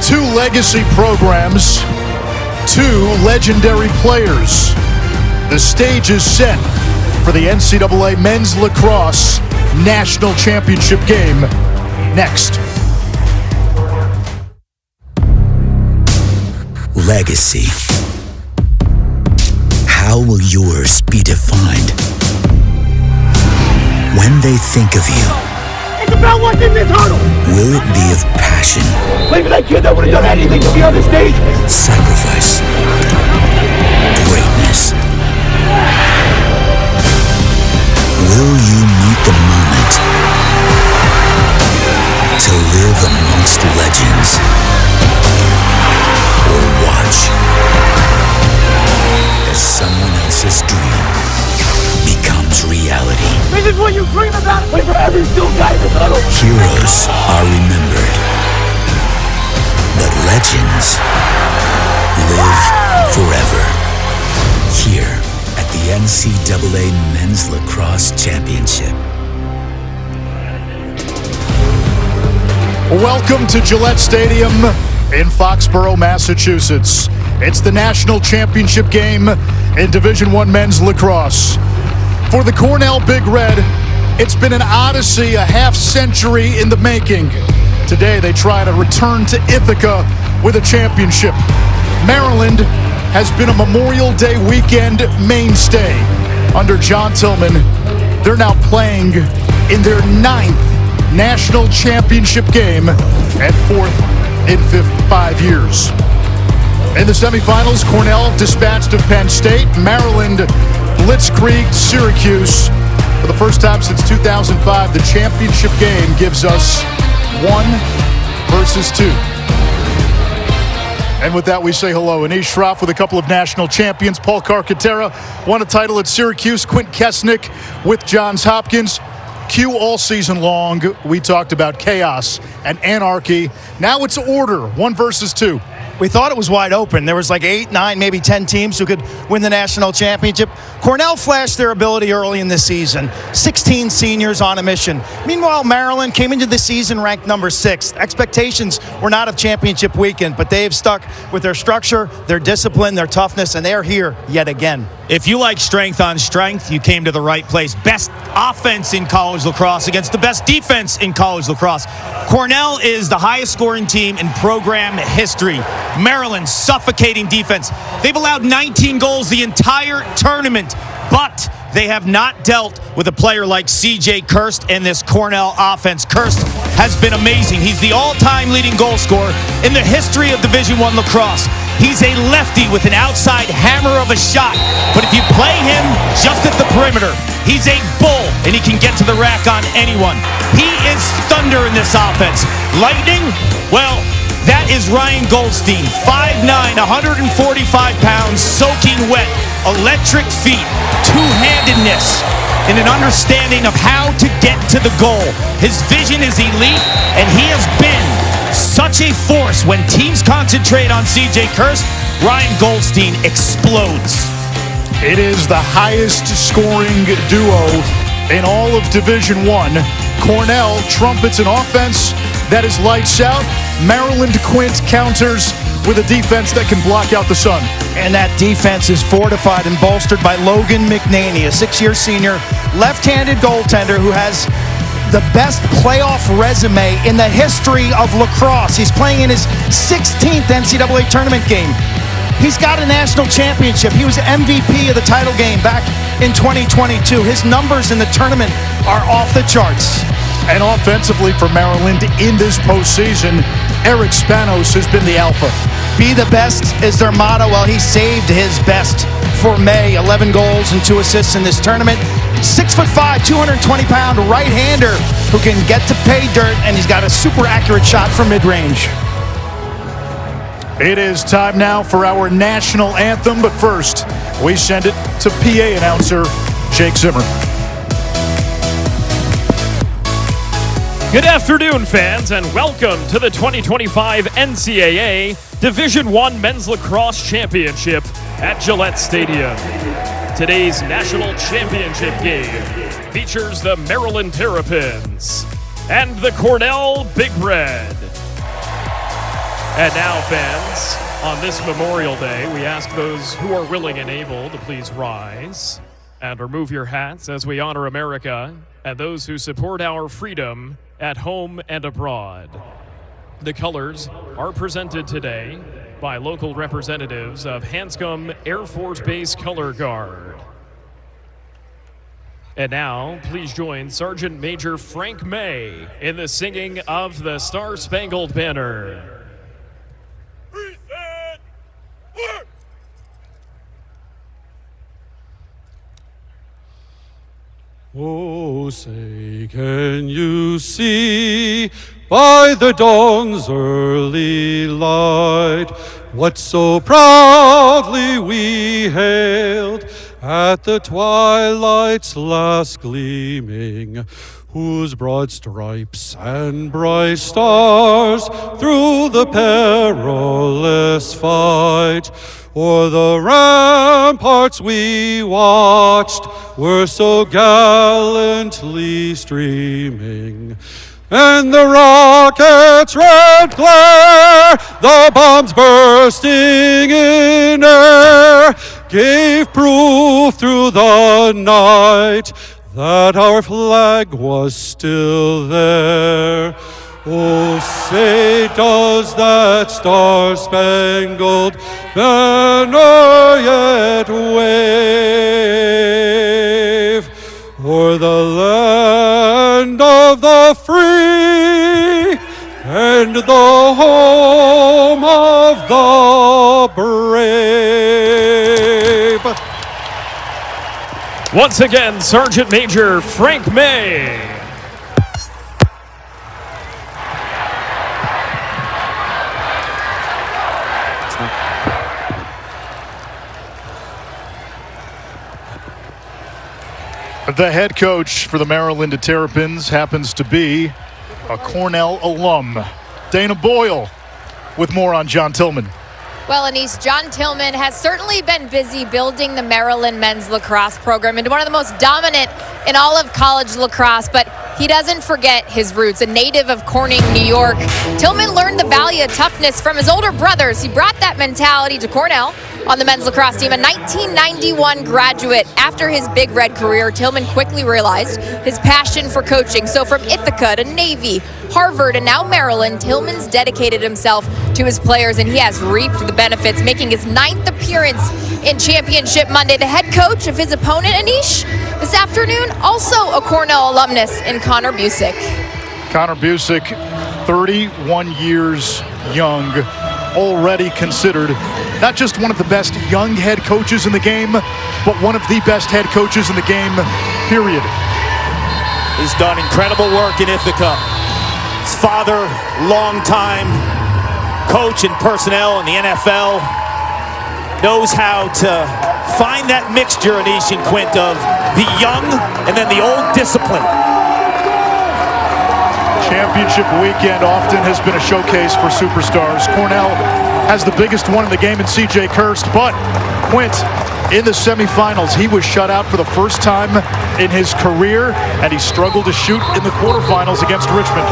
Two legacy programs, two legendary players. The stage is set for the NCAA Men's Lacrosse National Championship game next. Legacy. How will yours be defined? When they think of you, it's about what's in this huddle. Will it be of passion? Maybe that kid that would have done anything to be on the stage. Sacrifice. Greatness. Will you meet the moment to live amongst legends? Or watch as someone else's dream becomes reality? This is what you dream about. Wait for every still guy in the huddle. Heroes are remembered, but legends live forever. Here at the NCAA Men's Lacrosse Championship. Welcome to Gillette Stadium in Foxborough, Massachusetts. It's the national championship game in Division I Men's Lacrosse. For the Cornell Big Red, it's been an odyssey, a half century in the making. Today they try to return to Ithaca with a championship. Maryland has been a Memorial Day weekend mainstay. Under John Tillman, they're now playing in their 9th national championship game and 4th in 5 years. In the semifinals, Cornell dispatched of Penn State. Maryland blitzkrieged Syracuse. For the first time since 2005, the championship game gives us 1 versus 2. And with that, we say hello. Anish Shroff with a couple of national champions. Paul Carcaterra won a title at Syracuse. Quint Kesnick with Johns Hopkins. Q, all season long, we talked about chaos and anarchy. Now it's order, 1 versus 2. We thought it was wide open. There was like 8, 9, maybe 10 teams who could win the national championship. Cornell flashed their ability early in the season. 16 seniors on a mission. Meanwhile, Maryland came into the season ranked number 6. Expectations were not of championship weekend, but they have stuck with their structure, their discipline, their toughness, and they are here yet again. If you like strength on strength, you came to the right place. Best offense in college lacrosse against the best defense in college lacrosse. Cornell is the highest scoring team in program history. Maryland, suffocating defense. They've allowed 19 goals the entire tournament, but they have not dealt with a player like C.J. Kirst in this Cornell offense. Kirst has been amazing. He's the all-time leading goal scorer in the history of Division I lacrosse. He's a lefty with an outside hammer of a shot, but if you play him just at the perimeter, he's a bull, and he can get to the rack on anyone. He is thunder in this offense. Lightning? Well, that is Ryan Goldstein, 5'9", 145 pounds, soaking wet, electric feet, two-handedness, and an understanding of how to get to the goal. His vision is elite, and he has been such a force. When teams concentrate on C.J. Kirst, Ryan Goldstein explodes. It is the highest scoring duo in all of Division I. Cornell trumpets an offense that is lights out. Maryland Quint counters with a defense that can block out the sun. And that defense is fortified and bolstered by Logan McNaney, a 6-year senior, left-handed goaltender who has the best playoff resume in the history of lacrosse. He's playing in his 16th NCAA tournament game. He's got a national championship. He was MVP of the title game back in 2022. His numbers in the tournament are off the charts. And offensively for Maryland in this postseason, Eric Spanos has been the alpha. Be the best is their motto. Well, he saved his best for May. 11 goals and 2 assists in this tournament. 6'5", 220-pound right-hander who can get to pay dirt, and he's got a super accurate shot from mid-range. It is time now for our national anthem, but first, we send it to PA announcer Jake Zimmer. Good afternoon, fans, and welcome to the 2025 NCAA Division I Men's Lacrosse Championship at Gillette Stadium. Today's national championship game features the Maryland Terrapins and the Cornell Big Red. And now, fans, on this Memorial Day, we ask those who are willing and able to please rise and remove your hats as we honor America and those who support our freedom at home and abroad. The colors are presented today by local representatives of Hanscom Air Force Base Color Guard. And now, please join Sergeant Major Frank May in the singing of the Star-Spangled Banner. Oh, say, can you see by the dawn's early light what so proudly we hailed at the twilight's last gleaming, whose broad stripes and bright stars through the perilous fight o'er the ramparts we watched were so gallantly streaming. And the rocket's red glare, the bombs bursting in air, gave proof through the night that our flag was still there. Oh, say, does that star-spangled banner yet wave o'er the land of the free and the home of the brave? Once again, Sergeant Major Frank May. The head coach for the Maryland Terrapins happens to be a Cornell alum, Dana Boyle, with more on John Tillman. Well, Anish, John Tillman has certainly been busy building the Maryland men's lacrosse program into one of the most dominant in all of college lacrosse, but he doesn't forget his roots. A native of Corning, New York, Tillman learned the value of toughness from his older brothers. He brought that mentality to Cornell on the men's lacrosse team. A 1991 graduate, after his Big Red career, Tillman quickly realized his passion for coaching. So from Ithaca to Navy, Harvard, and now Maryland, Tillman's dedicated himself to his players, and he has reaped the benefits, making his 9th appearance in Championship Monday. The head coach of his opponent, Anish, this afternoon, also a Cornell alumnus in Connor Busick. Connor Busick, 31 years young, already considered not just one of the best young head coaches in the game, but one of the best head coaches in the game, period. He's done incredible work in Ithaca. His father, longtime coach and personnel in the NFL, knows how to find that mixture, Anish and Quint, of the young and then the old discipline. Championship weekend often has been a showcase for superstars. Cornell has the biggest one in the game in CJ Kirst, but Quint, in the semifinals, he was shut out for the first time in his career, and he struggled to shoot in the quarterfinals against Richmond.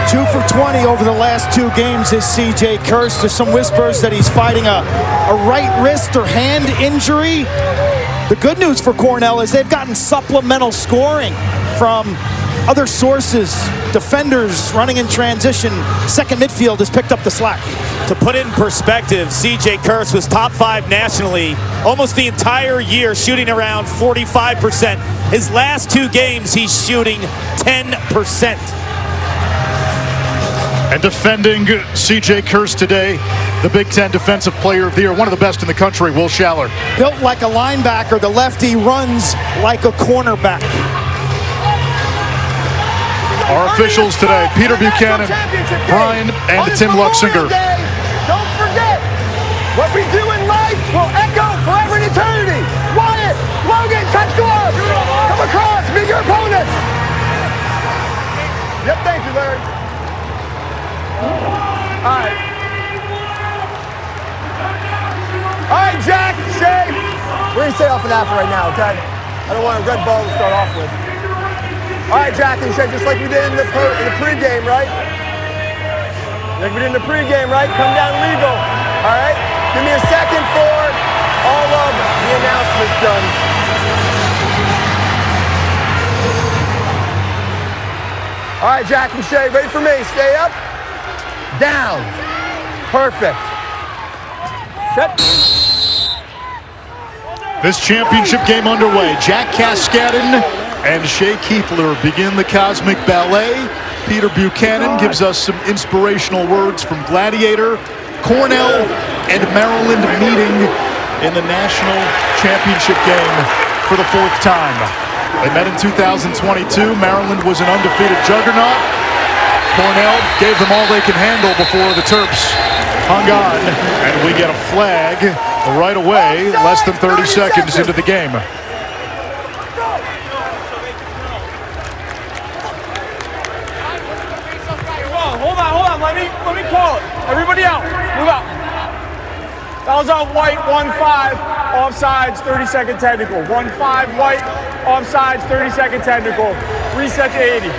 2 for 20 over the last 2 games is CJ Kirst. There's some whispers that he's fighting a right wrist or hand injury. The good news for Cornell is they've gotten supplemental scoring from other sources. Defenders running in transition. Second midfield has picked up the slack. To put it in perspective, CJ Kirst was top 5 nationally almost the entire year, shooting around 45%. His last 2 games, he's shooting 10%. And defending CJ Kirst today, the Big Ten Defensive Player of the Year, one of the best in the country, Will Schaller. Built like a linebacker, the lefty runs like a cornerback. Our officials today, Peter Buchanan, Brian, and Tim Luxinger. Don't forget, what we do in life will echo forever in eternity. Wyatt, Logan, touch gloves. Come across, meet your opponent. Yep, thank you, Larry. All right. All right, Jack, Shay. We're going to stay off an half right now, okay? I don't want a red ball to start off with. All right, Jack and Shay, just like we did in the pregame, right? Like we did in the pregame, right? Come down legal. All right? Give me a second for all of the announcements done. All right, Jack and Shay, ready for me. Stay up. Down. Perfect. Set. This championship game underway. Jack Cascadden and Shea Keefler begin the Cosmic Ballet. Peter Buchanan gives us some inspirational words from Gladiator. Cornell and Maryland meeting in the national championship game for the 4th time. They met in 2022. Maryland was an undefeated juggernaut. Cornell gave them all they can handle before the Terps hung on, and we get a flag right away, less than 30 seconds into the game. Hold on. Let me call it. Everybody out. Move out. That was on white, 1-5, offsides, 30-second technical. 1-5, white, offsides, 30-second technical. Reset to 80.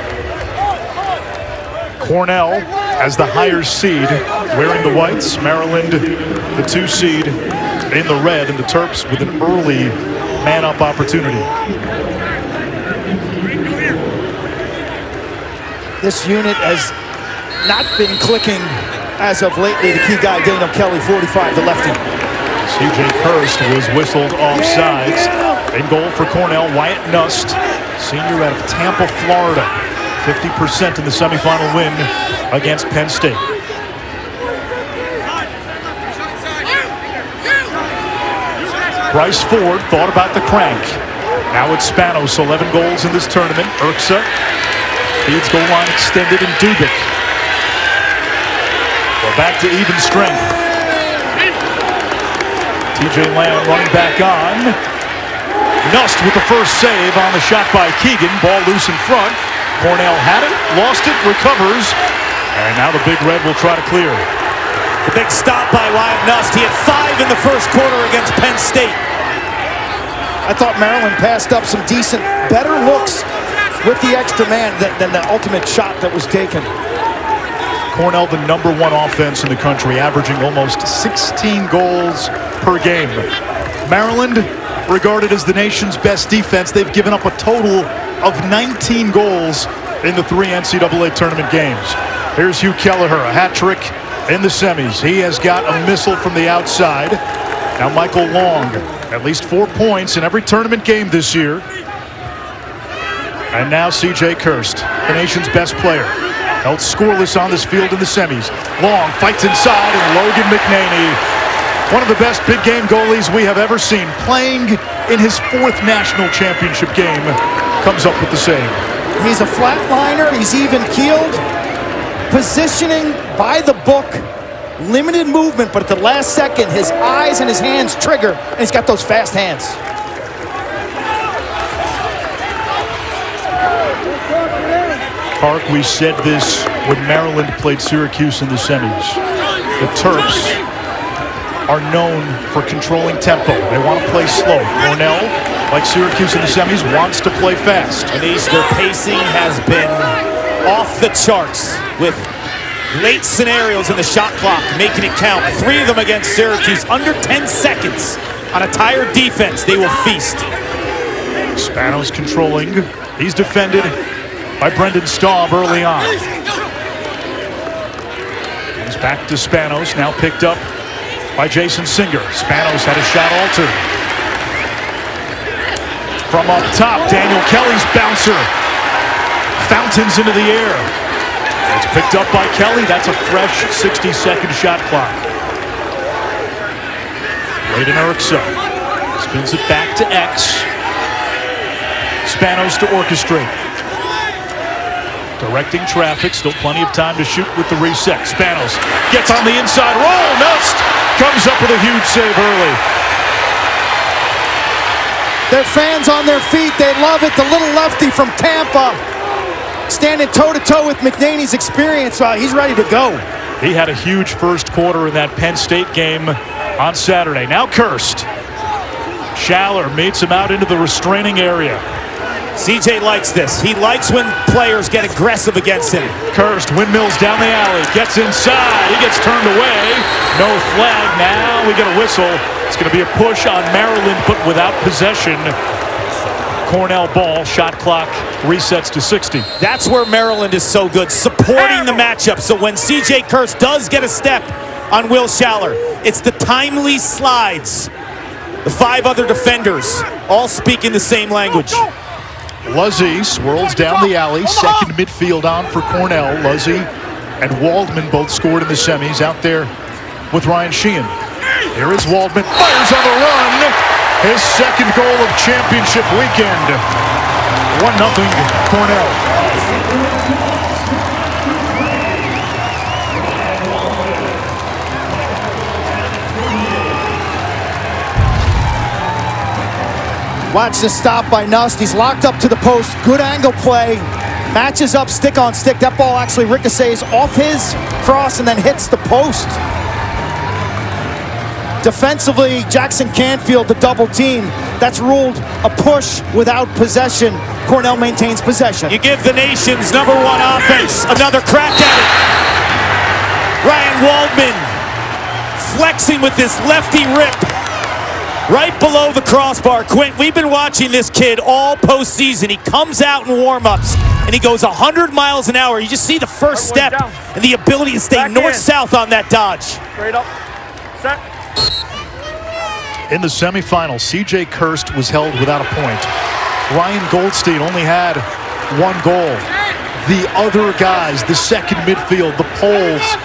Cornell as the higher seed, wearing the whites. Maryland, the 2 seed, in the red, and the Terps with an early man-up opportunity. This unit has not been clicking as of lately. The key guy, Daniel Kelly, 45, the lefty. C.J. Kirst was whistled offsides. In goal for Cornell, Wyatt Nust, senior out of Tampa, Florida. 50% in the semifinal win against Penn State. Bryce Ford thought about the crank. Now it's Spanos, 11 goals in this tournament. Urksa feeds goal line extended, and Dubik. We're back to even strength. TJ Lamb running back on. Nust with the first save on the shot by Keegan. Ball loose in front. Cornell had it, lost it, recovers, and now the Big Red will try to clear. The big stop by Wyatt Nust. He had 5 in the first quarter against Penn State. I thought Maryland passed up some decent, better looks with the extra man than the ultimate shot that was taken. Cornell, the #1 offense in the country, averaging almost 16 goals per game. Maryland, regarded as the nation's best defense, they've given up a total of 19 goals in the 3 NCAA tournament games. Here's Hugh Kelleher, a hat trick in the semis. He has got a missile from the outside. Now Michael Long, at least 4 points in every tournament game this year. And now C.J. Kirst, the nation's best player, held scoreless on this field in the semis. Long fights inside, and Logan McNaney, one of the best big game goalies we have ever seen, playing in his 4th national championship game, comes up with the save. He's a flatliner. He's even keeled. Positioning by the book. Limited movement, but at the last second, his eyes and his hands trigger, and he's got those fast hands. Park, we said this when Maryland played Syracuse in the semis. The Terps are known for controlling tempo. They want to play slow. Cornell, like Syracuse in the semis, wants to play fast. Denise, their pacing has been off the charts with late scenarios in the shot clock, making it count. 3 of them against Syracuse, under 10 seconds. On a tired defense, they will feast. Spanos controlling. He's defended by Brendan Staub early on. Comes back to Spanos, now picked up by Jason Singer. Spanos had a shot altered. From up top, Daniel Kelly's bouncer fountains into the air. It's picked up by Kelly. That's a fresh 60-second shot clock. Braden Urksa spins it back to X. Spanos to orchestrate. Directing traffic, still plenty of time to shoot with the reset. Spanos gets on the inside roll. Nust comes up with a huge save early. Their fans on their feet. They love it. The little lefty from Tampa, standing toe-to-toe with McNaney's experience. He's ready to go. He had a huge first quarter in that Penn State game on Saturday. Now Kirst. Schaller meets him out into the restraining area. CJ likes this. He likes when players get aggressive against him. Kirst windmills down the alley, gets inside, he gets turned away. No flag, now we get a whistle. It's going to be a push on Maryland, but without possession. Cornell ball, shot clock resets to 60. That's where Maryland is so good, supporting the matchup. So when CJ Kirst does get a step on Will Schaller, it's the timely slides. The 5 other defenders all speaking the same language. Luzzy swirls down the alley, second midfield on for Cornell. Luzzy and Waldman both scored in the semis out there with Ryan Sheehan. Here is Waldman, fires on the run. His second goal of championship weekend. 1-0 Cornell. Watch the stop by Nust. He's locked up to the post. Good angle play. Matches up stick on stick. That ball actually ricochets off his cross and then hits the post. Defensively, Jackson Canfield, the double team. That's ruled a push without possession. Cornell maintains possession. You give the nation's #1 offense another crack at it. Ryan Waldman flexing with this lefty rip right below the crossbar. Quint, we've been watching this kid all postseason. He comes out in warm-ups and he goes 100 miles an hour. You just see the first step and the ability to stay north-south on that dodge. Straight up. Set. In the semifinals, CJ Kirst was held without a point. Ryan Goldstein only had 1 goal. The other guys, the second midfield, the Poles,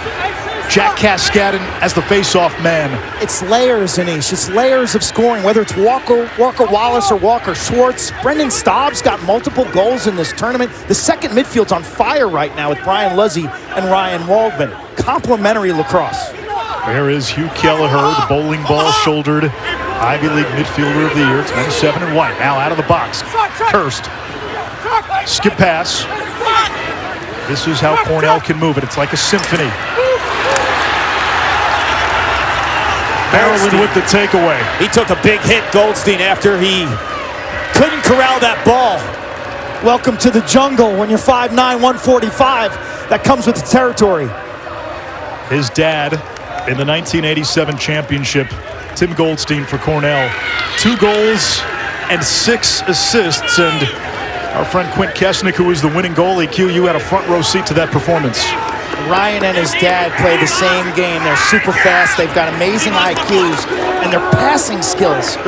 Jack Cascadden as the face-off man. It's layers, Anish. It's layers of scoring, whether it's Walker Wallace or Walker Schwartz. Brendan Staub's got multiple goals in this tournament. The second midfield's on fire right now with Brian Luzzy and Ryan Waldman. Complimentary lacrosse. There is Hugh Kelleher, the bowling ball shouldered Ivy League midfielder of the year. It's number 7 and white. Now out of the box. Kirst. Skip pass. This is how Cornell can move it. It's like a symphony. Maryland with the takeaway. He took a big hit, Goldstein, after he couldn't corral that ball. Welcome to the jungle when you're 5'9", 145. That comes with the territory. His dad in the 1987 championship, Tim Goldstein for Cornell. 2 goals and 6 assists. And our friend Quint Kesnick, who was the winning goalie, Q, you had a front row seat to that performance. Ryan and his dad play the same game. They're super fast. They've got amazing IQs. And their passing skills,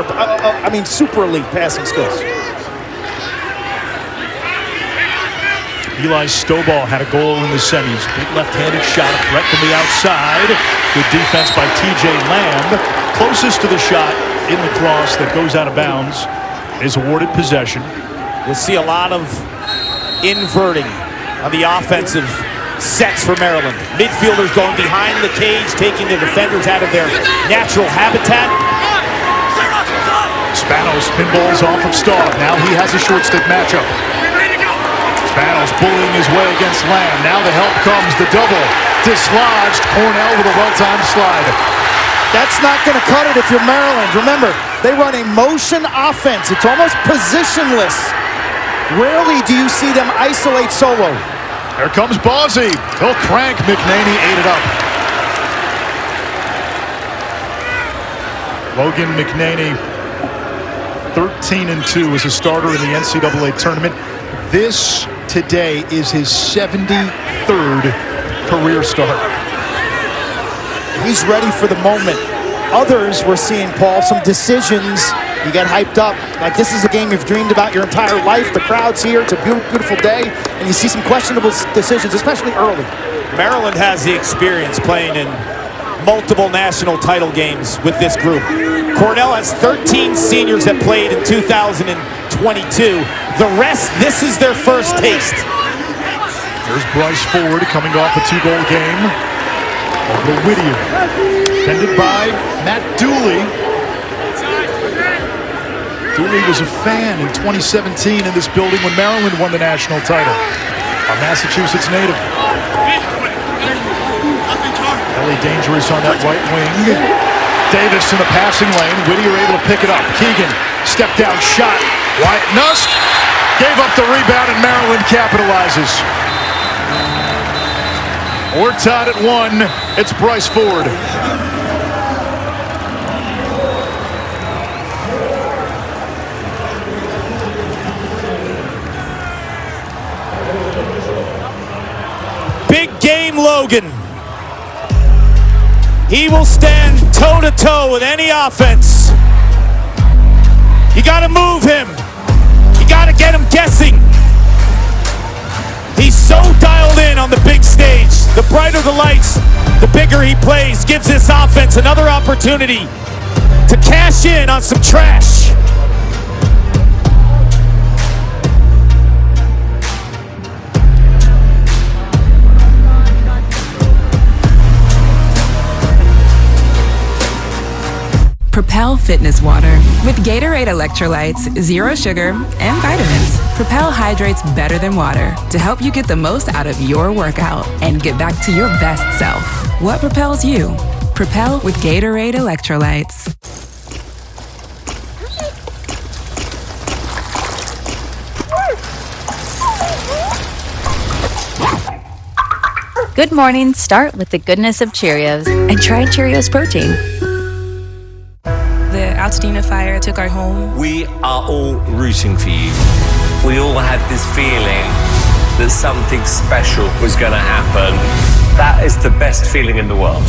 super elite passing skills. Eli Stovall had a goal in the semis. Big left-handed shot, a threat from the outside. Good defense by TJ Lamb. Closest to the shot in lacrosse that goes out of bounds is awarded possession. You'll see a lot of inverting on the offensive sets for Maryland. Midfielders going behind the cage, taking the defenders out of their natural habitat. Spanos pinballs off of Staub. Now he has a short stick matchup. Spanos bullying his way against Lamb. Now the help comes. The double dislodged. Cornell with a well-timed slide. That's not going to cut it if you're Maryland. Remember, they run a motion offense. It's almost positionless. Rarely do you see them isolate solo. Here comes Bawsey. He'll crank. McNaney ate it up. Logan McNaney, 13-2 as a starter in the NCAA tournament. This today is his 73rd career start. He's ready for the moment. Others, we're seeing, Paul, some decisions. You get hyped up. Like, this is a game you've dreamed about your entire life. The crowd's here. It's a beautiful day. And you see some questionable decisions, especially early. Maryland has the experience playing in multiple national title games with this group. Cornell has 13 seniors that played in 2022. The rest, this is their first taste. There's Bryce Ford coming off a 2-goal game over Whittier. Defended by Matt Dooley. Dooley was a fan in 2017 in this building when Maryland won the national title. A Massachusetts native. Ellie dangerous on that right wing. Davis in the passing lane. Whittier able to pick it up. Keegan, step down shot. Wyatt Nust Gave up the rebound, and Maryland capitalizes. We're tied at 1. It's Bryce Ford. Big game Logan. He will stand toe-to-toe with any offense. You got to move him. You got to get him guessing. He's so dialed in on the big stage. The brighter the lights, the bigger he plays. Gives this offense another opportunity to cash in on some trash. Propel Fitness Water. With Gatorade electrolytes, zero sugar, and vitamins, Propel hydrates better than water to help you get the most out of your workout and get back to your best self. What propels you? Propel with Gatorade electrolytes. Good mornings start with the goodness of Cheerios and try Cheerios Protein. The Altadena fire took our home. We are all rooting for you. We all had this feeling that something special was going to happen. That is the best feeling in the world.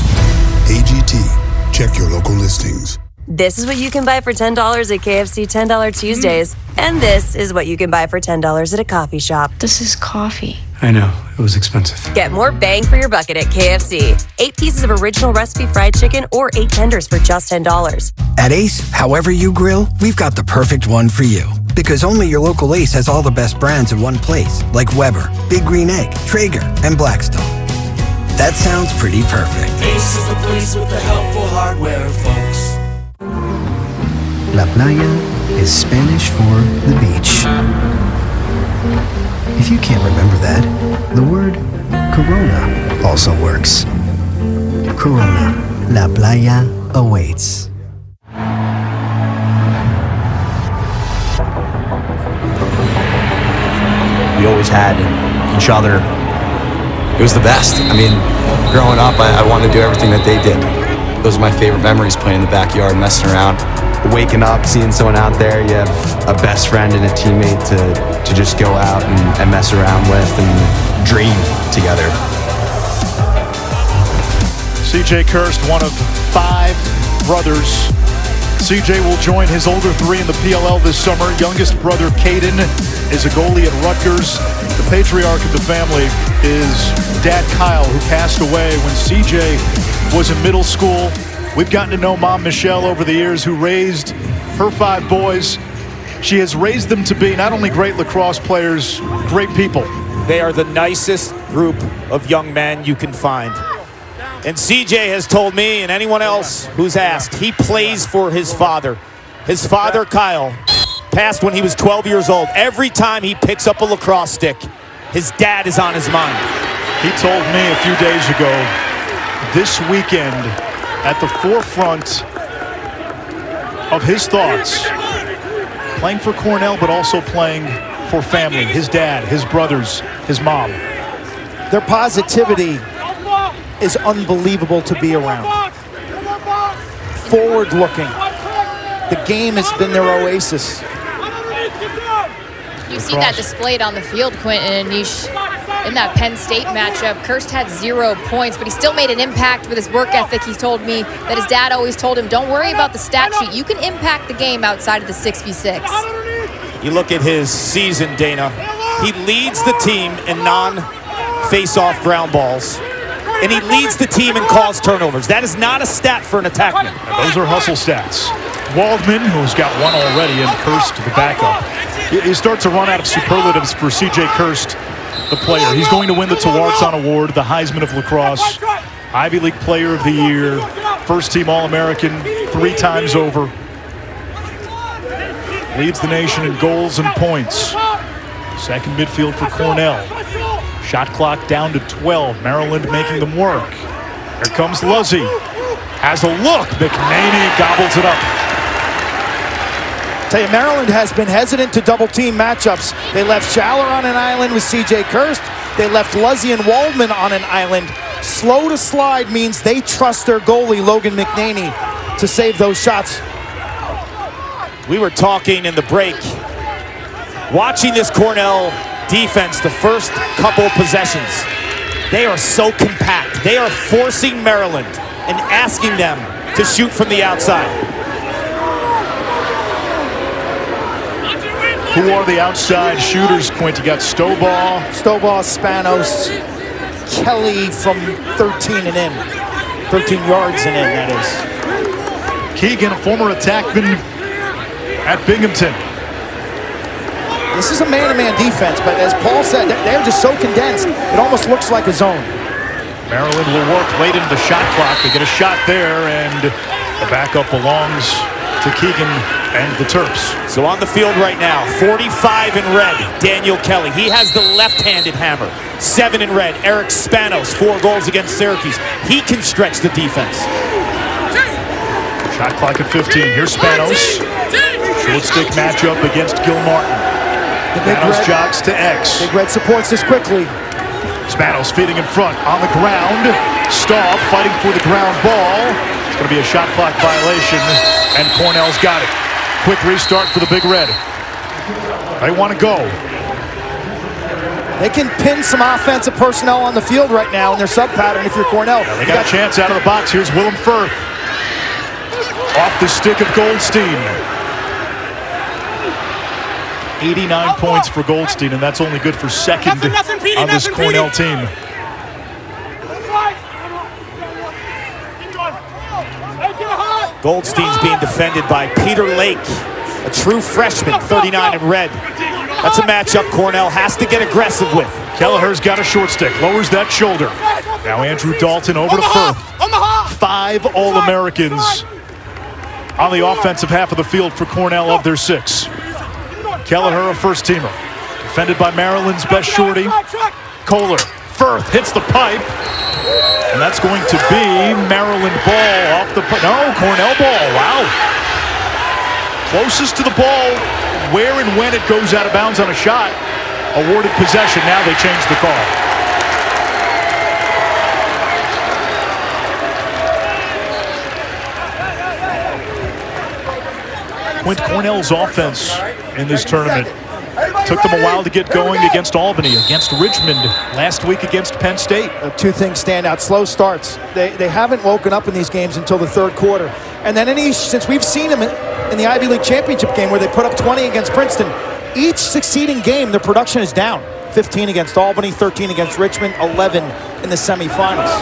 AGT. Check your local listings. This is what you can buy for $10 at KFC $10 Tuesdays. And this is what you can buy for $10 at a coffee shop. This is coffee. I know, it was expensive. Get more bang for your bucket at KFC. 8 pieces of original recipe fried chicken or 8 tenders for just $10. At Ace, however you grill, we've got the perfect one for you. Because only your local Ace has all the best brands in one place, like Weber, Big Green Egg, Traeger, and Blackstone. That sounds pretty perfect. Ace is the place with the helpful hardware, folks. La playa is Spanish for the beach. If you can't remember that, the word Corona also works. Corona, La Playa awaits. We always had each other. It was the best. I mean, growing up, I wanted to do everything that they did. Those are my favorite memories, playing in the backyard, messing around. Waking up, seeing someone out there, you have a best friend and a teammate to just go out and mess around with and dream together. CJ Kirst, one of 5 brothers. CJ will join his older 3 in the PLL this summer. Youngest brother, Caden, is a goalie at Rutgers. The patriarch of the family is Dad Kyle, who passed away when CJ was in middle school. We've gotten to know Mom Michelle over the years, who raised her 5 boys. She has raised them to be not only great lacrosse players, great people. They are the nicest group of young men you can find. And CJ has told me, and anyone else who's asked, he plays for his father. His father, Kyle, passed when he was 12 years old. Every time he picks up a lacrosse stick, his dad is on his mind. He told me a few days ago, this weekend, at the forefront of his thoughts, playing for Cornell, but also playing for family, his dad, his brothers, his mom. Their positivity is unbelievable to be around. Forward-looking. The game has been their oasis. You see that displayed on the field, Quentin and Anish. In that Penn State matchup, Kirst had 0 points, but he still made an impact with his work ethic. He told me that his dad always told him, don't worry about the stat sheet. You can impact the game outside of the 6v6. You look at his season, Dana. He leads the team in non-face-off ground balls, and he leads the team in calls turnovers. That is not a stat for an attackman. Those are hustle stats. Waldman, who's got 1 already, and Kirst, the backup. He starts to run out of superlatives for CJ Kirst, the player. He's going to win the Tewarzon Award, the Heisman of Lacrosse, Ivy League Player of the Year, first-team All-American 3 times over. Leads the nation in goals and points. Second midfield for Cornell. Shot clock down to 12. Maryland making them work. Here comes Luzzy. Has a look. McNaney gobbles it up. Tell you, Maryland has been hesitant to double-team matchups. They left Schaller on an island with C.J. Kirst. They left Luzzy and Waldman on an island. Slow to slide means they trust their goalie, Logan McNaney, to save those shots. We were talking in the break, watching this Cornell defense the first couple of possessions. They are so compact. They are forcing Maryland and asking them to shoot from the outside. Who are the outside shooters, Quint? You got Stovall, Spanos, Kelly from 13 and in. 13 yards and in, that is. Keegan, a former attackman at Binghamton. This is a man-to-man defense, but as Paul said, they're just so condensed, it almost looks like a zone. Maryland will work late into the shot clock. They get a shot there, and the backup belongs to Keegan and the Terps. So on the field right now, 45 in red, Daniel Kelly. He has the left-handed hammer. 7 in red, Eric Spanos, 4 goals against Syracuse. He can stretch the defense. Shot clock at 15. Here's Spanos. Short stick matchup against Gilmartin. Spanos jogs to X. Big Red supports this quickly. Spanos feeding in front on the ground. Staub fighting for the ground ball. It's going to be a shot clock violation, and Cornell's got it. Quick restart for the Big Red. They want to go. They can pin some offensive personnel on the field right now in their sub pattern if you're Cornell. Yeah, they got a chance out of the box. Here's Willem Firth. Off the stick of Goldstein. 89 points for Goldstein, and that's only good for second on this Cornell team. Goldstein's being defended by Peter Lake, a true freshman, 39 in red. That's a matchup Cornell has to get aggressive with. Kelleher's got a short stick, lowers that shoulder. Now Andrew Dalton over to Firth. 5 All-Americans on the offensive half of the field for Cornell of their 6. Kelleher, a first-teamer. Defended by Maryland's best shorty, Kohler. Firth hits the pipe, and that's going to be Maryland ball off the... No, Cornell ball, wow. Closest to the ball, where and when it goes out of bounds on a shot. Awarded possession, now they change the call. Quint, Cornell's offense in this tournament took them a while to get going against Albany, against Richmond, last week against Penn State. 2 things stand out. Slow starts. They haven't woken up in these games until the third quarter. And then since we've seen them in the Ivy League championship game where they put up 20 against Princeton, each succeeding game, their production is down. 15 against Albany, 13 against Richmond, 11 in the semifinals.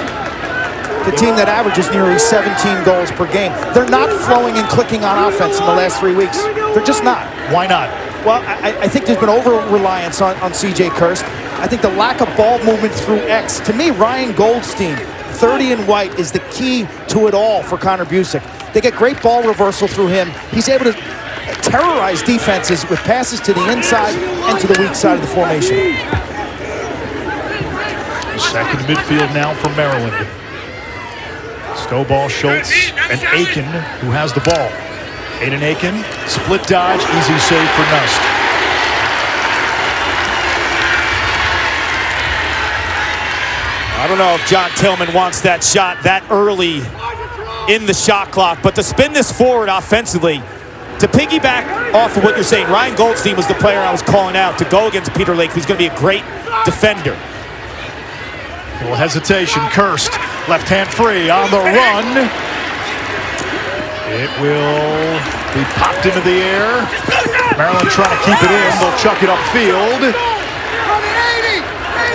The team that averages nearly 17 goals per game. They're not flowing and clicking on offense in the last 3 weeks. They're just not. Why not? Well, I think there's been over-reliance on C.J. Kirst. I think the lack of ball movement through X. To me, Ryan Goldstein, 30 in white, is the key to it all for Connor Busick. They get great ball reversal through him. He's able to terrorize defenses with passes to the inside and to the weak side of the formation. Second midfield now for Maryland. Stovall, Schultz, and Aiken, who has the ball. Aiden Aiken, split dodge, easy save for Nust. I don't know if John Tillman wants that shot that early in the shot clock, but to spin this forward offensively, to piggyback off of what you're saying, Ryan Goldstein was the player I was calling out to go against Peter Lake, who's going to be a great defender. A little hesitation, Kirst, left hand free on the run. It will be popped into the air. Maryland trying to keep it in. They'll chuck it upfield.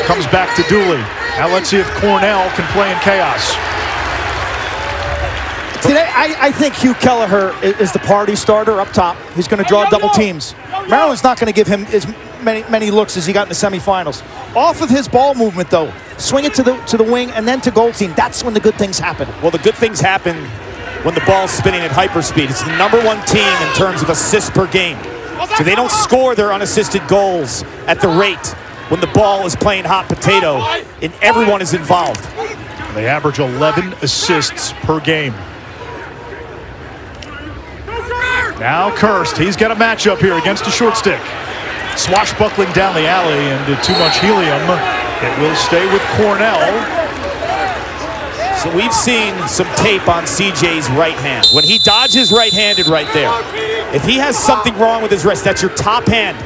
Comes back to Dooley. Now let's see if Cornell can play in chaos. Today, I think Hugh Kelleher is the party starter up top. He's going to draw double teams. Maryland's not going to give him as many looks as he got in the semifinals. Off of his ball movement, though, swing it to the wing and then to Goldstein. That's when the good things happen. Well, the good things happen when the ball's spinning at hyperspeed. It's the #1 team in terms of assists per game. So they don't score their unassisted goals at the rate when the ball is playing hot potato and everyone is involved. They average 11 assists per game. Now Kirst, he's got a matchup here against a short stick. Swashbuckling down the alley and too much helium. It will stay with Cornell. So we've seen some tape on CJ's right hand. When he dodges right-handed right there, if he has something wrong with his wrist, that's your top hand.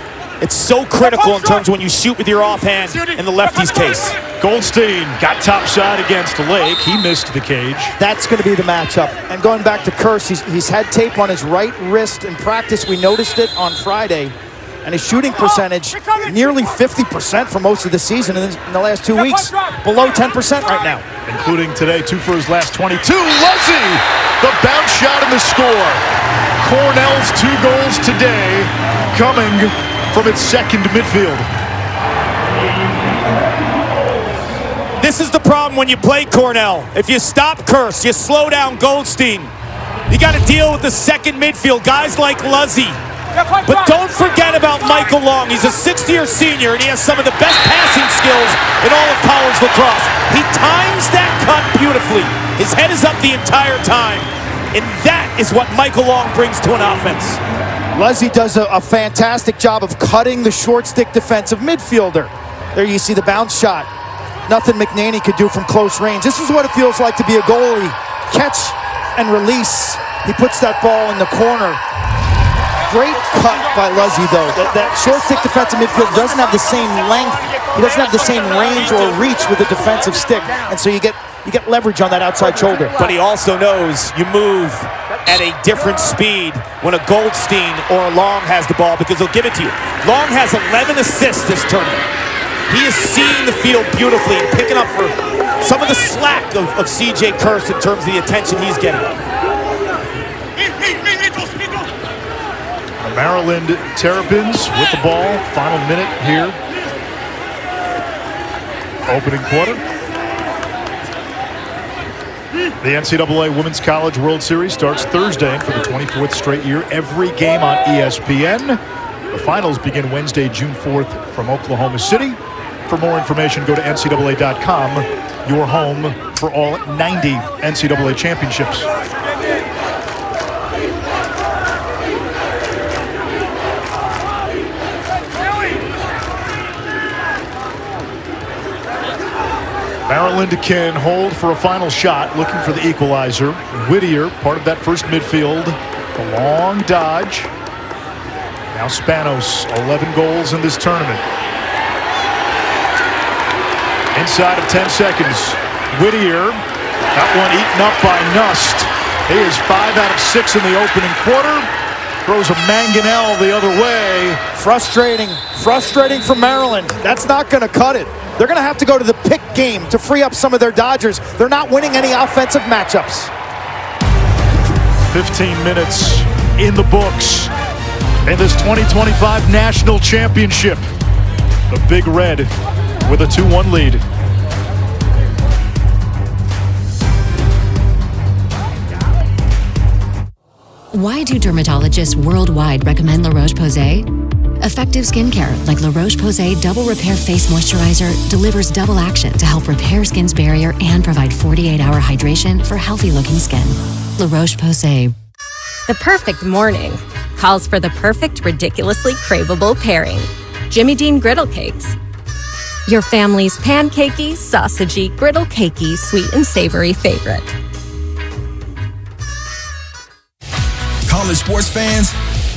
It's so critical in terms of when you shoot with your offhand in the lefty's case. Goldstein got top shot against Lake. He missed the cage. That's going to be the matchup. And going back to Kirst, he's had tape on his right wrist in practice. We noticed it on Friday. And his shooting percentage, nearly 50% for most of the season in the last 2 weeks. Below 10% right now. Including today, 2 for his last 22. Luzzy, the bounce shot and the score. Cornell's 2 goals today coming from its second midfield. This is the problem when you play Cornell. If you stop Kirst, you slow down Goldstein, you got to deal with the second midfield, guys like Luzzy. But don't forget about Michael Long. He's a 6th-year senior, and he has some of the best passing skills in all of college lacrosse. He times that cut beautifully. His head is up the entire time, and that is what Michael Long brings to an offense. Luzzy does a fantastic job of cutting the short stick defensive midfielder. There you see the bounce shot. Nothing McNaney could do from close range. This is what it feels like to be a goalie. Catch and release. He puts that ball in the corner. Great cut by Luzzy, though. That short stick defensive midfield doesn't have the same length. He doesn't have the same range or reach with the defensive stick. And so you get leverage on that outside shoulder. But he also knows you move at a different speed when a Goldstein or a Long has the ball, because he'll give it to you. Long has 11 assists this tournament. He is seeing the field beautifully and picking up for some of the slack of CJ Kirst in terms of the attention he's getting. The Maryland Terrapins with the ball. Final minute here. Opening quarter. The NCAA Women's College World Series starts Thursday for the 24th straight year. Every game on ESPN. The finals begin Wednesday, June 4th from Oklahoma City. For more information, go to NCAA.com, your home for all 90 NCAA championships. Maryland can hold for a final shot, looking for the equalizer. Whittier, part of that first midfield. The long dodge. Now Spanos, 11 goals in this tournament. Inside of 10 seconds, Whittier, that one eaten up by Nust. He is 5 out of 6 in the opening quarter. Throws a mangonel the other way. Frustrating for Maryland. That's not going to cut it. They're going to have to go to the pick game to free up some of their Dodgers. They're not winning any offensive matchups. 15 minutes in the books in this 2025 National Championship. The Big Red with a 2-1 lead. Why do dermatologists worldwide recommend La Roche-Posay? Effective skincare like La Roche-Posay Double Repair Face Moisturizer delivers double action to help repair skin's barrier and provide 48-hour hydration for healthy-looking skin. La Roche-Posay. The perfect morning calls for the perfect, ridiculously craveable pairing. Jimmy Dean Griddle Cakes. Your family's pancakey, sausagey, griddle cakey, sweet and savory favorite. College sports fans,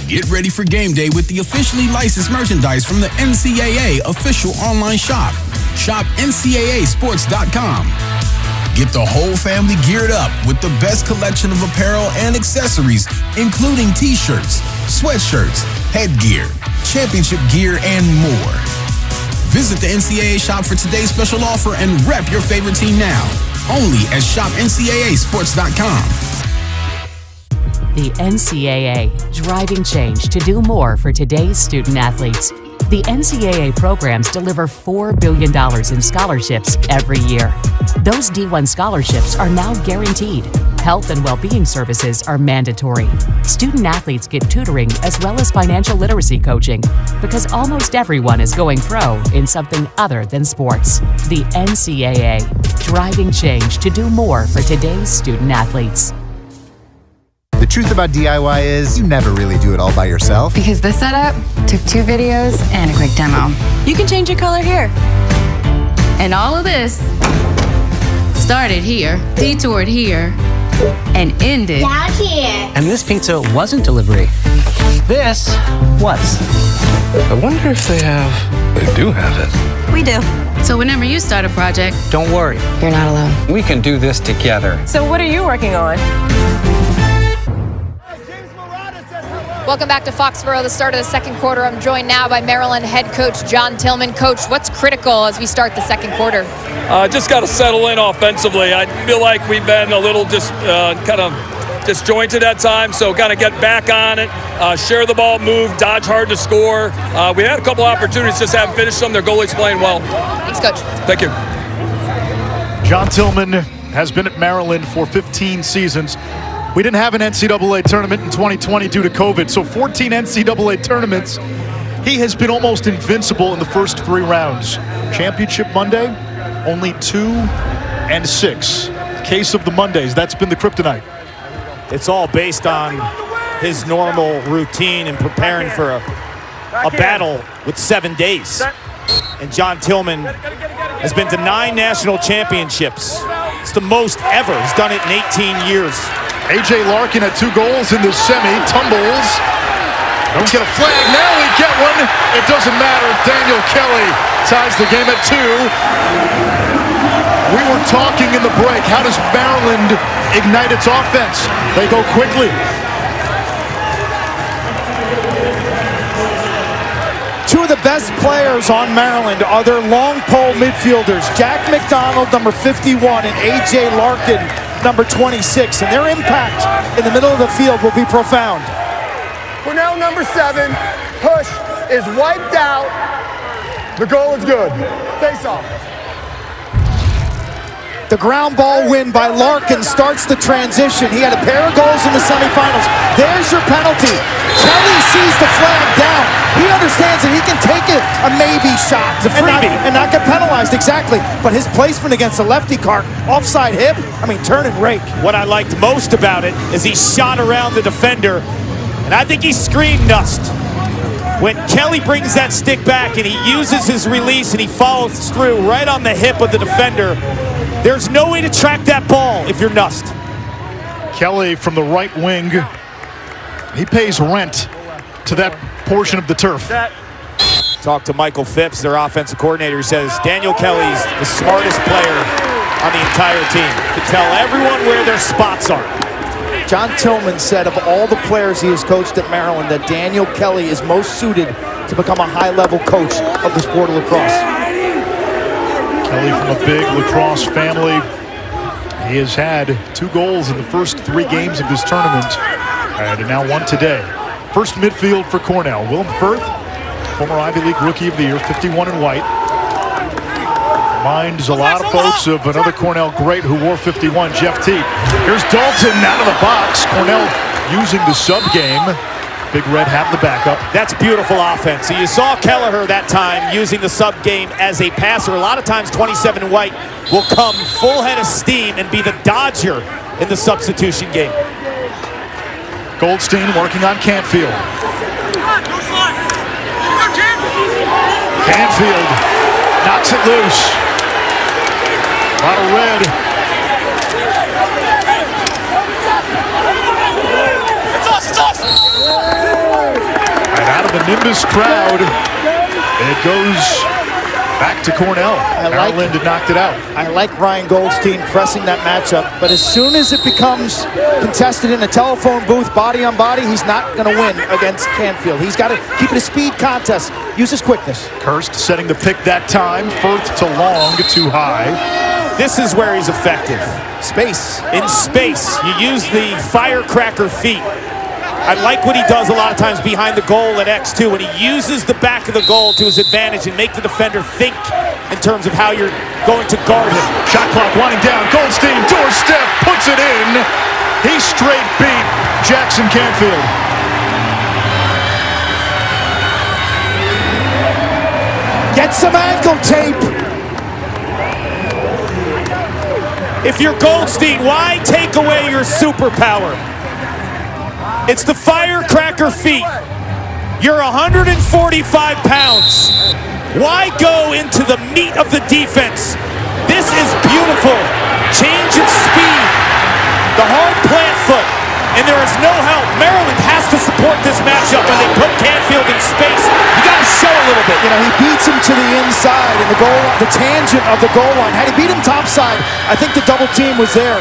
get ready for game day with the officially licensed merchandise from the NCAA official online shop. Shop NCAAsports.com. Get the whole family geared up with the best collection of apparel and accessories, including t-shirts, sweatshirts, headgear, championship gear, and more. Visit the NCAA shop for today's special offer and rep your favorite team now. Only at shopncaasports.com. The NCAA, driving change to do more for today's student athletes. The NCAA programs deliver $4 billion in scholarships every year. Those D1 scholarships are now guaranteed. Health and well-being services are mandatory. Student athletes get tutoring as well as financial literacy coaching because almost everyone is going pro in something other than sports. The NCAA, driving change to do more for today's student athletes. The truth about DIY is you never really do it all by yourself. Because this setup took 2 videos and a quick demo. You can change your color here. And all of this started here, detoured here, and ended down here. And this pizza wasn't delivery. This was. I wonder if they do have it. We do. So whenever you start a project, don't worry. You're not alone. We can do this together. So what are you working on? Welcome back to Foxborough, the start of the second quarter. I'm joined now by Maryland head coach John Tillman. Coach, what's critical as we start the second quarter? Just got to settle in offensively. I feel like we've been a little just kind of disjointed at times, so kind of get back on it, share the ball, move, dodge hard to score. We had a couple opportunities, just haven't finished them. Their goalie's playing well. Thanks, Coach. Thank you. John Tillman has been at Maryland for 15 seasons. We didn't have an NCAA tournament in 2020 due to COVID, so 14 NCAA tournaments. He has been almost invincible in the first 3 rounds. Championship Monday, only 2-6. Case of the Mondays, that's been the kryptonite. It's all based on his normal routine and preparing for a battle with 7 days. And John Tillman has been to 9 national championships. It's the most ever. He's done it in 18 years. A.J. Larkin had 2 goals in this semi, tumbles. Don't get a flag, now we get one. It doesn't matter, Daniel Kelly ties the game at 2. We were talking in the break, how does Maryland ignite its offense? They go quickly. Two of the best players on Maryland are their long pole midfielders, Jack McDonald, number 51, and A.J. Larkin, number 26, and their impact in the middle of the field will be profound. Cornell, number 7, push is wiped out. The goal is good. Face off. The ground ball win by Larkin starts the transition. He had a pair of goals in the semifinals. There's your penalty. Kelly sees the flag down. He understands that he can take it, a maybe shot, and not get penalized, exactly. But his placement against the lefty cart, offside hip, I mean, turn and rake. What I liked most about it is he shot around the defender, and I think he screamed nust. When Kelly brings that stick back and he uses his release and he follows through right on the hip of the defender, there's no way to track that ball if you're nust. Kelly from the right wing, he pays rent to that portion of the turf. Talk to Michael Phipps, their offensive coordinator. He says Daniel Kelly's the smartest player on the entire team. Can tell everyone where their spots are. John Tillman said of all the players he has coached at Maryland that Daniel Kelly is most suited to become a high-level coach of the sport of lacrosse. Kelly from a big lacrosse family. He has had 2 goals in the first 3 games of this tournament, and now 1 today. First midfield for Cornell. Willem Firth, former Ivy League Rookie of the Year, 51 in white. Reminds a lot of folks of another Cornell great who wore 51, Jeff Teat. Here's Dalton out of the box. Cornell using the sub game. Big Red have the backup. That's beautiful offense. So you saw Kelleher that time using the sub game as a passer. A lot of times 27 in white will come full head of steam and be the dodger in the substitution game. Goldstein working on Canfield. Canfield knocks it loose. A lot of red. And out of the Nimbus crowd, it goes back to Cornell. Maryland had knocked it out. I like Ryan Goldstein pressing that matchup, but as soon as it becomes contested in a telephone booth, body on body, he's not going to win against Canfield. He's got to keep it a speed contest, use his quickness. Kirst setting the pick that time. Firth to long, too high. This is where he's effective. Space. In space, you use the firecracker feet. I like what he does a lot of times behind the goal at X2 when he uses the back of the goal to his advantage and make the defender think in terms of how you're going to guard him. Shot clock winding down. Goldstein, doorstep, puts it in. He straight beat Jackson Canfield. Get some ankle tape. If you're Goldstein, why take away your superpower? It's the firecracker feat. You're 145 pounds. Why go into the meat of the defense? This is beautiful. Change of speed. The hard plant foot. And there is no help. Maryland has to support this matchup when they put Canfield in space. You got to show a little bit. You know, he beats him to the inside in the goal line, the tangent of the goal line. Had he beat him topside, I think the double team was there.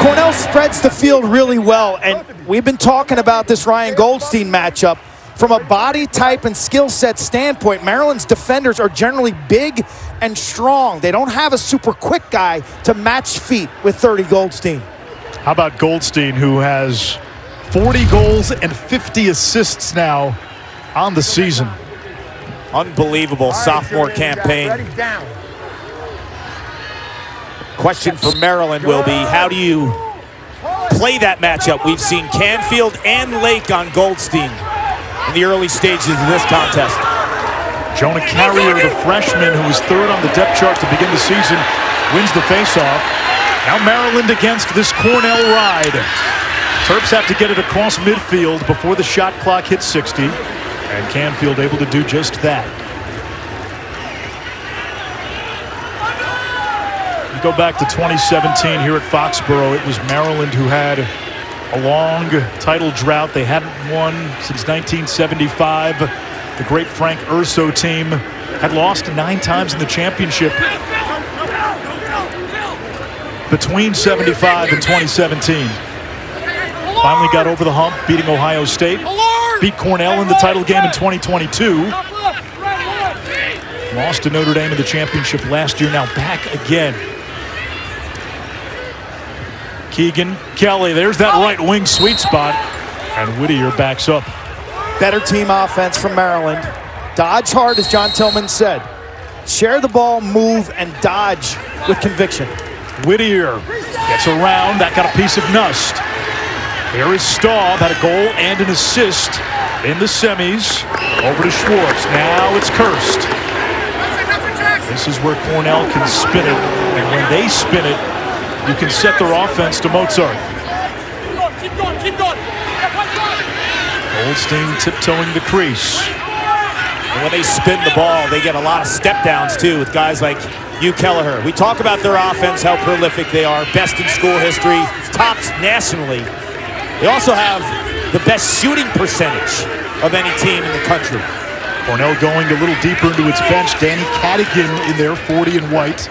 Cornell spreads the field really well, and we've been talking about this Ryan Goldstein matchup. From a body type and skill set standpoint, Maryland's defenders are generally big and strong. They don't have a super quick guy to match feet with 30 Goldstein. How about Goldstein, who has 40 goals and 50 assists now on the season? Unbelievable sophomore campaign. Question for Maryland will be, how do you play that matchup? We've seen Canfield and Lake on Goldstein in the early stages of this contest. Jonah Carrier, the freshman who was third on the depth chart to begin the season, wins the faceoff. Now Maryland against this Cornell ride. Terps have to get it across midfield before the shot clock hits 60. And Canfield able to do just that. You go back to 2017 here at Foxborough. It was Maryland who had a long title drought. They hadn't won since 1975. The great Frank Urso team had lost 9 times in the championship between 75 and 2017. Finally got over the hump, beating Ohio State. Beat Cornell in the title game in 2022. Lost to Notre Dame in the championship last year, now back again. Keegan Kelly, there's that right wing sweet spot. And Whittier backs up. Better team offense from Maryland. Dodge hard, as John Tillman said. Share the ball, move, and dodge with conviction. Whittier gets around. That got a piece of Nust. Here is Staub, had a goal and an assist in the semis. Over to Schwartz. Now it's Kirst. This is where Cornell can spin it. And when they spin it, you can set their offense to Mozart. Keep going, keep going. Goldstein tiptoeing the crease. And when they spin the ball, they get a lot of step downs too with guys like Hugh Kelleher. We talk about their offense, how prolific they are, best in school history, tops nationally. They also have the best shooting percentage of any team in the country. Cornell going a little deeper into its bench. Danny Cadigan in there, 40 in white.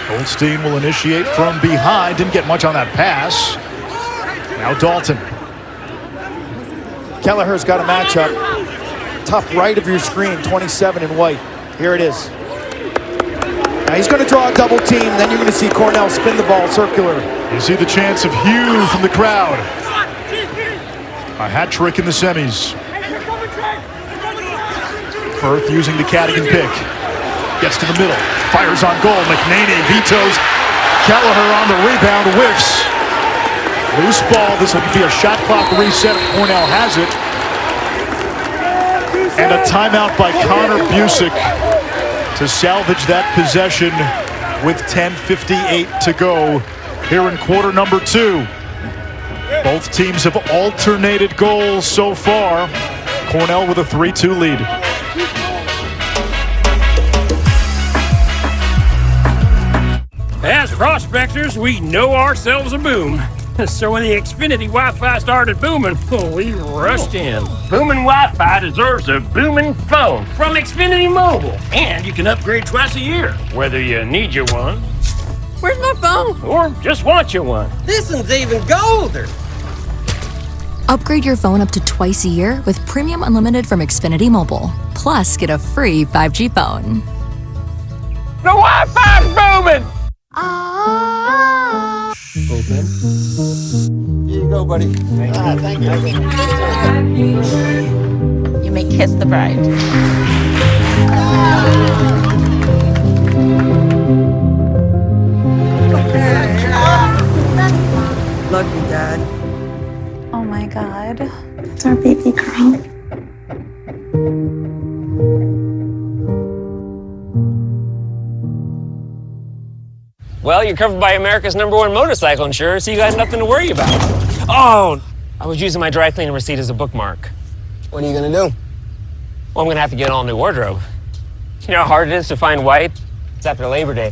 Goldstein will initiate from behind. Didn't get much on that pass. Now Dalton. Kelleher's got a matchup. Top right of your screen, 27 in white. Here it is. Now he's going to draw a double team. Then you're going to see Cornell spin the ball circular. You see the chance of Hugh from the crowd. A hat trick in the semis. Firth using the Cadigan pick. Gets to the middle. Fires on goal. McNaney vetoes. Kelleher on the rebound. Whiffs. Loose ball. This will be a shot clock reset if Cornell has it. And a timeout by Connor Busick to salvage that possession with 10:58 to go here in quarter number 2. Both teams have alternated goals so far. Cornell with a 3-2 lead. As prospectors, we know ourselves a boom. So when the Xfinity Wi-Fi started booming, we rushed in. Booming Wi-Fi deserves a booming phone from Xfinity Mobile. And you can upgrade twice a year, whether you need you one. Where's my phone? Or just want you one. This one's even golder. Upgrade your phone up to twice a year with Premium Unlimited from Xfinity Mobile. Plus, get a free 5G phone. The Wi-Fi's booming! Open. Here you go, buddy. Thank you. You may kiss the bride. Lucky Dad. Oh my God. It's our baby girl. Well, you're covered by America's #1 motorcycle insurer, so you got nothing to worry about. Oh, I was using my dry cleaning receipt as a bookmark. What are you gonna do? Well, I'm gonna have to get an all-new wardrobe. You know how hard it is to find white? It's after Labor Day.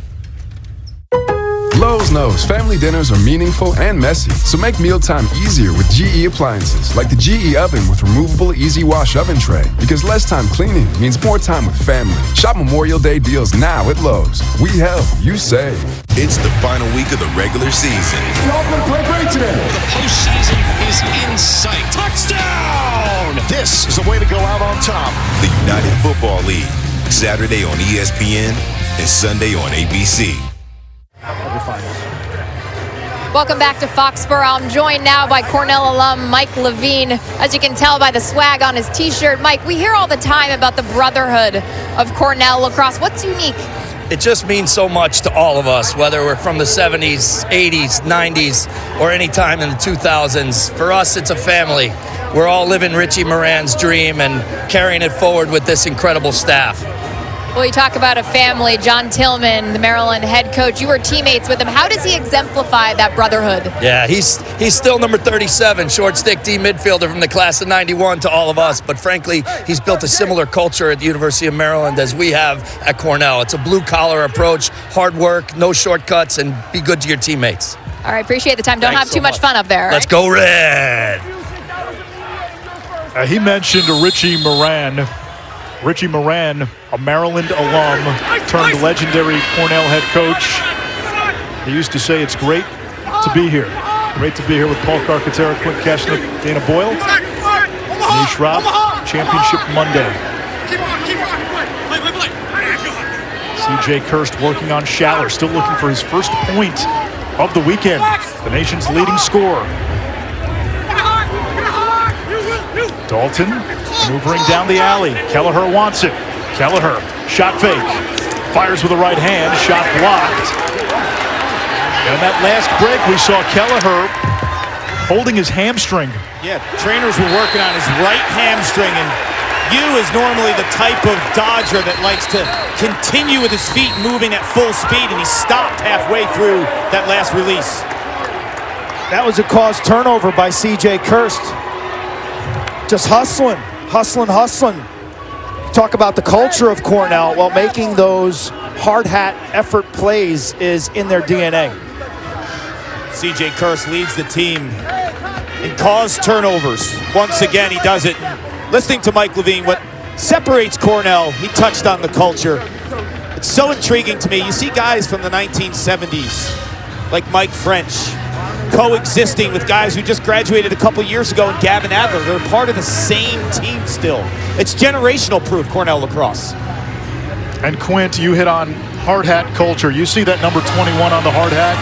Lowe's knows family dinners are meaningful and messy, so make mealtime easier with GE appliances, like the GE oven with removable easy wash oven tray. Because less time cleaning means more time with family. Shop Memorial Day deals now at Lowe's. We help, you save. It's the final week of the regular season. Y'all play great today. The postseason is in sight. Touchdown! This is the way to go out on top. The United Football League, Saturday on ESPN and Sunday on ABC. Welcome back to Foxborough. I'm joined now by Cornell alum Mike Levine. As you can tell by the swag on his t-shirt, Mike, we hear all the time about the brotherhood of Cornell lacrosse. What's unique? It just means so much to all of us, whether we're from the 70s, 80s, 90s, or any time in the 2000s. For us, it's a family. We're all living Richie Moran's dream and carrying it forward with this incredible staff. Well, you talk about a family. John Tillman, the Maryland head coach, you were teammates with him. How does he exemplify that brotherhood? Yeah, he's still number 37, short stick D midfielder from the class of 91 to all of us. But frankly, he's built a similar culture at the University of Maryland as we have at Cornell. It's a blue-collar approach, hard work, no shortcuts, and be good to your teammates. All right, appreciate the time. Don't Thanks have too much fun up there. Let's go Red! He mentioned Richie Moran. Richie Moran, a Maryland alum, turned legendary Cornell head coach. He used to say it's great to be here. Great to be here with Paul Carcaterra, Quint Keshnick, Dana Boyle, Anish Rav, Championship Monday. CJ Kirst working on Schaller, still looking for his first point of the weekend. The nation's leading scorer. Dalton maneuvering down the alley. Kelleher wants it. Kelleher, shot fake. Fires with the right hand, shot blocked. And that last break, we saw Kelleher holding his hamstring. Yeah, trainers were working on his right hamstring, and you is normally the type of dodger that likes to continue with his feet moving at full speed, and he stopped halfway through that last release. That was a caused turnover by CJ Kirst. Just hustling. Talk about the culture of Cornell. Well, making those hard hat effort plays is in their DNA. CJ Kirst leads the team in caused turnovers. Once again, he does it. Listening to Mike Levine, what separates Cornell, he touched on the culture. It's so intriguing to me. You see guys from the 1970s, like Mike French, coexisting with guys who just graduated a couple years ago, and Gavin Adler. They're part of the same team still. It's generational proof, Cornell lacrosse. And Quint, you hit on hard hat culture. You see that number 21 on the hard hat?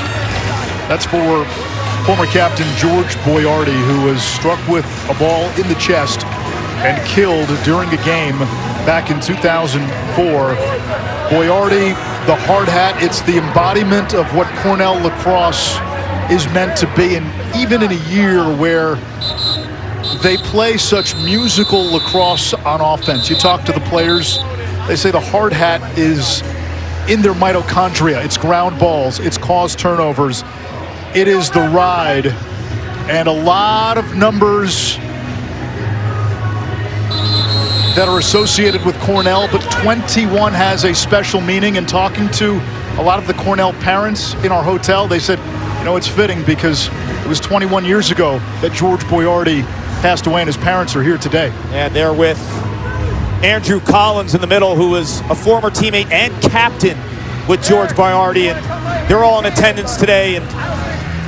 That's for former captain George Boyardi, who was struck with a ball in the chest and killed during a game back in 2004. Boyardi, the hard hat, it's the embodiment of what Cornell lacrosse is meant to be, and even in a year where they play such musical lacrosse on offense. You talk to the players, they say the hard hat is in their mitochondria. It's ground balls, it's caused turnovers, it is the ride, and a lot of numbers that are associated with Cornell, but 21 has a special meaning. And talking to a lot of the Cornell parents in our hotel, they said, you know, it's fitting because it was 21 years ago that George Boyardi passed away, and his parents are here today. And they're with Andrew Collins in the middle, who was a former teammate and captain with George Boyardi, and they're all in attendance today, and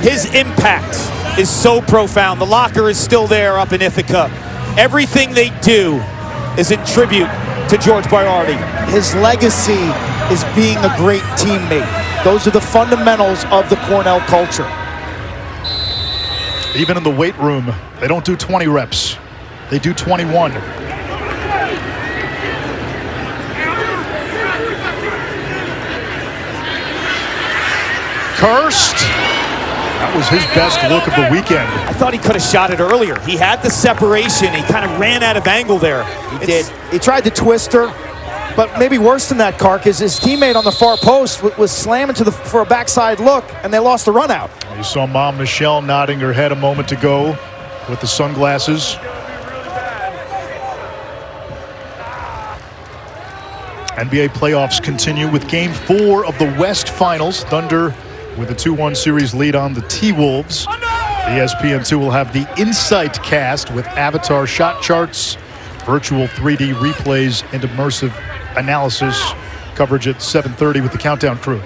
his impact is so profound. The locker is still there up in Ithaca. Everything they do is in tribute to George Boyardi. His legacy is being a great teammate. Those are the fundamentals of the Cornell culture. Even in the weight room, they don't do 20 reps. They do 21. Kirst. That was his best look of the weekend. I thought he could have shot it earlier. He had the separation. He kind of ran out of angle there. He did. He tried to twist her. But maybe worse than that, Kark, is his teammate on the far post was slamming for a backside look, and they lost the run out. You saw Mom Michelle nodding her head a moment ago with the sunglasses. NBA playoffs continue with Game 4 of the West Finals. Thunder with a 2-1 series lead on the T-Wolves. ESPN2 will have the Insight cast with avatar shot charts, virtual 3D replays, and immersive analysis. Coverage at 7:30 with the Countdown crew.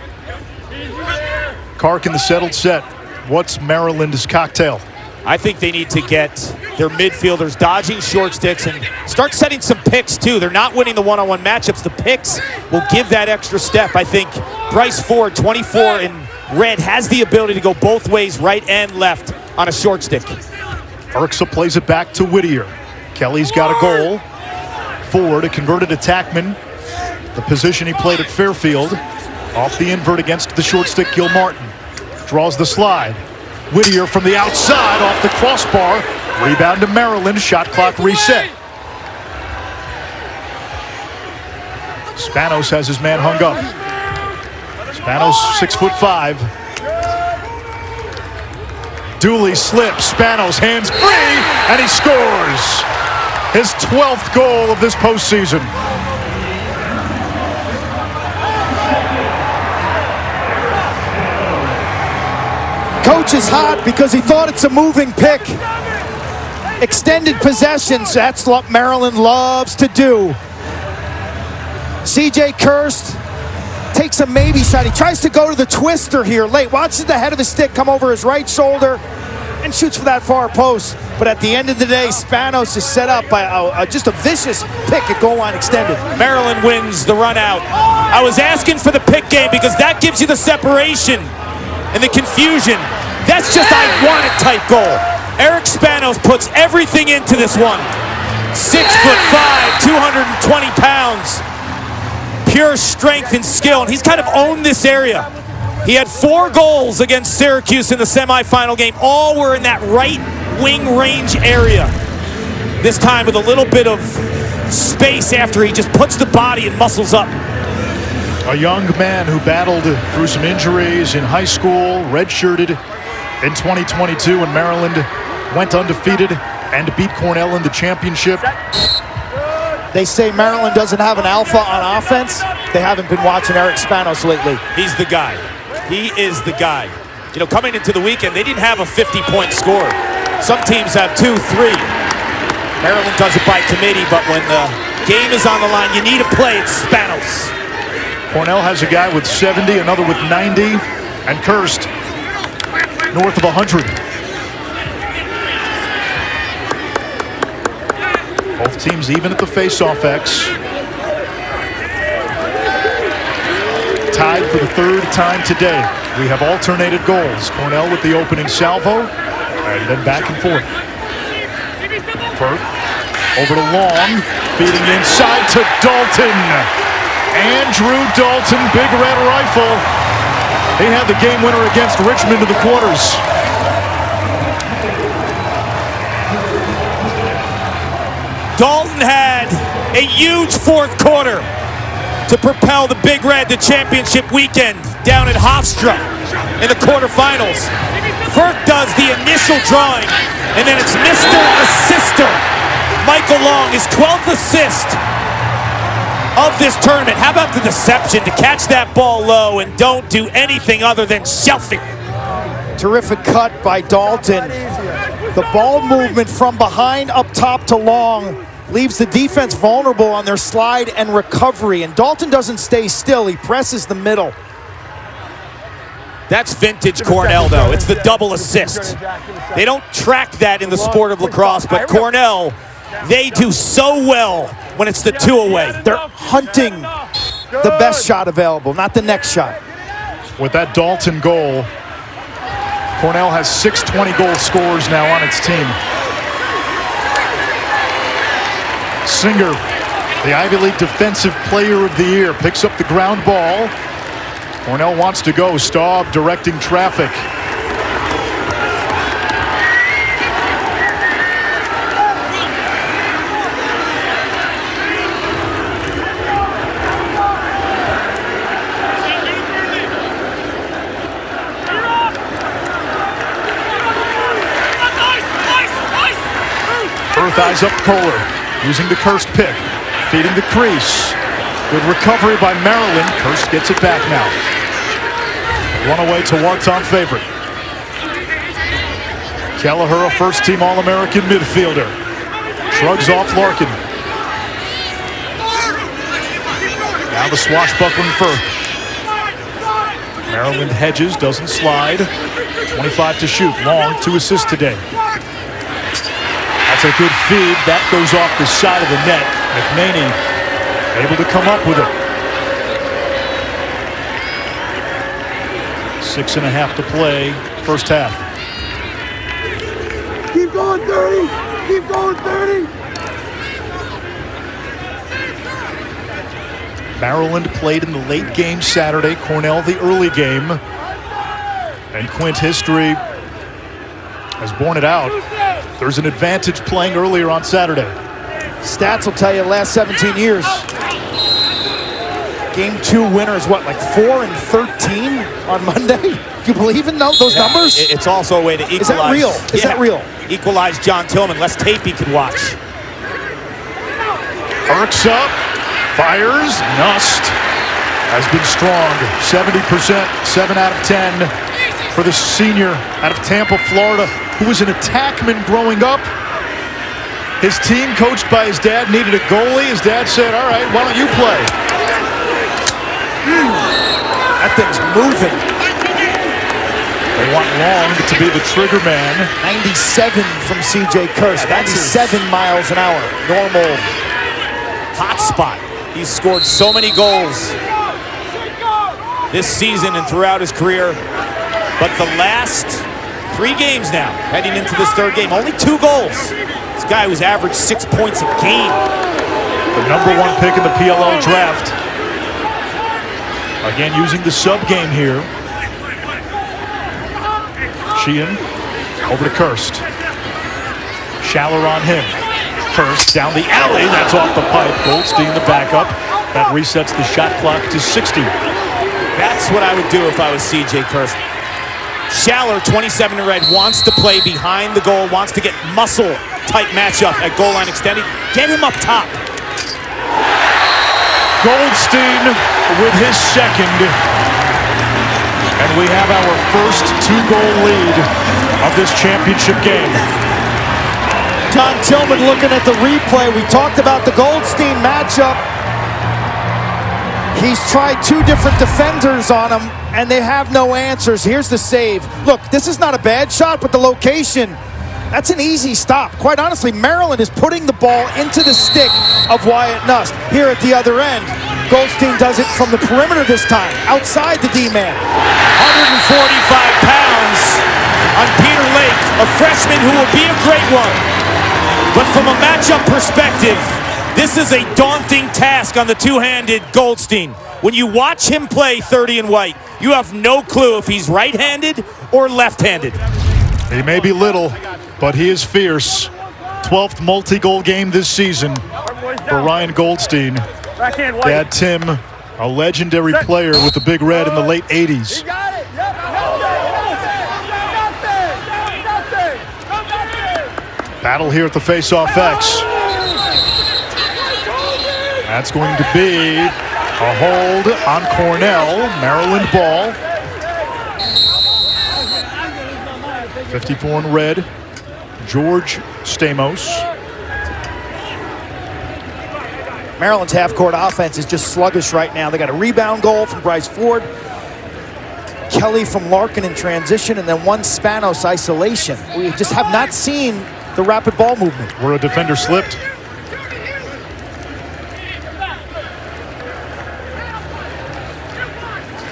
Kark in the settled set. What's Maryland's cocktail? I think they need to get their midfielders dodging short sticks and start setting some picks, too. They're not winning the one-on-one matchups. The picks will give that extra step. I think Bryce Ford, 24 in red, has the ability to go both ways, right and left, on a short stick. Urksa plays it back to Whittier. Kelly's got a goal. Ford, a converted attackman. The position he played at Fairfield. Off the invert against the short stick, Gilmartin. Draws the slide. Whittier from the outside off the crossbar. Rebound to Maryland. Shot clock reset. Spanos has his man hung up. Spanos 6'5". Dooley slips. Spanos hands free, and he scores. His 12th goal of this postseason. Coach is hot because he thought it's a moving pick. Extended possessions, that's what Maryland loves to do. C.J. Kirst takes a maybe shot. He tries to go to the twister here late. Watches the head of his stick come over his right shoulder and shoots for that far post. But at the end of the day, Spanos is set up by just a vicious pick at goal line extended. Maryland wins the run out. I was asking for the pick game because that gives you the separation and the confusion. That's just I want it type goal. Eric Spanos puts everything into this one. 6'5", 220 pounds. Pure strength and skill, and he's kind of owned this area. He had 4 goals against Syracuse in the semifinal game. All were in that right wing range area. This time with a little bit of space after he just puts the body and muscles up. A young man who battled through some injuries in high school, redshirted in 2022 when Maryland went undefeated and beat Cornell in the championship. They say Maryland doesn't have an alpha on offense. They haven't been watching Eric Spanos lately. He's the guy. He is the guy. You know, coming into the weekend, they didn't have a 50-point score. Some teams have 2, 3. Maryland does it by committee, but when the game is on the line, you need a play. It's Spanos. Cornell has a guy with 70, another with 90, and Kirst north of 100. Both teams even at the face-off X. Tied for the 3rd time today. We have alternated goals. Cornell with the opening salvo, and then back and forth. Firth over to Long, feeding inside to Dalton. Andrew Dalton, big red rifle. He had the game winner against Richmond in the quarters. Dalton had a huge 4th quarter to propel the Big Red to championship weekend down at Hofstra in the quarterfinals. Firth does the initial drawing, and then it's Mr. Assister. Michael Long, his 12th assist of this tournament. How about the deception to catch that ball low and don't do anything other than shelf it? Terrific cut by Dalton. The ball movement from behind up top to Long leaves the defense vulnerable on their slide and recovery. And Dalton doesn't stay still. He presses the middle. That's vintage Cornell, though. It's the double assist. They don't track that in the sport of lacrosse, but Cornell, they do so well when it's the 2-away. They're hunting the best shot available, not the next shot. With that Dalton goal, Cornell has 6 20-goal scorers now on its team. Singer, the Ivy League Defensive Player of the Year, picks up the ground ball. Cornell wants to go. Staub directing traffic. eyes up Kohler, using the Kirst pick, feeding the crease. Good recovery by Maryland. Kirst gets it back now. Runaway to Wharton favorite. Kelleher, a first-team All-American midfielder. Shrugs off Larkin. Now the swashbuckling Firth. Maryland hedges, doesn't slide. 25 to shoot. Long, 2 assists today. That's a good feed. That goes off the side of the net. McNaney able to come up with it. 6.5 to play, first half. Keep going, 30. Keep going, 30. Maryland played in the late game Saturday. Cornell the early game. And Quint history has borne it out. There's an advantage playing earlier on Saturday. Stats will tell you last 17 years. Game 2 winners, what, like 4 and 13 on Monday? Do you believe in those numbers? It's also a way to equalize. Is that real? Is that real? Equalize John Tillman. Less tape he can watch. Irks up, fires. Nust has been strong. 70%, 7 out of 10 for the senior out of Tampa, Florida, who was an attackman growing up. His team, coached by his dad, needed a goalie. His dad said, all right, why don't you play? That thing's moving. They want Long to be the trigger man. 97 from C.J. Kirst. 97 miles an hour. Normal hot spot. He's scored so many goals this season and throughout his career. But the last 3 games now, heading into this 3rd game, only 2 goals. This guy was averaged 6 points a game. The #1 pick in the PLL draft. Again, using the sub game here. Sheehan over to Kirst. Schaller on him. Kirst down the alley. That's off the pipe. Goldstein the backup. That resets the shot clock to 60. That's what I would do if I was C.J. Kirst. Schaller, 27 in red, wants to play behind the goal, wants to get muscle-type matchup at goal line extending. Get him up top. Goldstein with his second. And we have our first 2-goal lead of this championship game. John Tillman looking at the replay. We talked about the Goldstein matchup. He's tried 2 different defenders on him, and they have no answers. Here's the save. Look, this is not a bad shot, but the location, that's an easy stop. Quite honestly, Maryland is putting the ball into the stick of Wyatt Nust. Here at the other end, Goldstein does it from the perimeter this time, outside the D-man. 145 pounds on Peter Lake, a freshman who will be a great one. But from a matchup perspective, this is a daunting task on the two-handed Goldstein. When you watch him play 30 in white, you have no clue if he's right-handed or left-handed. He may be little, but he is fierce. 12th multi-goal game this season for Ryan Goldstein. Dad Tim, a legendary player with the Big Red in the late 80s. Battle here at the face-off X. That's going to be a hold on Cornell. Maryland ball. 54 in red. George Stamos. Maryland's half-court offense is just sluggish right now. They got a rebound goal from Bryce Ford. Kelly from Larkin in transition, and then 1 Spanos isolation. We just have not seen the rapid ball movement. Where a defender slipped.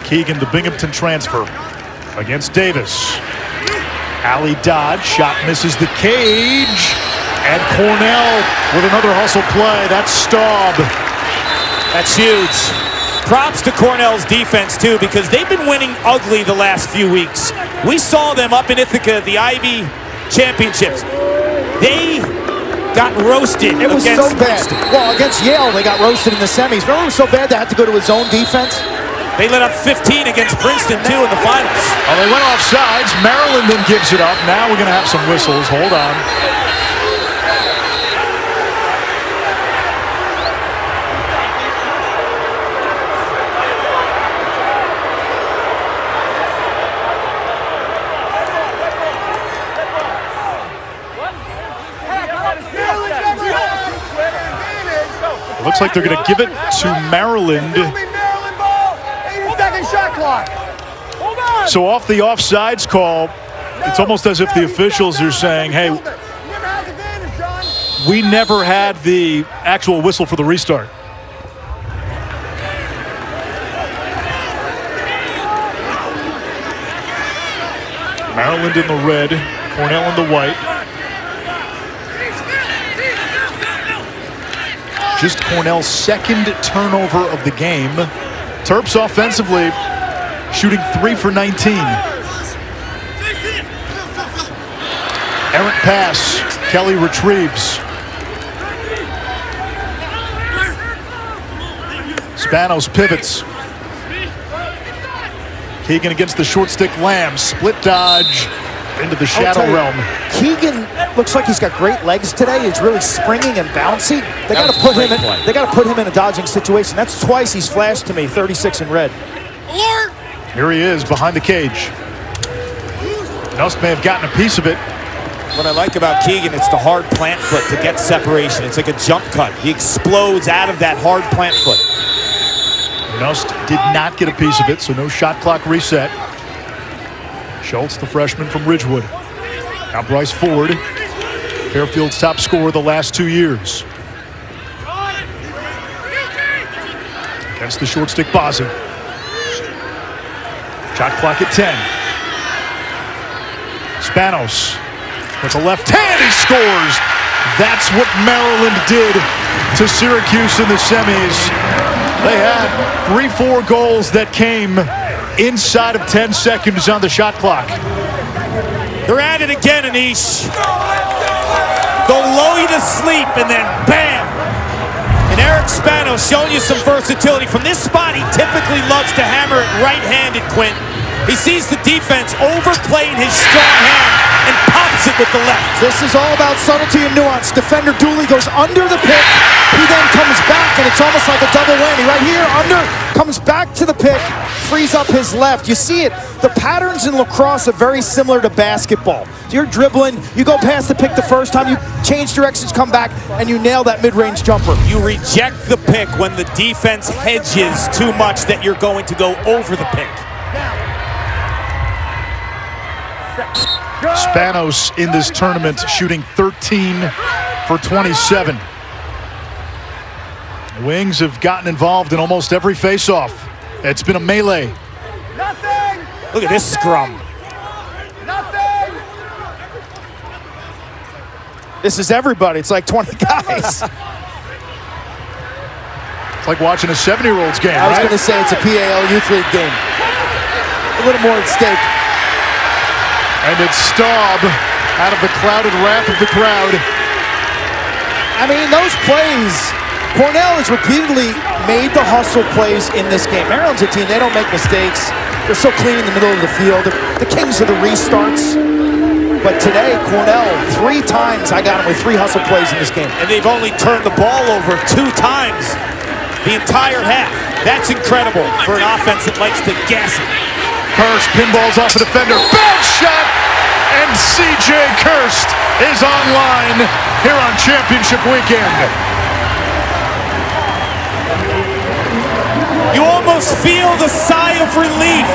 Keegan, the Binghamton transfer, against Davis. Ali Dodd, shot misses the cage. And Cornell with another hustle play. That's Staub. That's huge. Props to Cornell's defense, too, because they've been winning ugly the last few weeks. We saw them up in Ithaca at the Ivy Championships. They got roasted. It was so bad. Well, against Yale, they got roasted in the semis. Remember, it was so bad they had to go to his own defense? They let up 15 against Princeton, too, in the finals. Well, they went off sides. Maryland then gives it up. Now we're going to have some whistles. Hold on. looks like they're going to give it to Maryland. Maryland ball. 80-second shot clock. Hold on. So off the offsides call, it's almost as if the officials are saying, hey, we never had the actual whistle for the restart. Maryland in the red, Cornell in the white. Just Cornell's second turnover of the game. Terps offensively shooting 3 for 19. Errant pass, Kelly retrieves. Spanos pivots. Keegan against the short stick Lamb. Split dodge into the shadow realm. Keegan looks like he's got great legs today. He's really springing and bouncy. They got to put him in. They got to put him in a dodging situation. That's twice he's flashed to me. 36 in red. Here he is behind the cage. Nust may have gotten a piece of it. What I like about Keegan, it's the hard plant foot to get separation. It's like a jump cut. He explodes out of that hard plant foot. Nust did not get a piece of it, so no shot clock reset. Schultz, the freshman from Ridgewood. Now Bryce Ford, Fairfield's top scorer the last 2 years. Against the short stick Bozzi. Shot clock at 10. Spanos with the left hand, he scores. That's what Maryland did to Syracuse in the semis. They had 3-4 goals that came inside of 10 seconds on the shot clock. They're at it again, Anish. They'll lull you to sleep, and then bam! And Eric Spanos showing you some versatility. From this spot, he typically loves to hammer it right-handed, Quint. He sees the defense overplaying his strong hand and pops it with the left. This is all about subtlety and nuance. Defender Dooley goes under the pick. He then comes back, and it's almost like a double whammy. Right here, under, comes back to the pick, frees up his left. You see it. The patterns in lacrosse are very similar to basketball. You're dribbling, you go past the pick the first time, you change directions, come back, and you nail that mid-range jumper. You reject the pick when the defense hedges too much that you're going to go over the pick. Spanos in this tournament shooting 13 for 27. The Wings have gotten involved in almost every face-off. It's been a melee. Nothing. Look at this scrum. Nothing. This is everybody. It's like 20 guys. It's like watching a 7-year-old's game, I was right? going to say it's a PAL Youth League game. A little more at stake. And it's Staub out of the clouded wrath of the crowd. I mean, those plays, Cornell has repeatedly made the hustle plays in this game. Maryland's a team, they don't make mistakes. They're so clean in the middle of the field. They're the kings of the restarts. But today, Cornell, 3 times I got him with 3 hustle plays in this game. And they've only turned the ball over 2 times the entire half. That's incredible for an offense that likes to gas it. Kirst pinballs off the defender. Bounce shot! And C.J. Kirst is online here on championship weekend. You almost feel the sigh of relief.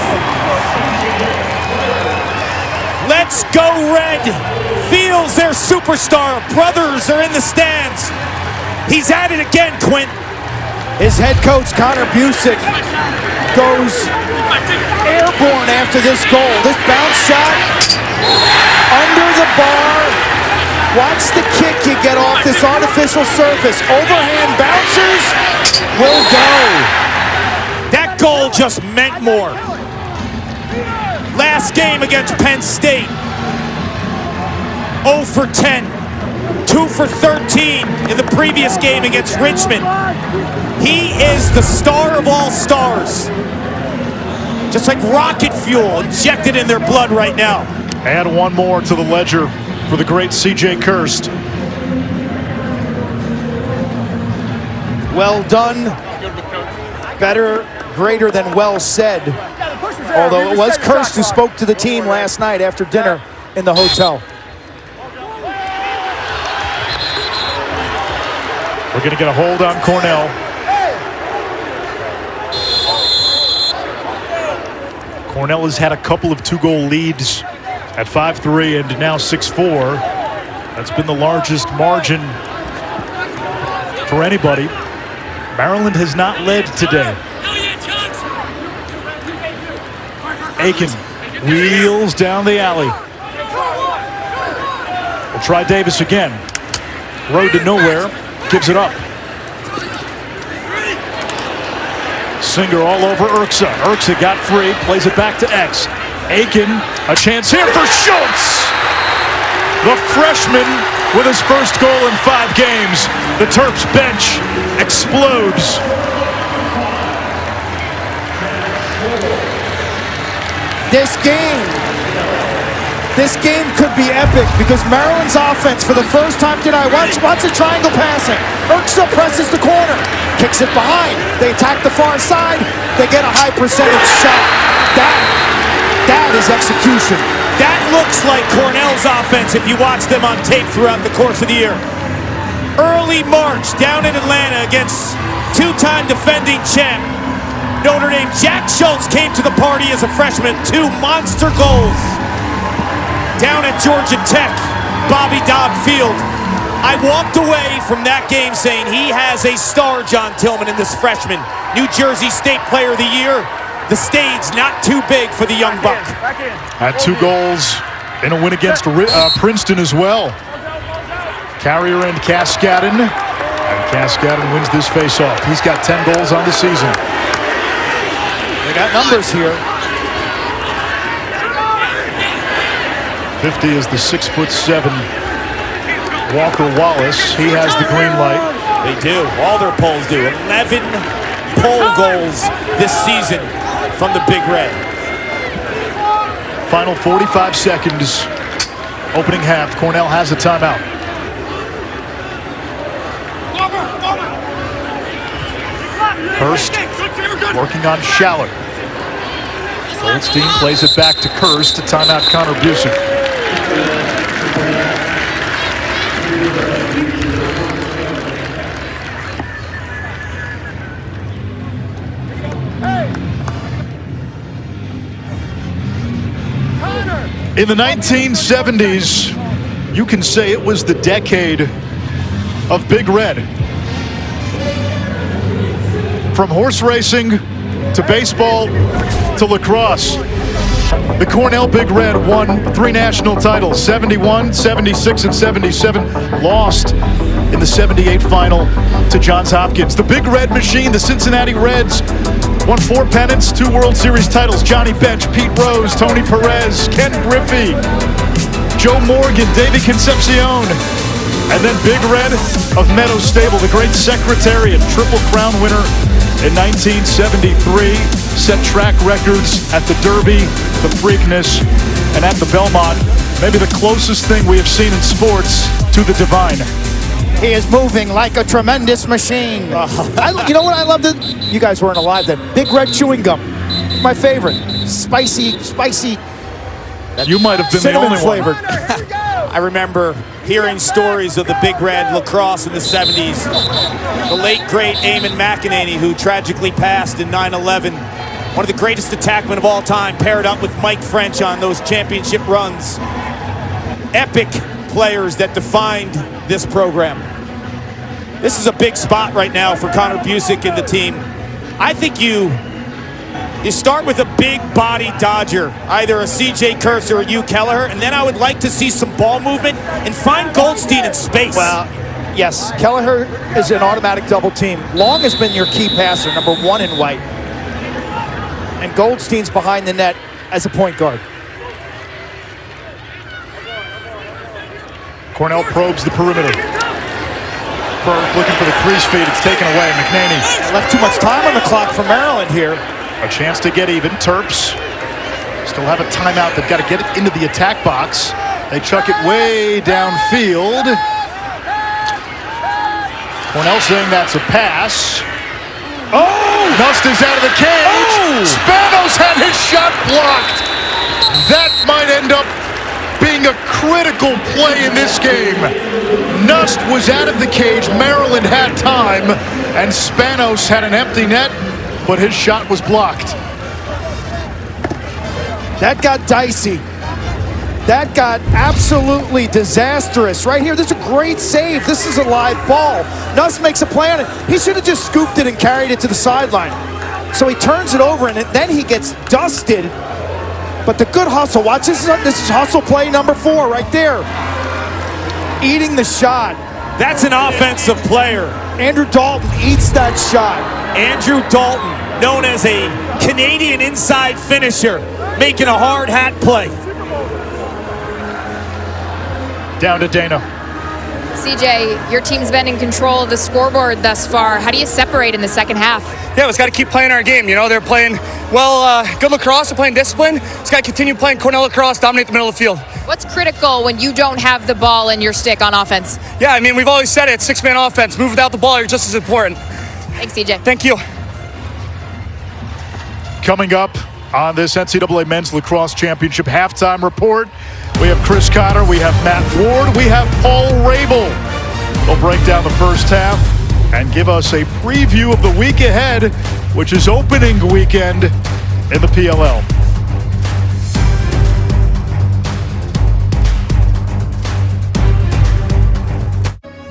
Let's go Red feels their superstar. Brothers are in the stands. He's at it again, Quint. His head coach, Connor Busick, goes airborne after this goal. This bounce shot under the bar. Watch the kick you get off this artificial surface. Overhand bouncers will go. That goal just meant more. Last game against Penn State. 0 for 10. 2 for 13 in the previous game against Richmond. He is the star of all stars. Just like rocket fuel injected in their blood right now. Add one more to the ledger for the great C.J. Kirst. Well done. Better, greater than well said. Although it was Kirst who spoke to the team last night after dinner in the hotel. We're going to get a hold on Cornell. Cornell has had a couple of 2-goal leads at 5-3 and now 6-4. That's been the largest margin for anybody. Maryland has not led today. Aiken wheels down the alley. We'll try Davis again. Road to nowhere. Gives it up. Singer all over Urksa. Urksa got free. Plays it back to X. Aiken, a chance here for Schultz. The freshman with his first goal in 5 games. The Terps bench explodes. This game could be epic because Maryland's offense for the first time tonight wants a triangle passing. Urksa presses the corner, kicks it behind. They attack the far side. They get a high percentage shot. That is execution. That looks like Cornell's offense if you watch them on tape throughout the course of the year. Early March down in Atlanta against two-time defending champ Notre Dame. Jack Schultz came to the party as a freshman. 2 monster goals. Down at Georgia Tech, Bobby Dodd Field. I walked away from that game saying he has a star, John Tillman, in this freshman. New Jersey State Player of the Year. The stage not too big for the young buck. Had 2 goals in a win against Princeton as well. Carrier and Cascadden. And Cascadden wins this faceoff. He's got 10 goals on the season. They got numbers here. 50 is the 6'7" Walker Wallace. He has the green light. They do. All their polls do. 11 poll goals this season from the Big Red. Final 45 seconds. Opening half. Cornell has a timeout. Hurst working on Schaller. Goldstein plays it back to Kurz to timeout Connor Busick. In the 1970s, you can say it was the decade of Big Red. From horse racing to baseball to lacrosse. The Cornell Big Red won 3 national titles, 71, 76, and 77. Lost in the 78 final to Johns Hopkins. The Big Red Machine, the Cincinnati Reds, won 4 pennants, 2 World Series titles. Johnny Bench, Pete Rose, Tony Perez, Ken Griffey, Joe Morgan, David Concepcion. And then Big Red of Meadow Stable, the great Secretariat, Triple Crown winner in 1973. Set track records at the Derby, the Preakness, and at the Belmont. Maybe the closest thing we have seen in sports to the divine. He is moving like a tremendous machine. You know what I loved? You guys weren't alive then. Big Red chewing gum. My favorite. Spicy. You might have been the only flavored. I remember hearing stories of the Big Red lacrosse in the 70s. The late, great Eamon McEnany, who tragically passed in 9/11. One of the greatest attackmen of all time, paired up with Mike French on those championship runs. Epic players that defined this program. This is a big spot right now for Connor Busick and the team. I think you start with a big-body Dodger, either a C.J. Kurtz or a Hugh Kelleher, and then I would like to see some ball movement and find Goldstein in space. Well, yes, Kelleher is an automatic double team. Long has been your key passer, number 1 in white. And Goldstein's behind the net as a point guard. Cornell probes the perimeter. Burke looking for the crease feed. It's taken away. McNaney. Left too much time on the clock for Maryland here. A chance to get even. Terps still have a timeout. They've got to get it into the attack box. They chuck it way downfield. Cornell saying that's a pass. Oh! Nust is out of the cage. Oh! Spanos had his shot blocked. That might end up being a a critical play in this game. Nust was out of the cage. Maryland had time, and Spanos had an empty net, but his shot was blocked. That got dicey. That got absolutely disastrous. Right here, this is a great save. This is a live ball. Nuss makes a play on it. He should have just scooped it and carried it to the sideline. So he turns it over, and then he gets dusted. But the good hustle, watch this is hustle play number 4 right there. Eating the shot. That's an offensive player. Andrew Dalton eats that shot. Andrew Dalton, known as a Canadian inside finisher, making a hard hat play. Down to Dana. CJ, your team's been in control of the scoreboard thus far. How do you separate in the second half? Yeah, we just got to keep playing our game. You know, they're playing, good lacrosse. They're playing discipline. Just got to continue playing Cornell lacrosse, dominate the middle of the field. What's critical when you don't have the ball in your stick on offense? Yeah, I mean, we've always said it. 6-man offense. Move without the ball, you're just as important. Thanks, CJ. Thank you. Coming up on this NCAA Men's Lacrosse Championship halftime report, we have Chris Cotter, we have Matt Ward, we have Paul Rabel. They'll break down the first half and give us a preview of the week ahead, which is opening weekend in the PLL.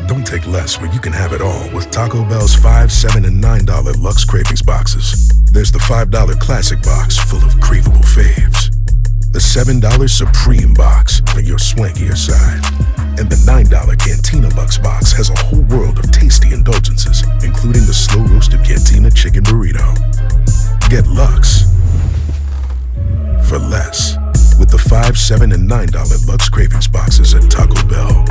Don't take less when you can have it all with Taco Bell's $5, $7, and $9 Lux Cravings boxes. There's the $5 Classic box full of craveable faves. The $7 Supreme box for your swankier side. And the $9 Cantina Lux box has a whole world of tasty indulgences, including the slow-roasted Cantina Chicken Burrito. Get Lux for less with the $5, $7, and $9 Lux Cravings boxes at Taco Bell.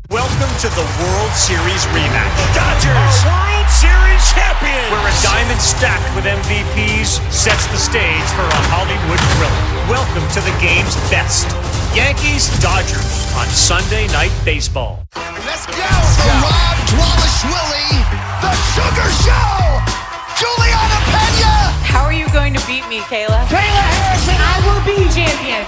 Welcome to the World Series rematch. The Dodgers, World Series champions! Where a diamond stacked with MVPs sets the stage for a Hollywood thriller. Welcome to the game's best. Yankees-Dodgers on Sunday Night Baseball. Let's go from Rob Dwalishvili, the Sugar Show, Juliana Pena. How are you going to beat me, Kayla? Kayla Harrison, I will be champion.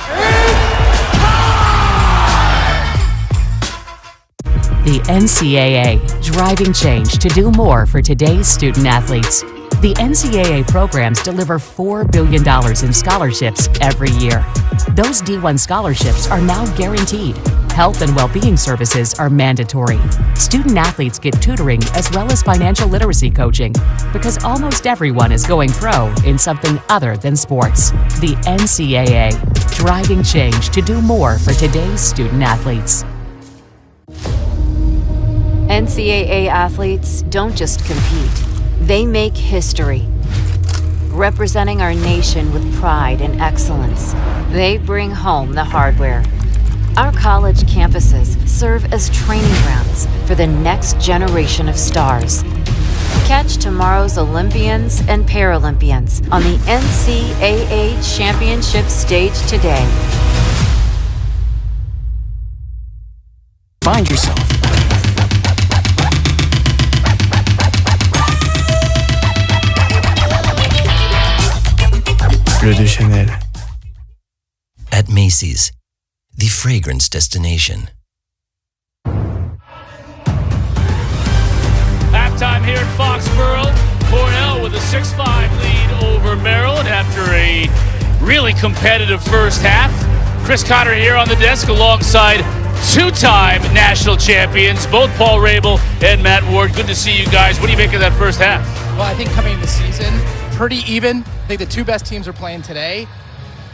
The NCAA, driving change to do more for today's student athletes. The NCAA programs deliver $4 billion in scholarships every year. Those D1 scholarships are now guaranteed. Health and well-being services are mandatory. Student athletes get tutoring as well as financial literacy coaching because almost everyone is going pro in something other than sports. The NCAA, driving change to do more for today's student athletes. NCAA athletes don't just compete, they make history. Representing our nation with pride and excellence, they bring home the hardware. Our college campuses serve as training grounds for the next generation of stars. Catch tomorrow's Olympians and Paralympians on the NCAA Championship stage today. Find yourself. de Chanel. At Macy's, the fragrance destination. Halftime here at Foxborough. Cornell with a 6-5 lead over Maryland after a really competitive first half. Chris Cotter here on the desk alongside two-time national champions, both Paul Rabel and Matt Ward. Good to see you guys. What do you make of that first half? Well, I think coming into the season, pretty even. I think the two best teams are playing today.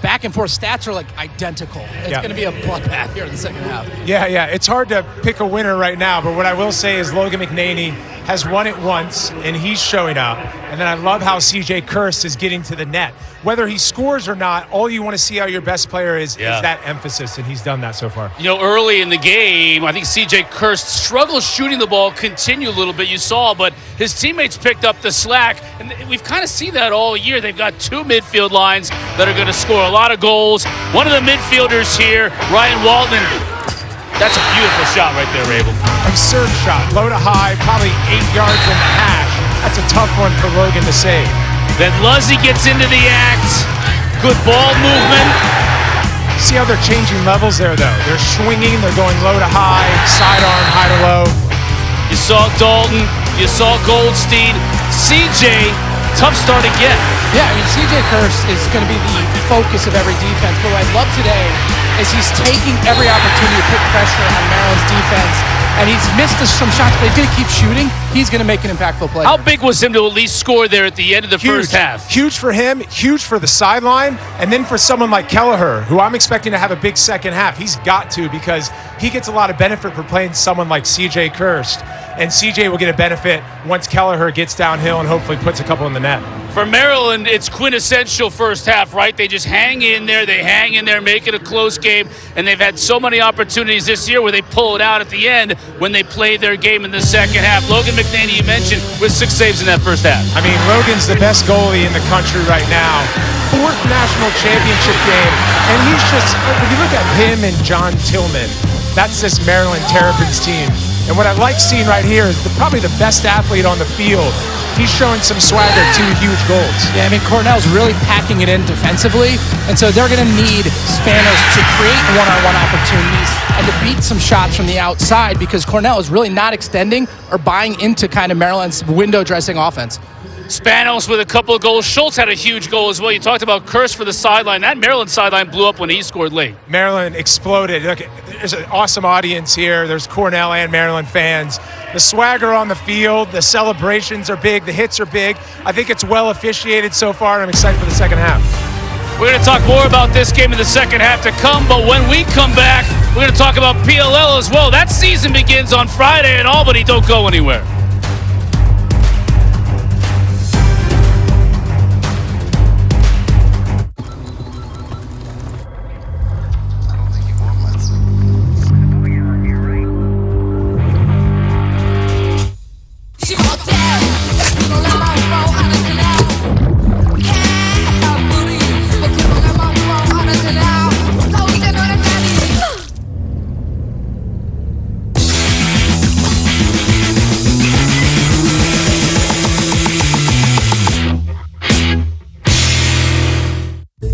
Back and forth stats are like identical. It's going to be a bloodbath here in the second half. Yeah. It's hard to pick a winner right now, but what I will say is Logan McNaney has won it once, and he's showing up. And then I love how CJ Kirst is getting to the net. Whether he scores or not, all you want to see how your best player is that emphasis, and he's done that so far. You know, early in the game, I think CJ Kirst struggled shooting the ball, continued a little bit, you saw, but his teammates picked up the slack. And we've kind of seen that all year. They've got two midfield lines that are going to score a lot of goals. One of the midfielders here, Ryan Walton. That's a beautiful shot right there, Rabel. Absurd shot, low to high, probably 8 yards in the hash. That's a tough one for Logan to save. Then Luzzy gets into the act. Good ball movement. See how they're changing levels there, though. They're swinging, they're going low to high, sidearm, high to low. You saw Dalton, you saw Goldstein. CJ, tough start again. Yeah, I mean, CJ Kirst is going to be the focus of every defense. But what I love today is he's taking every opportunity to put pressure on Maryland's defense. And he's missed some shots, but he's going to keep shooting. He's going to make an impactful play. How big was him to at least score there at the end of the first half? Huge for him, huge for the sideline, and then for someone like Kelleher, who I'm expecting to have a big second half. He's got to, because he gets a lot of benefit for playing someone like CJ Kirst. And CJ will get a benefit once Kelleher gets downhill and hopefully puts a couple in the net. For Maryland, it's quintessential first half, right? They just hang in there, make it a close game, and they've had so many opportunities this year where they pull it out at the end when they play their game in the second half. Logan McNaney, you mentioned, with 6 saves in that first half. I mean, Logan's the best goalie in the country right now. 4th national championship game, and he's just, when you look at him and John Tillman, that's this Maryland Terrapins team. And what I like seeing right here is probably the best athlete on the field. He's showing some swagger, 2 huge goals. Yeah, I mean, Cornell's really packing it in defensively, and so they're going to need Spanos to create one-on-one opportunities and to beat some shots from the outside, because Cornell is really not extending or buying into kind of Maryland's window dressing offense. Spanos with a couple of goals. Schultz had a huge goal as well. You talked about Kirst for the sideline. That Maryland sideline blew up when he scored late. Maryland exploded. Look, there's an awesome audience here. There's Cornell and Maryland fans. The swagger on the field, the celebrations are big, the hits are big. I think it's well officiated so far, and I'm excited for the second half. We're going to talk more about this game in the second half to come, but when we come back, we're going to talk about PLL as well. That season begins on Friday in Albany. Don't go anywhere.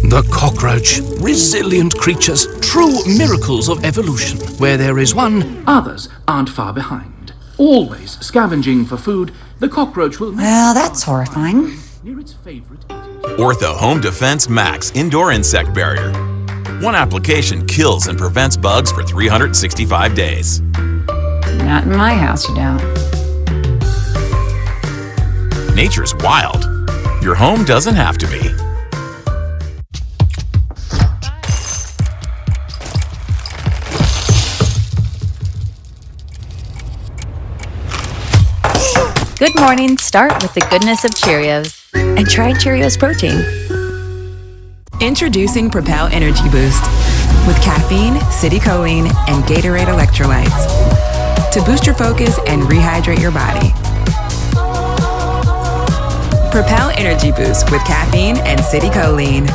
The cockroach, resilient creatures, true miracles of evolution. Where there is one, others aren't far behind. Always scavenging for food, the cockroach will... Well, that's horrifying. Near its favorite... Ortho Home Defense Max Indoor Insect Barrier. One application kills and prevents bugs for 365 days. Not in my house, you don't. Nature's wild. Your home doesn't have to be. Good morning. Start with the goodness of Cheerios. And try Cheerios Protein. Introducing Propel Energy Boost with caffeine, citicoline, and Gatorade electrolytes to boost your focus and rehydrate your body. Propel Energy Boost with caffeine and citicoline.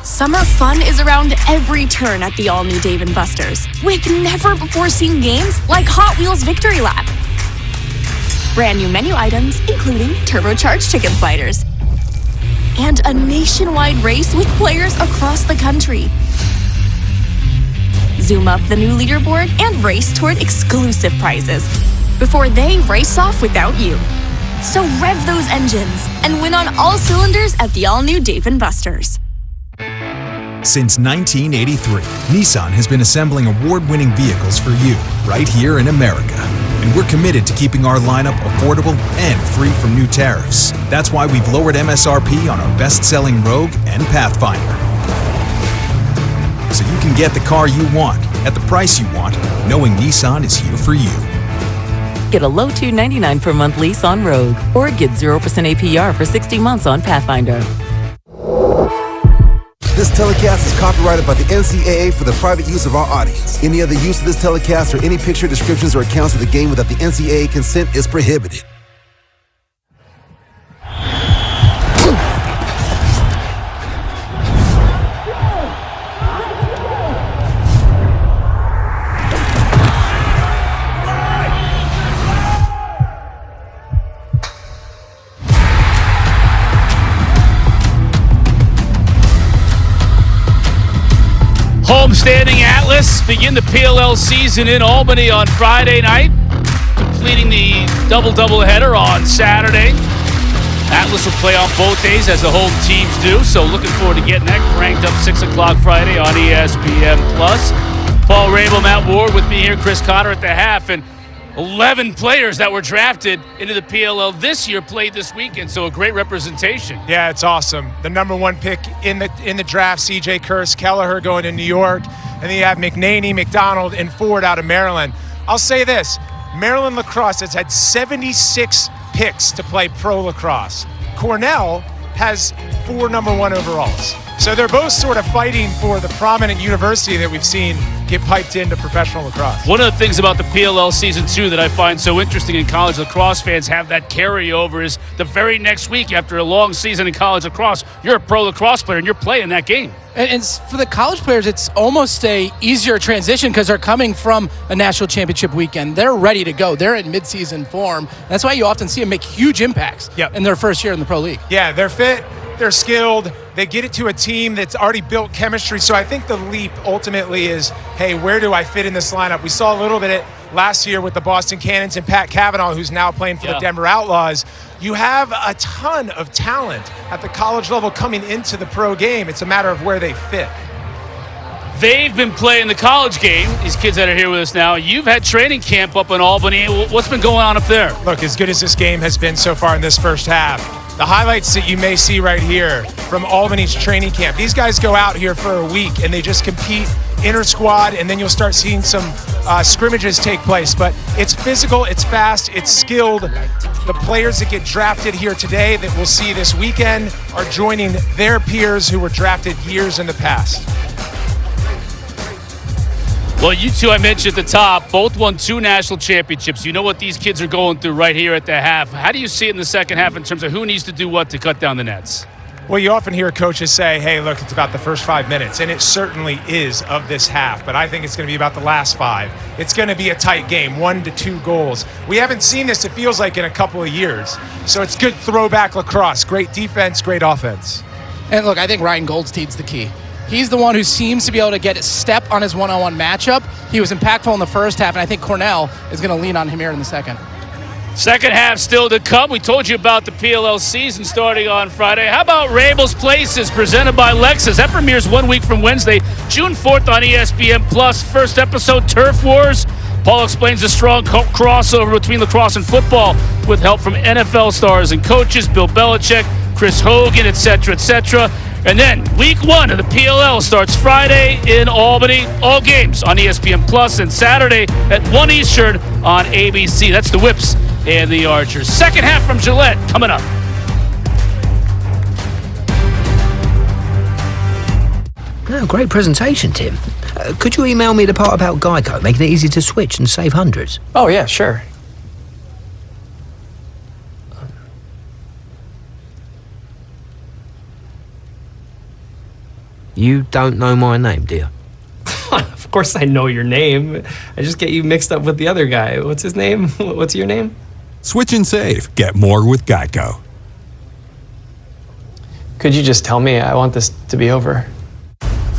Summer fun is around every turn at the all-new Dave & Buster's, with never-before-seen games like Hot Wheels Victory Lap. Brand new menu items, including turbocharged chicken sliders. And a nationwide race with players across the country. Zoom up the new leaderboard and race toward exclusive prizes before they race off without you. So rev those engines and win on all cylinders at the all-new Dave & Buster's. Since 1983, Nissan has been assembling award-winning vehicles for you, right here in America. And we're committed to keeping our lineup affordable and free from new tariffs. That's why we've lowered MSRP on our best-selling Rogue and Pathfinder. So you can get the car you want, at the price you want, knowing Nissan is here for you. Get a low $299 per month lease on Rogue, or get 0% APR for 60 months on Pathfinder. This telecast is copyrighted by the NCAA for the private use of our audience. Any other use of this telecast or any picture, descriptions, or accounts of the game without the NCAA consent is prohibited. Outstanding Atlas begin the PLL season in Albany on Friday night, completing the double header on Saturday. Atlas will play on both days as the home teams do, so looking forward to getting that cranked up 6 o'clock Friday on ESPN+. Paul Rabel, Matt Ward with me here, Chris Cotter at the half, and 11 players that were drafted into the PLL this year played this weekend, so a great representation. Yeah, it's awesome. The number 1 pick in the draft, C.J. Kurse, Kelleher going to New York, and then you have McNaney, McDonald, and Ford out of Maryland. I'll say this, Maryland lacrosse has had 76 picks to play pro lacrosse. Cornell has 4 number 1 overalls. So they're both sort of fighting for the prominent university that we've seen get piped into professional lacrosse. One of the things about the PLL Season 2 that I find so interesting, and college lacrosse fans have that carryover, is the very next week after a long season in college lacrosse, you're a pro lacrosse player and you're playing that game. And for the college players, it's almost a easier transition because they're coming from a national championship weekend. They're ready to go. They're in midseason form. That's why you often see them make huge impacts in their first year in the pro league. Yeah, they're fit, they're skilled, they get it to a team that's already built chemistry. So I think the leap ultimately is, hey, where do I fit in this lineup? We saw a little bit last year with the Boston Cannons and Pat Cavanaugh, who's now playing for the Denver Outlaws. You have a ton of talent at the college level coming into the pro game. It's a matter of where they fit. They've been playing the college game, these kids that are here with us now. You've had training camp up in Albany. What's been going on up there? Look, as good as this game has been so far in this first half, the highlights that you may see right here from Albany's training camp, these guys go out here for a week and they just compete inter-squad, and then you'll start seeing some scrimmages take place. But it's physical, it's fast, it's skilled. The players that get drafted here today that we'll see this weekend are joining their peers who were drafted years in the past. Well, you two I mentioned at the top, both won 2 national championships. You know what these kids are going through right here at the half. How do you see it in the second half in terms of who needs to do what to cut down the nets? Well, you often hear coaches say, hey, look, it's about the first 5 minutes, and it certainly is of this half, but I think it's going to be about the last 5. It's going to be a tight game, 1 to 2 goals. We haven't seen this, it feels like, in a couple of years. So it's good throwback lacrosse, great defense, great offense. And look, I think Ryan Goldstein's the key. He's the one who seems to be able to get a step on his one-on-one matchup. He was impactful in the first half, and I think Cornell is going to lean on him here in the second. Second half still to come. We told you about the PLL season starting on Friday. How about Rabel's Places, presented by Lexus? That premieres 1 week from Wednesday, June 4th on ESPN+. First episode, Turf Wars. Paul explains the strong crossover between lacrosse and football with help from NFL stars and coaches, Bill Belichick, Chris Hogan, etc., etc. And then week 1 of the PLL starts Friday in Albany. All games on ESPN+, and Saturday at 1 Eastern on ABC. That's the Whips and the Archers. Second half from Gillette coming up. Oh, great presentation, Tim. Could you email me the part about Geico, making it easy to switch and save hundreds? Oh, yeah, sure. You don't know my name, do you? Of course I know your name. I just get you mixed up with the other guy. What's his name? What's your name? Switch and save. Get more with Geico. Could you just tell me I want this to be over?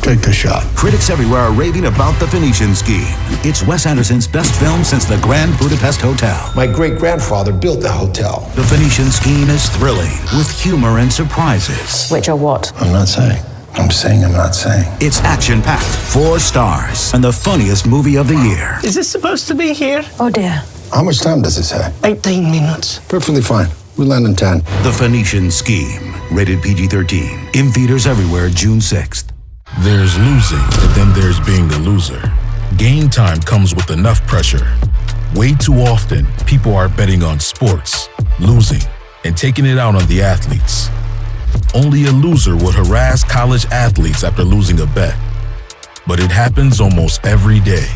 Take the shot. Critics everywhere are raving about The Phoenician Scheme. It's Wes Anderson's best film since The Grand Budapest Hotel. My great-grandfather built the hotel. The Phoenician Scheme is thrilling, with humor and surprises. Which are what? I'm not saying. I'm saying I'm not saying. It's action-packed, 4 stars, and the funniest movie of the year. Is this supposed to be here? Oh, dear. How much time does it say? 18 minutes. Perfectly fine. We land in 10. The Phoenician Scheme. Rated PG-13. In theaters everywhere, June 6th. There's losing, and then there's being the loser. Game time comes with enough pressure. Way too often, people are betting on sports, losing, and taking it out on the athletes. Only a loser would harass college athletes after losing a bet. But it happens almost every day.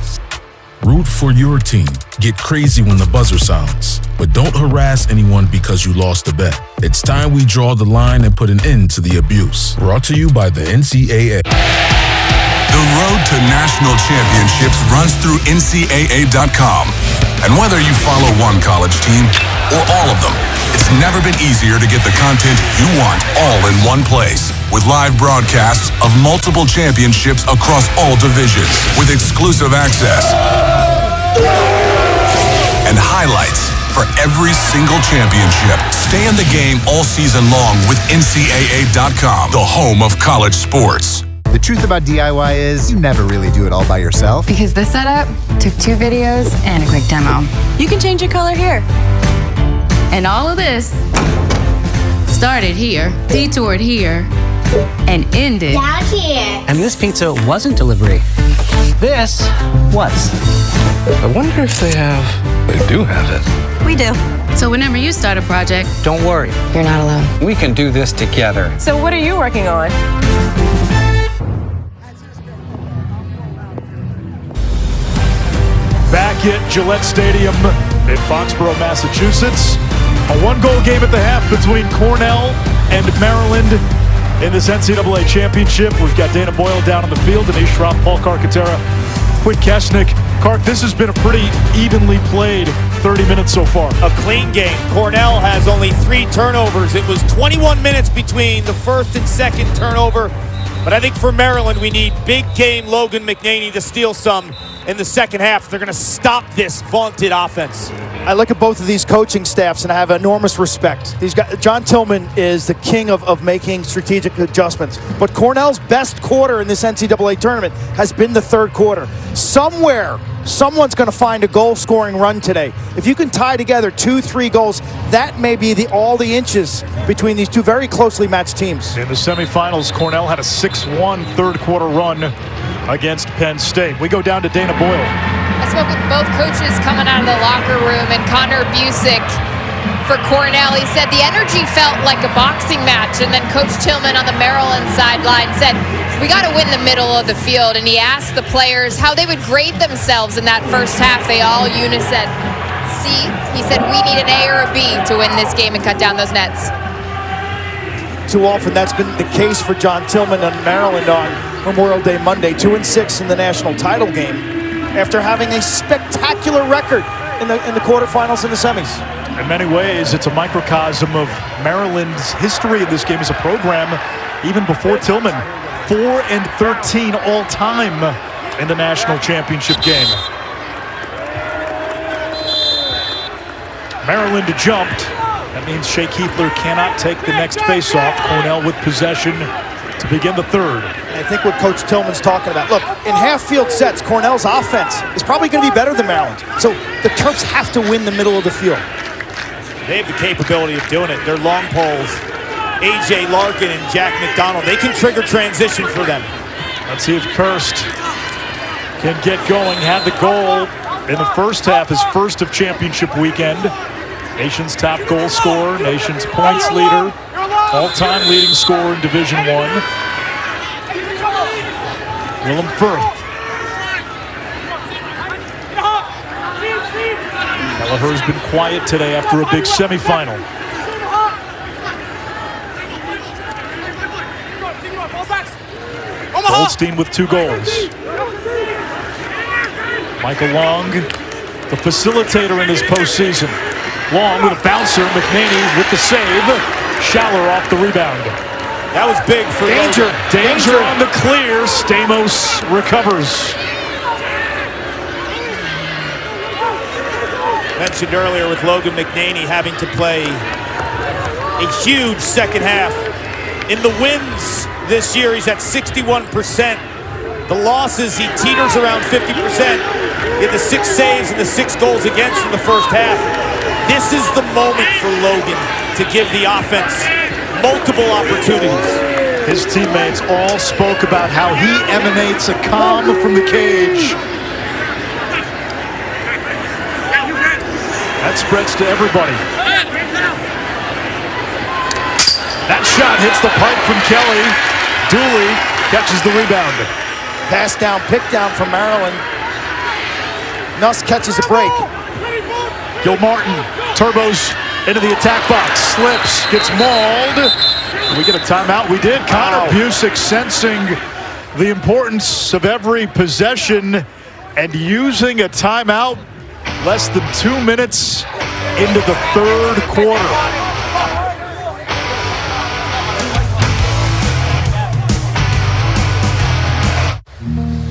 Root for your team. Get crazy when the buzzer sounds. But don't harass anyone because you lost a bet. It's time we draw the line and put an end to the abuse. Brought to you by the NCAA. The road to national championships runs through NCAA.com. And whether you follow one college team or all of them, it's never been easier to get the content you want all in one place. With live broadcasts of multiple championships across all divisions, with exclusive access and highlights for every single championship. Stay in the game all season long with NCAA.com, the home of college sports. The truth about DIY is you never really do it all by yourself. Because this setup took 2 videos and a quick demo. You can change your color here. And all of this started here, detoured here, and ended down here. And this pizza wasn't delivery. This was. I wonder if they do have it. We do. So whenever you start a project, don't worry. You're not alone. We can do this together. So what are you working on? Back at Gillette Stadium in Foxborough, Massachusetts. A 1-goal game at the half between Cornell and Maryland in this NCAA championship. We've got Dana Boyle down on the field, Anish Shroff, Paul Carcaterra, Quinn Kesnick. Kark, this has been a pretty evenly played 30 minutes so far. A clean game. Cornell has only 3 turnovers. It was 21 minutes between the first and second turnover. But I think for Maryland, we need big game Logan McNaney to steal some in the second half. They're going to stop this vaunted offense. I look at both of these coaching staffs and I have enormous respect. These guys, John Tillman is the king of making strategic adjustments. But Cornell's best quarter in this NCAA tournament has been the third quarter. Somewhere, someone's going to find a goal-scoring run today. If you can tie together 2-3 goals, that may be all the inches between these two very closely matched teams. In the semifinals, Cornell had a 6-1 third-quarter run against Penn State. We go down to Dana Boyle. I spoke with both coaches coming out of the locker room, and Connor Busick for Cornell, he said the energy felt like a boxing match, and then Coach Tillman on the Maryland sideline said, we got to win the middle of the field, and he asked the players how they would grade themselves in that first half. They all unison C. He said, we need an A or a B to win this game and cut down those nets. Too often that's been the case for John Tillman and Maryland on Memorial Day Monday, 2-6 in the national title game after having a spectacular record in the quarterfinals and the semis. In many ways, it's a microcosm of Maryland's history in this game as a program, even before Tillman. 4-13 all time in the national championship game. Maryland jumped. That means Shea Keithler cannot take the next faceoff. Cornell with possession to begin the third. And I think what Coach Tillman's talking about, look, in half-field sets, Cornell's offense is probably going to be better than Maryland. So the Terps have to win the middle of the field. They have the capability of doing it. Their long poles, A.J. Larkin and Jack McDonald, they can trigger transition for them. Let's see if Kirst can get going. Had the goal in the first half, his first of championship weekend. Nation's top goal scorer, nation's points leader, all-time leading scorer in Division I. Willem Firth. Kelleher's been quiet today after a big semifinal. Goldstein with 2 goals. Michael Long, the facilitator in this postseason. Long with a bouncer, McNaney with the save. Schaller off the rebound. That was big for Danger on the clear. Stamos recovers. Mentioned earlier with Logan McNaney having to play a huge second half. In the wins this year, he's at 61%. The losses, he teeters around 50%. He had the 6 saves and the 6 goals against in the first half. This is the moment for Logan to give the offense multiple opportunities. His teammates all spoke about how he emanates a calm from the cage. That spreads to everybody. That shot hits the pipe from Kelly. Dooley catches the rebound. Pass down, pick down from Maryland. Nuss catches a break. Gilmartin turbos into the attack box, slips, gets mauled. Did we get a timeout? We did. Connor Busick sensing the importance of every possession and using a timeout less than 2 minutes into the third quarter.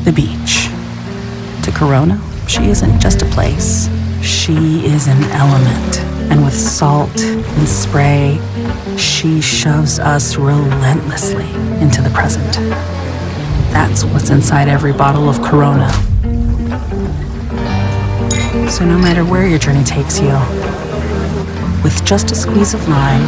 The beach. To Corona, she isn't just a place. She is an element. And with salt and spray, she shoves us relentlessly into the present. That's what's inside every bottle of Corona. So no matter where your journey takes you, with just a squeeze of lime,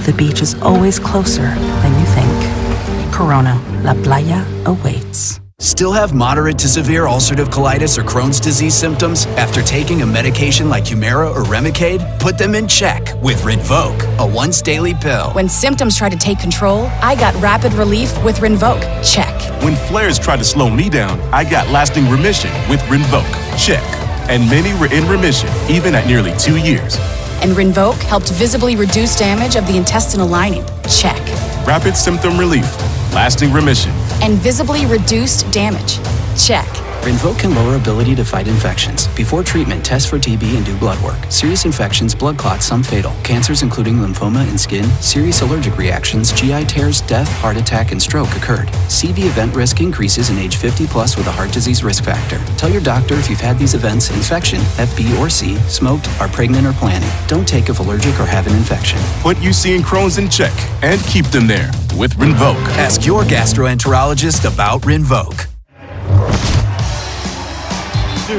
the beach is always closer than you think. Corona, La Playa awaits. Still have moderate to severe ulcerative colitis or Crohn's disease symptoms after taking a medication like Humira or Remicade? Put them in check with Rinvoq, a once-daily pill. When symptoms try to take control, I got rapid relief with Rinvoq. Check. When flares tried to slow me down, I got lasting remission with Rinvoq. Check. And many were in remission, even at nearly 2 years. And Rinvoq helped visibly reduce damage of the intestinal lining. Check. Rapid symptom relief, lasting remission. And visibly reduced damage. Check. Rinvoq can lower ability to fight infections. Before treatment, test for TB and do blood work. Serious infections, blood clots, some fatal. Cancers including lymphoma and skin, serious allergic reactions, GI tears, death, heart attack, and stroke occurred. CV event risk increases in age 50 plus with a heart disease risk factor. Tell your doctor if you've had these events: infection, Hep B or C, smoked, are pregnant or planning. Don't take if allergic or have an infection. Put UC and Crohn's in check and keep them there with Rinvoq. Ask your gastroenterologist about Rinvoq.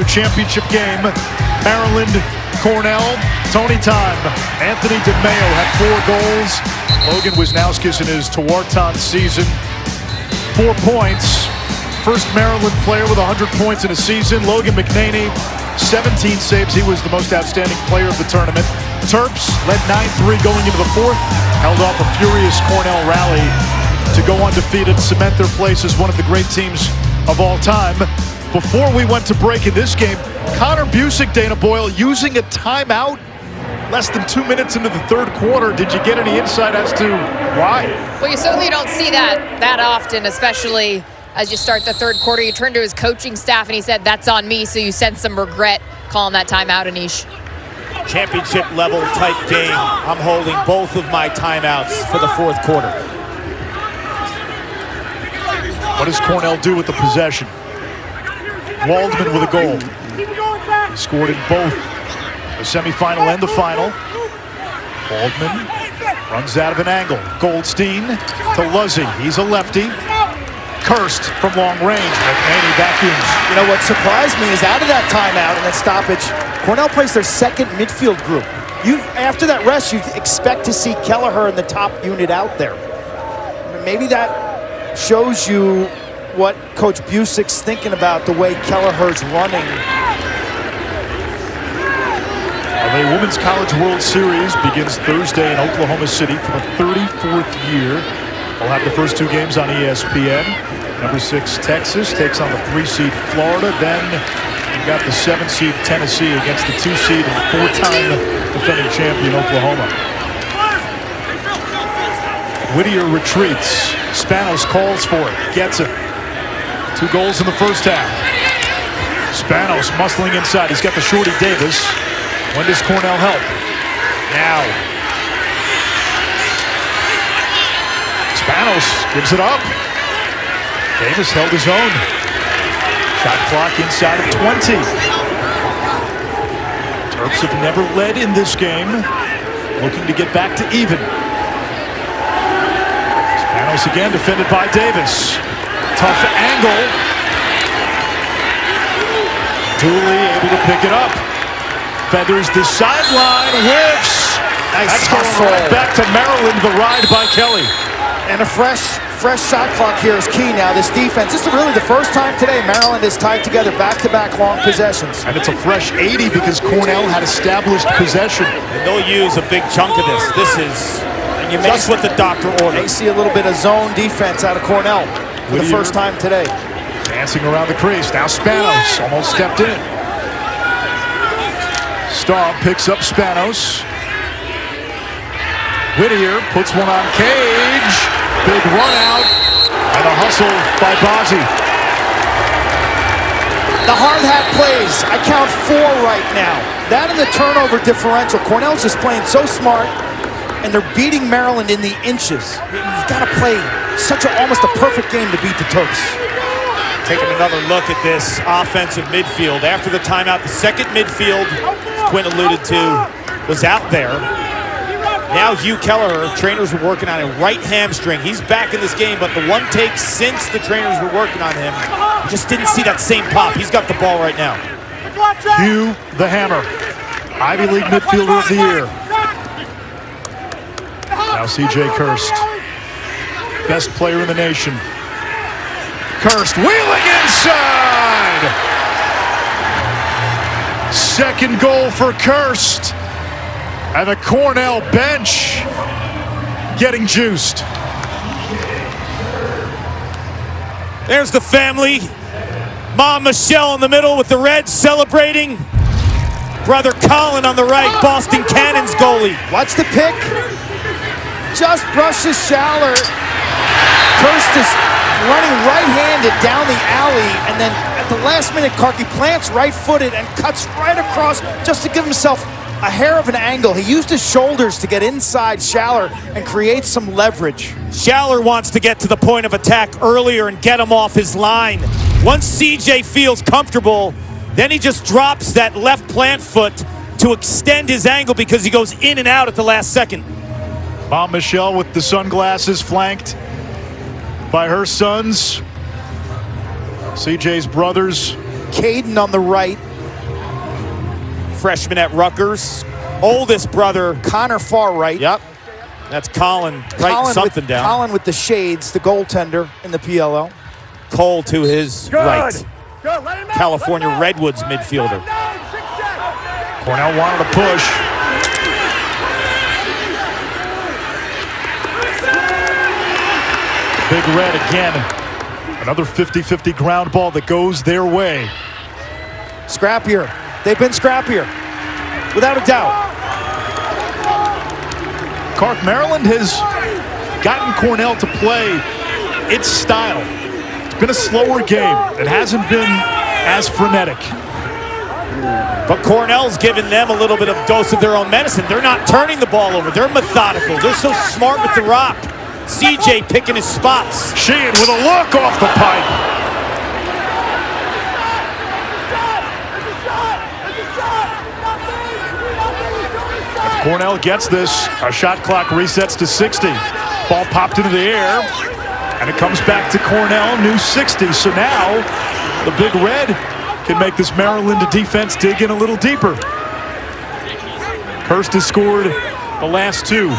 Championship game, Maryland, Cornell, Tony time. Anthony DeMeo had 4 goals. Logan Wisnauskas in his Tuarton season, 4 points. First Maryland player with 100 points in a season. Logan McNaney, 17 saves. He was the most outstanding player of the tournament. Terps led 9-3 going into the 4th, held off a furious Cornell rally to go undefeated, cement their place as one of the great teams of all time. Before we went to break in this game, Connor Busick, Dana Boyle, using a timeout less than 2 minutes into the third quarter. Did you get any insight as to why? Well, you certainly don't see that often, especially as you start the third quarter. You turn to his coaching staff and he said, "That's on me," so you sense some regret calling that timeout, Anish. Championship level type game. I'm holding both of my timeouts for the fourth quarter. What does Cornell do with the possession? Waldman with a goal. He scored in both the semifinal and the final. Waldman runs out of an angle. Goldstein to Luzzy. He's a lefty. Cursed from long range. McNaney vacuums. You know what surprised me is out of that timeout and that stoppage, Cornell plays their second midfield group. After that rest, you expect to see Kelleher in the top unit out there. Maybe that shows you what Coach Busick's thinking about the way Kelleher's running. The Women's College World Series begins Thursday in Oklahoma City for the 34th year. We'll have the first 2 games on ESPN. Number 6 Texas takes on the 3 seed Florida. Then you've got the 7 seed Tennessee against the 2 seed and 4-time defending champion Oklahoma. Whittier retreats. Spanos calls for it. Gets it. 2 goals in the first half. Spanos muscling inside. He's got the shorty Davis. When does Cornell help? Now. Spanos gives it up. Davis held his own. Shot clock inside of 20. Terps have never led in this game. Looking to get back to even. Spanos again defended by Davis. Tough angle. Dooley able to pick it up. Feathers the sideline. Whiffs. Nice That's hustle. going right back to Maryland. The ride by Kelly. And a fresh shot clock here is key now. This defense, this is really the first time today Maryland has tied together back-to-back long possessions. And it's a fresh 80 because Cornell had established possession. And they'll use a big chunk of this. This is, and you mess with the doctor order. They see a little bit of zone defense out of Cornell for the first time today. Dancing around the crease. Now Spanos almost stepped in. Staub picks up Spanos. Whittier puts one on Cage. Big run out. And a hustle by Bozzi. The hard hat plays. I count 4 right now. That and the turnover differential. Cornell's just playing so smart, and they're beating Maryland in the inches. You've got to play almost a perfect game to beat the Terps. Taking another look at this offensive midfield. After the timeout, the second midfield, Quinn alluded to, was out there. Now Hugh Kelleher, trainers were working on a right hamstring. He's back in this game, but the one take since the trainers were working on him, just didn't see that same pop. He's got the ball right now. Hugh the Hammer, Ivy League midfielder of the year. Now C.J. Kirst, best player in the nation. Kirst wheeling inside! Second goal for Kirst. And the Cornell bench getting juiced. There's the family. Mom Michelle in the middle with the Reds celebrating. Brother Colin on the right, Boston Cannons goalie. Watch the pick. Just brushes Schaller. Kirst is running right-handed down the alley, and then at the last minute, Karki plants right-footed and cuts right across just to give himself a hair of an angle. He used his shoulders to get inside Schaller and create some leverage. Schaller wants to get to the point of attack earlier and get him off his line. Once CJ feels comfortable, then he just drops that left plant foot to extend his angle because he goes in and out at the last second. Mom Michelle with the sunglasses, flanked by her sons. CJ's brothers. Caden on the right. Freshman at Rutgers. Oldest brother. Connor far right. Yep. That's Colin writing something down. Colin with the shades, the goaltender in the PLO. Cole to his right. California Redwoods midfielder. Cornell wanted to push. Big Red again. Another 50-50 ground ball that goes their way. Scrappier. They've been scrappier, without a doubt. Maryland has gotten Cornell to play its style. It's been a slower game. It hasn't been as frenetic. But Cornell's given them a little bit of dose of their own medicine. They're not turning the ball over. They're methodical. They're so smart with the rock. CJ picking his spots. Sheehan with a look off the pipe. If Cornell gets this, our shot clock resets to 60. Ball popped into the air, and it comes back to Cornell, new 60. So now the Big Red can make this Maryland defense dig in a little deeper. Kirst has scored the last 2.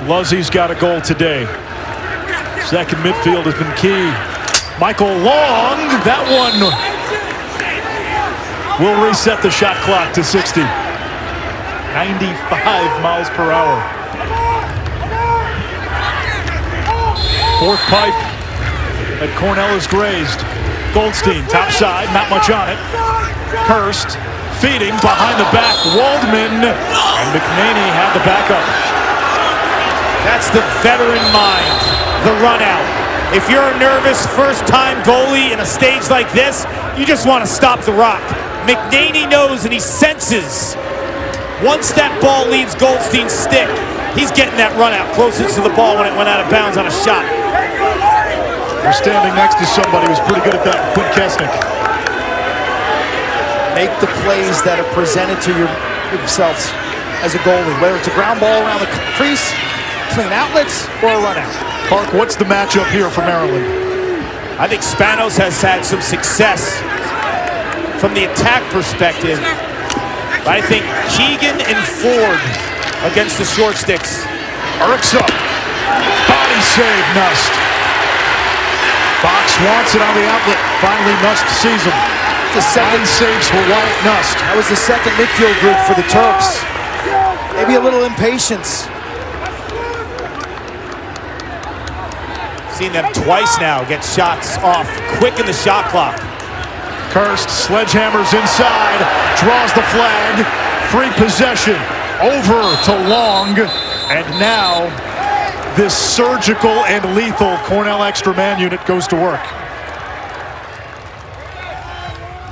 Luzzy's got a goal today. Second midfield has been key. Michael Long, that one will reset the shot clock to 60. 95 miles per hour. Fourth pipe at Cornell is grazed. Goldstein, top side, not much on it. Kirst, feeding behind the back. Waldman, and McNaney had the backup. That's the veteran mind, the run out. If you're a nervous first-time goalie in a stage like this, you just want to stop the rock. McNaney knows and he senses once that ball leaves Goldstein's stick, he's getting that run out closest to the ball when it went out of bounds on a shot. We're standing next to somebody who's pretty good at that, Quinn Kesnick. Make the plays that are presented to yourselves as a goalie, whether it's a ground ball around the crease, clean outlets, or a run out. Park, what's the matchup here for Maryland? I think Spanos has had some success from the attack perspective. But I think Keegan and Ford against the short sticks. Arcs up. Body save, Nust. Box wants it on the outlet. Finally, Nust sees him. The second saves for Wyatt Nust. That was the second midfield group for the Terps. Maybe a little impatience. Seen them twice now get shots off quick in the shot clock. Kirst sledgehammers inside, draws the flag, free possession over to Long. And now, this surgical and lethal Cornell extra man unit goes to work.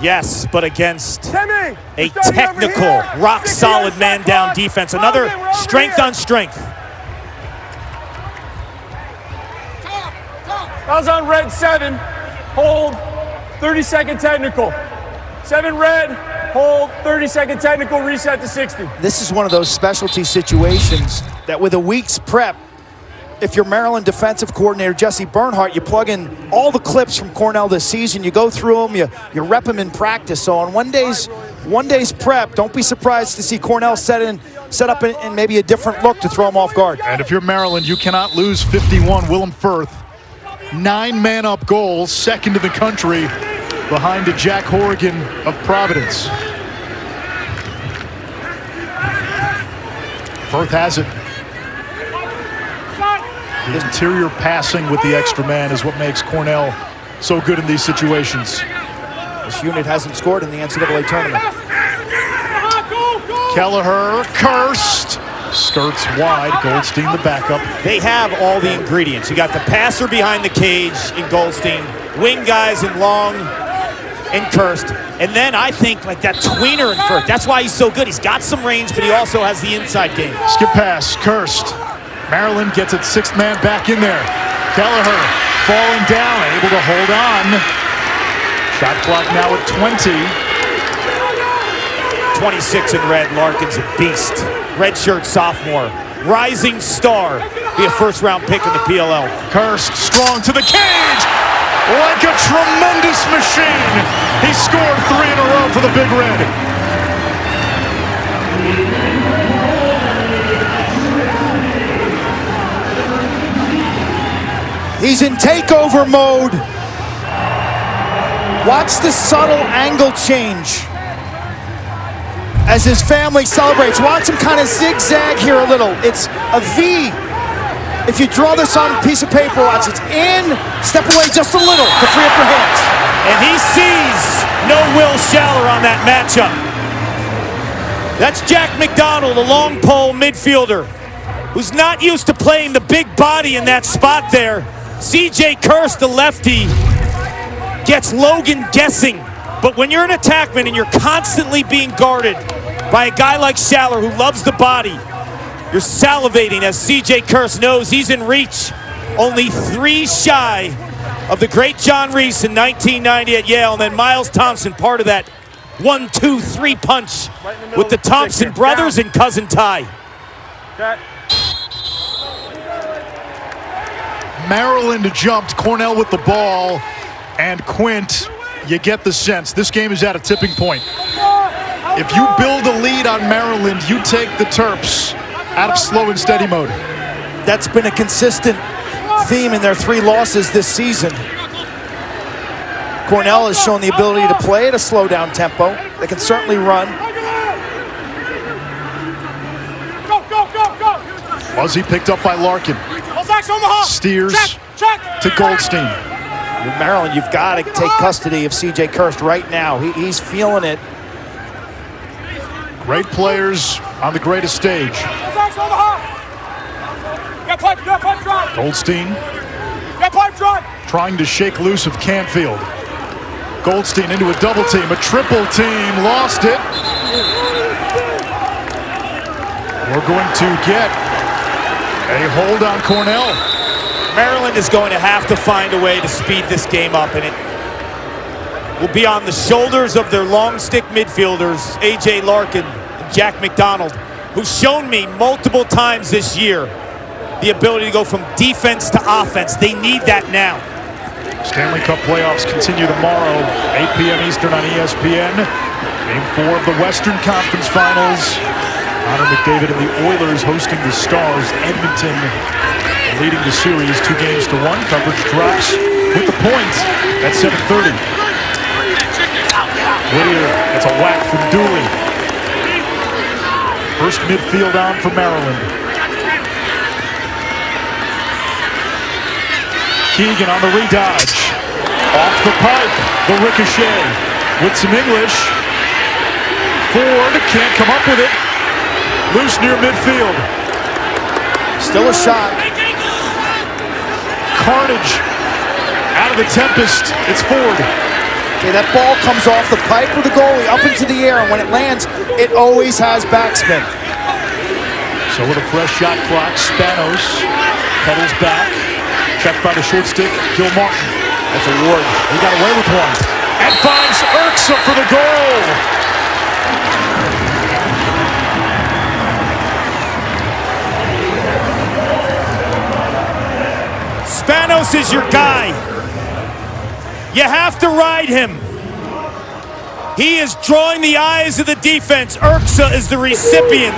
Yes, but against a technical, rock-solid man-down defense. Another strength on strength. I was on red 7, hold, 30-second technical. 7 red, hold, 30-second technical, reset to 60. This is one of those specialty situations that with a week's prep, if you're Maryland defensive coordinator Jesse Bernhardt, you plug in all the clips from Cornell this season, you go through them, you rep them in practice. So on one day's prep, don't be surprised to see Cornell set up in maybe a different look to throw them off guard. And if you're Maryland, you cannot lose 51. Willem Firth, 9-man-up goals, second in the country behind Jack Horrigan of Providence. Firth has it. His interior passing with the extra man is what makes Cornell so good in these situations. This unit hasn't scored in the NCAA tournament. Kelleher, Kirst, skirts wide, Goldstein the backup. They have all the ingredients. You got the passer behind the cage in Goldstein, wing guys in Long and Kirst, and then I think like that tweener in Firth. That's why he's so good. He's got some range, but he also has the inside game. Skip pass, Kirst. Maryland gets its 6th man back in there. Kelleher falling down, able to hold on. Shot clock now at 20. 26 in red, Larkin's a beast. Redshirt sophomore, rising star. Be a first-round pick in the PLL. Kirst strong to the cage, like a tremendous machine. He scored 3 in a row for the Big Red. He's in takeover mode. Watch the subtle angle change as his family celebrates. Watch him kind of zigzag here a little. It's a V. If you draw this on a piece of paper, watch, it's in, step away just a little to free up your hands. And he sees no Will Schaller on that matchup. That's Jack McDonald, a long pole midfielder, who's not used to playing the big body in that spot there. CJ Kirst, the lefty, gets Logan guessing. But when you're an attackman and you're constantly being guarded by a guy like Schaller who loves the body, you're salivating as CJ Kirst knows he's in reach. Only 3 shy of the great John Reese in 1990 at Yale. And then Miles Thompson, part of that 1-2-3 punch with the Thompson brothers and cousin Ty. Maryland jumped, Cornell with the ball, and Quint, you get the sense this game is at a tipping point. If you build a lead on Maryland, you take the Terps out of slow and steady mode. That's been a consistent theme in their 3 losses this season. Cornell has shown the ability to play at a slow down tempo. They can certainly run. Fuzzy picked up by Larkin. Steers to Goldstein. Maryland, you've got to take custody of CJ Kirst right now. He's feeling it. Great players on the greatest stage. Goldstein trying to shake loose of Canfield. Goldstein into a double team, a triple team, lost it. We're going to get a hold on Cornell. Maryland is going to have to find a way to speed this game up, and it will be on the shoulders of their long stick midfielders, A.J. Larkin and Jack McDonald, who've shown me multiple times this year the ability to go from defense to offense. They need that now. Stanley Cup playoffs continue tomorrow, 8 p.m. Eastern on ESPN. Game 4 of the Western Conference Finals. Connor McDavid and the Oilers hosting the Stars. Edmonton leading the series 2-1. Coverage drops with the point at 7:30. Whittier, that's a whack from Dooley. First midfield on for Maryland. Keegan on the redodge. Off the pipe, the ricochet with some English. Ford can't come up with it. Loose near midfield. Still a shot. Carnage out of the Tempest. It's Ford. Okay, that ball comes off the pipe of the goalie up into the air, and when it lands, it always has backspin. So with a fresh shot clock, Spanos pedals back. Checked by the short stick, Gil Martin. That's a Ward. He got away with one. And finds Urksa for the goal. Spanos is your guy. You have to ride him. He is drawing the eyes of the defense. Urksa is the recipient.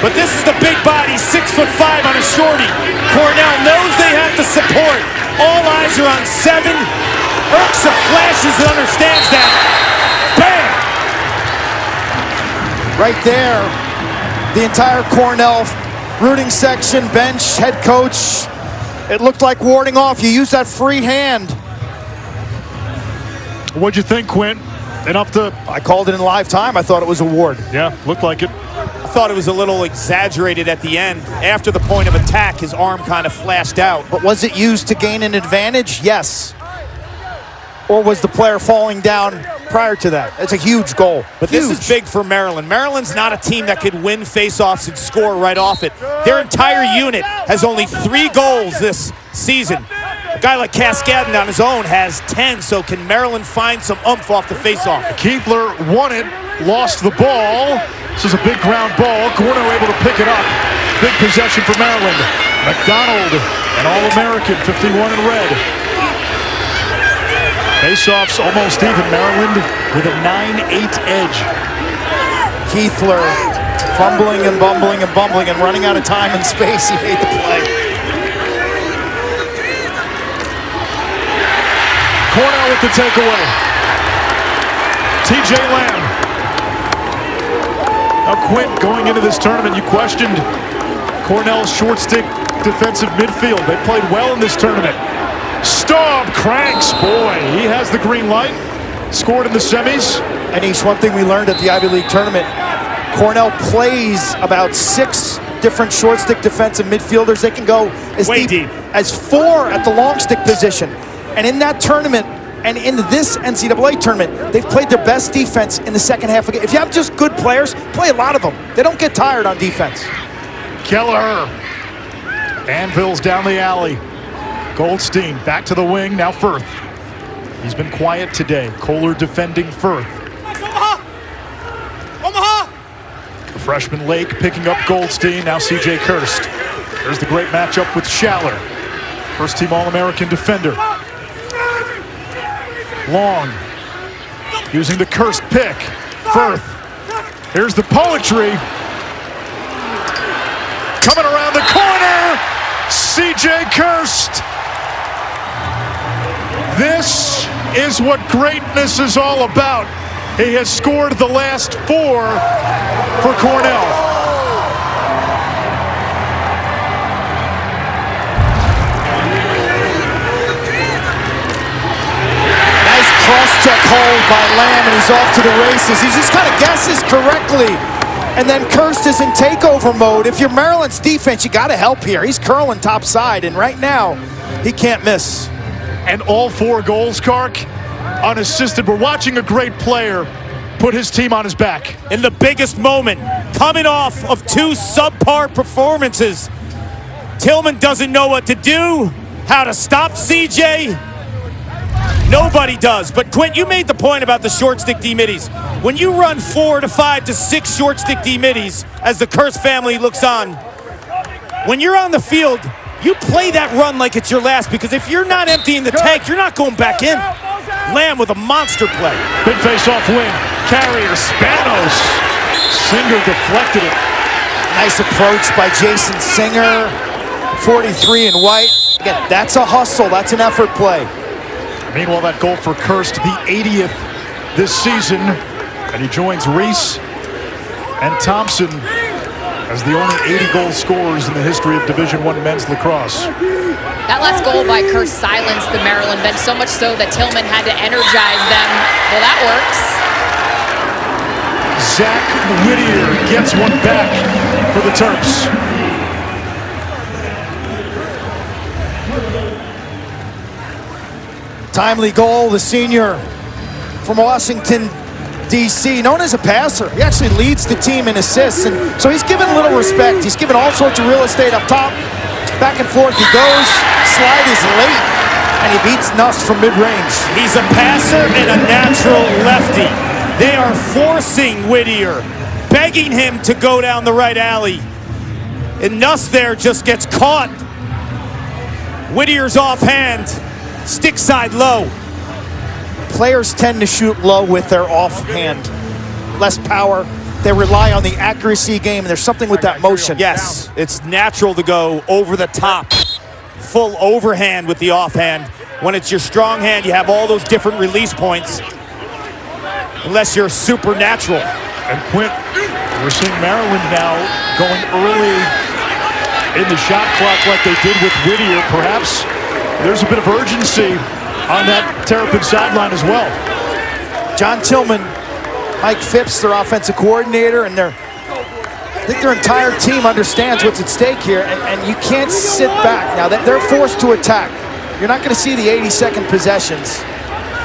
But this is the big body, 6'5" on a shorty. Cornell knows they have to support. All eyes are on 7. Urksa flashes and understands that. Bam! Right there, the entire Cornell rooting section, bench, head coach. It looked like warding off. You use that free hand. What'd you think, Quint? Enough to... I called it in live time. I thought it was a ward. Yeah, looked like it. I thought it was a little exaggerated at the end. After the point of attack, his arm kind of flashed out. But was it used to gain an advantage? Yes. Or was the player falling down prior to that? It's a huge goal. But huge. This is big for Maryland. Maryland's not a team that could win faceoffs and score right off it. Their entire unit has only 3 goals this season. A guy like Cascadden on his own has 10, so can Maryland find some oomph off the faceoff? Kiefler won it, lost the ball. This is a big ground ball. Cornell able to pick it up. Big possession for Maryland. McDonald, an All-American, 51 in red. Faceoffs almost even. Maryland with a 9-8 edge. Kiefler fumbling and bumbling and bumbling and running out of time and space. He made the play. Cornell with the takeaway. TJ Lamb. Now Quint, going into this tournament, you questioned Cornell's short stick defensive midfield. They played well in this tournament. Staub cranks, boy, he has the green light. Scored in the semis. And Ish, one thing we learned at the Ivy League tournament, Cornell plays about 6 different short stick defensive midfielders. They can go as deep as 4 at the long stick position. And in that tournament, and in this NCAA tournament, they've played their best defense in the second half of the game. If you have just good players, play a lot of them. They don't get tired on defense. Keller. Anvils down the alley. Goldstein back to the wing, now Firth. He's been quiet today. Kohler defending Firth. The freshman Lake picking up Goldstein, now C.J. Kirst. There's the great matchup with Schaller. First team All-American defender. Long. Using the Kirst pick. Firth. Here's the poetry. Coming around the corner. C.J. Kirst. This is what greatness is all about. He has scored the last 4 for Cornell. Nice cross-check hold by Lamb, and he's off to the races. He just kind of guesses correctly. And then Kirst is in takeover mode. If you're Maryland's defense, you got to help here. He's curling top side, and right now, he can't miss. And all 4 goals, Kark, unassisted. We're watching a great player put his team on his back. In the biggest moment, coming off of 2 subpar performances, Tillman doesn't know what to do, how to stop CJ. Nobody does. But Quint, you made the point about the short stick D-middies. When you run 4 to 5 to 6 short stick D-middies, as the Kirst family looks on, when you're on the field, you play that run like it's your last, because if you're not emptying the tank, you're not going back in. Lamb with a monster play. Big face-off win. Carrier, Spanos. Singer deflected it. Nice approach by Jason Singer. 43 in white. Again, that's a hustle. That's an effort play. Meanwhile, that goal for Kirst, the 80th this season. And he joins Reese and Thompson as the only 80-goal scorers in the history of Division I men's lacrosse. That last goal by Kirst silenced the Maryland bench, so much so that Tillman had to energize them. Well, that works. Zach Whittier gets one back for the Terps. Timely goal, the senior from Washington, D.C., known as a passer. He actually leads the team in assists, and so he's given little respect. He's given all sorts of real estate up top. Back and forth he goes. Slide is late, and he beats Nust from mid-range. He's a passer and a natural lefty. They are forcing Whittier, begging him to go down the right alley. And Nust there just gets caught. Whittier's offhand, stick side low. Players tend to shoot low with their offhand. Less power. They rely on the accuracy game, and there's something with that motion. Yes, it's natural to go over the top. Full overhand with the offhand. When it's your strong hand, you have all those different release points. Unless you're supernatural. And Quint, we're seeing Maryland now going early in the shot clock like they did with Whittier. Perhaps there's a bit of urgency on that Terrapin sideline as well. John Tillman, Mike Phipps, their offensive coordinator, and I think their entire team understands what's at stake here, and you can't sit back. Now, they're forced to attack. You're not going to see the 80-second possessions.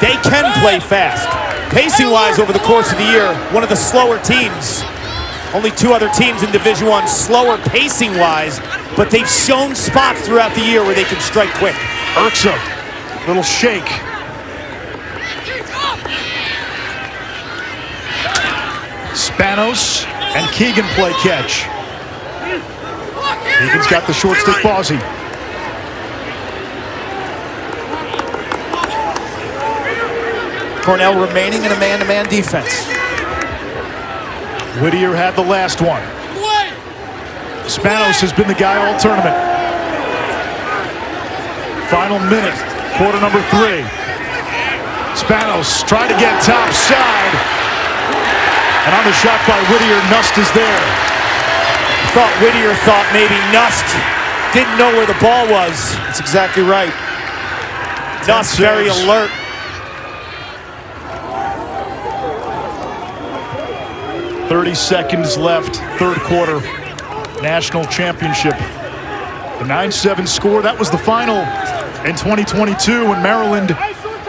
They can play fast. Pacing-wise over the course of the year, one of the slower teams. Only 2 other teams in Division I slower pacing-wise, but they've shown spots throughout the year where they can strike quick. Urksa, little shake. Spanos and Keegan play catch. Keegan's got the short stick Ballsy. Cornell remaining in a man-to-man defense. Whittier had the last one. Spanos has been the guy all tournament. Final minute, quarter number 3. Spanos trying to get top side. And on the shot by Whittier, Nust is there. Whittier thought maybe Nust didn't know where the ball was. That's exactly right. Nust very alert. .30 seconds left, third quarter, national championship. The 9-7 score, that was the final in 2022 when Maryland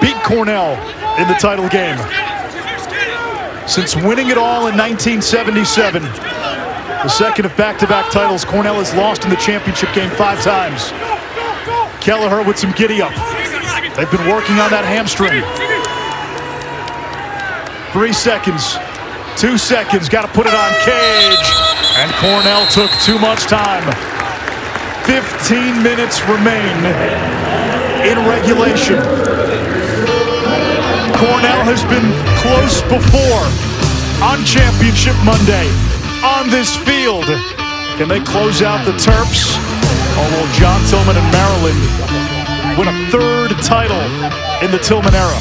beat Cornell in the title game. Since winning it all in 1977, the second of back-to-back titles, Cornell has lost in the championship game 5 times. Kelleher with some giddy-up. They've been working on that hamstring. 3 seconds. 2 seconds, got to put it on Cage. And Cornell took too much time. 15 minutes remain in regulation. Cornell has been close before on Championship Monday on this field. Can they close out the Terps? Or will John Tillman and Maryland win a 3rd title in the Tillman era?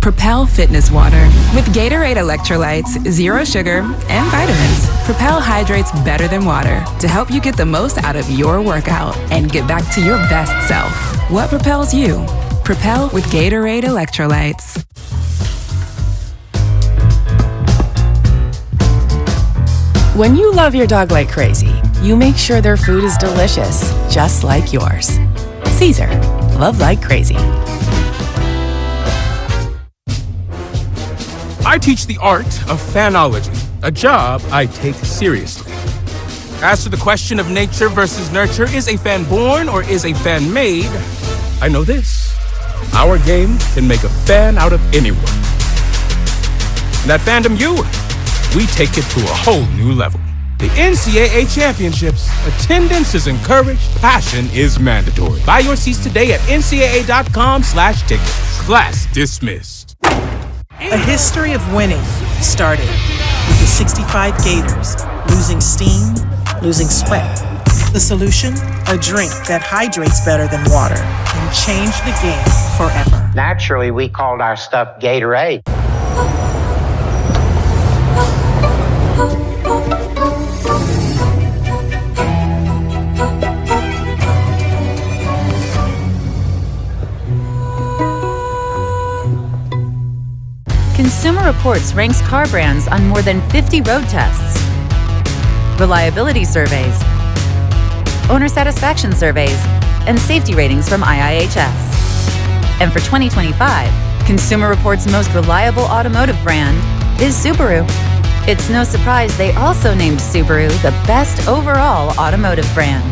Propel Fitness Water. With Gatorade electrolytes, 0 sugar, and vitamins, Propel hydrates better than water to help you get the most out of your workout and get back to your best self. What propels you? Propel with Gatorade electrolytes. When you love your dog like crazy, you make sure their food is delicious, just like yours. Caesar, love like crazy. I teach the art of fanology, a job I take seriously. As to the question of nature versus nurture, is a fan born or is a fan made? I know this. Our game can make a fan out of anyone. And at Fandom U, we take it to a whole new level. The NCAA Championships. Attendance is encouraged. Passion is mandatory. Buy your seats today at ncaa.com/tickets. Class dismissed. A history of winning started with the 65 Gators losing steam, losing sweat. The solution? A drink that hydrates better than water and changed the game forever. Naturally, we called our stuff Gatorade. Consumer Reports ranks car brands on more than 50 road tests, reliability surveys, owner satisfaction surveys, and safety ratings from IIHS. And for 2025, Consumer Reports' most reliable automotive brand is Subaru. It's no surprise they also named Subaru the best overall automotive brand.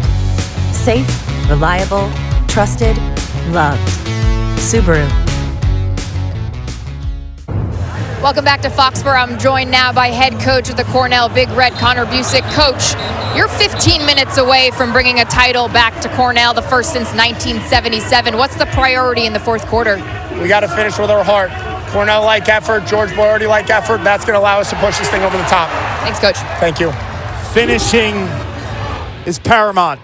Safe, reliable, trusted, loved. Subaru. Welcome back to Foxborough. I'm joined now by head coach of the Cornell Big Red, Connor Busick. Coach, you're 15 minutes away from bringing a title back to Cornell, the first since 1977. What's the priority in the fourth quarter? We got to finish with our heart. Cornell-like effort, George Boyardi-like effort. That's going to allow us to push this thing over the top. Thanks, Coach. Thank you. Finishing is paramount.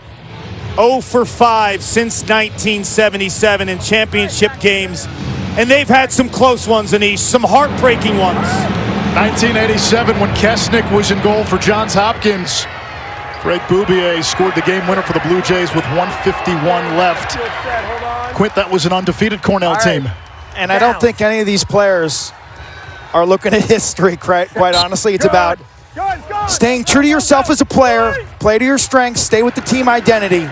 0 for 5 since 1977 in championship games. And they've had some close ones, Anish, some heartbreaking ones. 1987 when Kesnick was in goal for Johns Hopkins. Greg Boubier scored the game winner for the Blue Jays with 1:51 left. Quint, that was an undefeated Cornell team. And I don't think any of these players are looking at history, quite honestly. It's about staying true to yourself as a player, play to your strengths, stay with the team identity,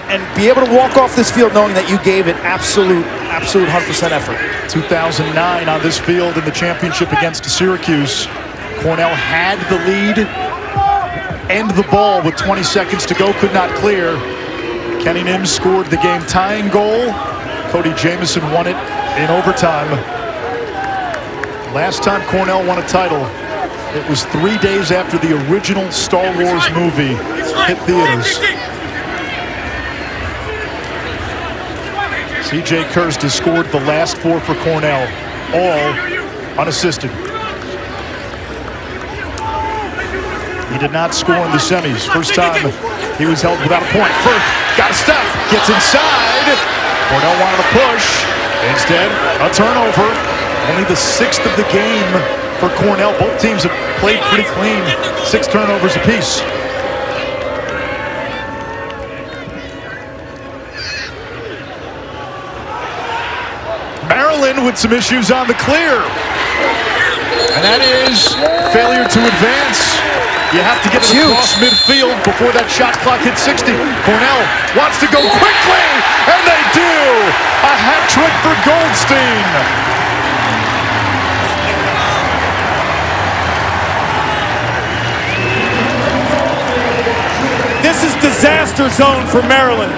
and be able to walk off this field knowing that you gave it absolute 100% effort. 2009 on this field in the championship against Syracuse. Cornell had the lead, and the ball with 20 seconds to go, could not clear. Kenny Nims scored the game-tying goal. Cody Jamieson won it in overtime. Last time Cornell won a title, it was 3 days after the original Star Wars movie hit theaters. C.J. Kirst has scored the last 4 for Cornell, all unassisted. He did not score in the semis. First time he was held without a point. First, got a step, gets inside. Cornell wanted to push. Instead, a turnover. Only the 6th of the game for Cornell. Both teams have played pretty clean. 6 turnovers apiece. Maryland with some issues on the clear. And that is failure to advance. You have to get it across midfield before that shot clock hits 60. Cornell wants to go quickly, and they do! A hat trick for Goldstein. This is disaster zone for Maryland.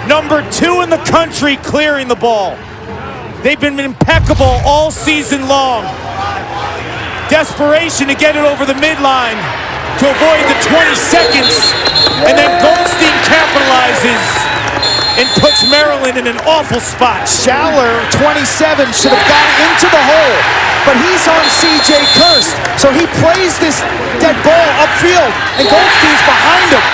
Number 2 in the country clearing the ball. They've been impeccable all season long. Desperation to get it over the midline to avoid the 20 seconds. And then Goldstein capitalizes and puts Maryland in an awful spot. Schaller, 27, should have got into the hole, but he's on C.J. Kirst. So he plays this dead ball upfield, and Goldstein's behind him.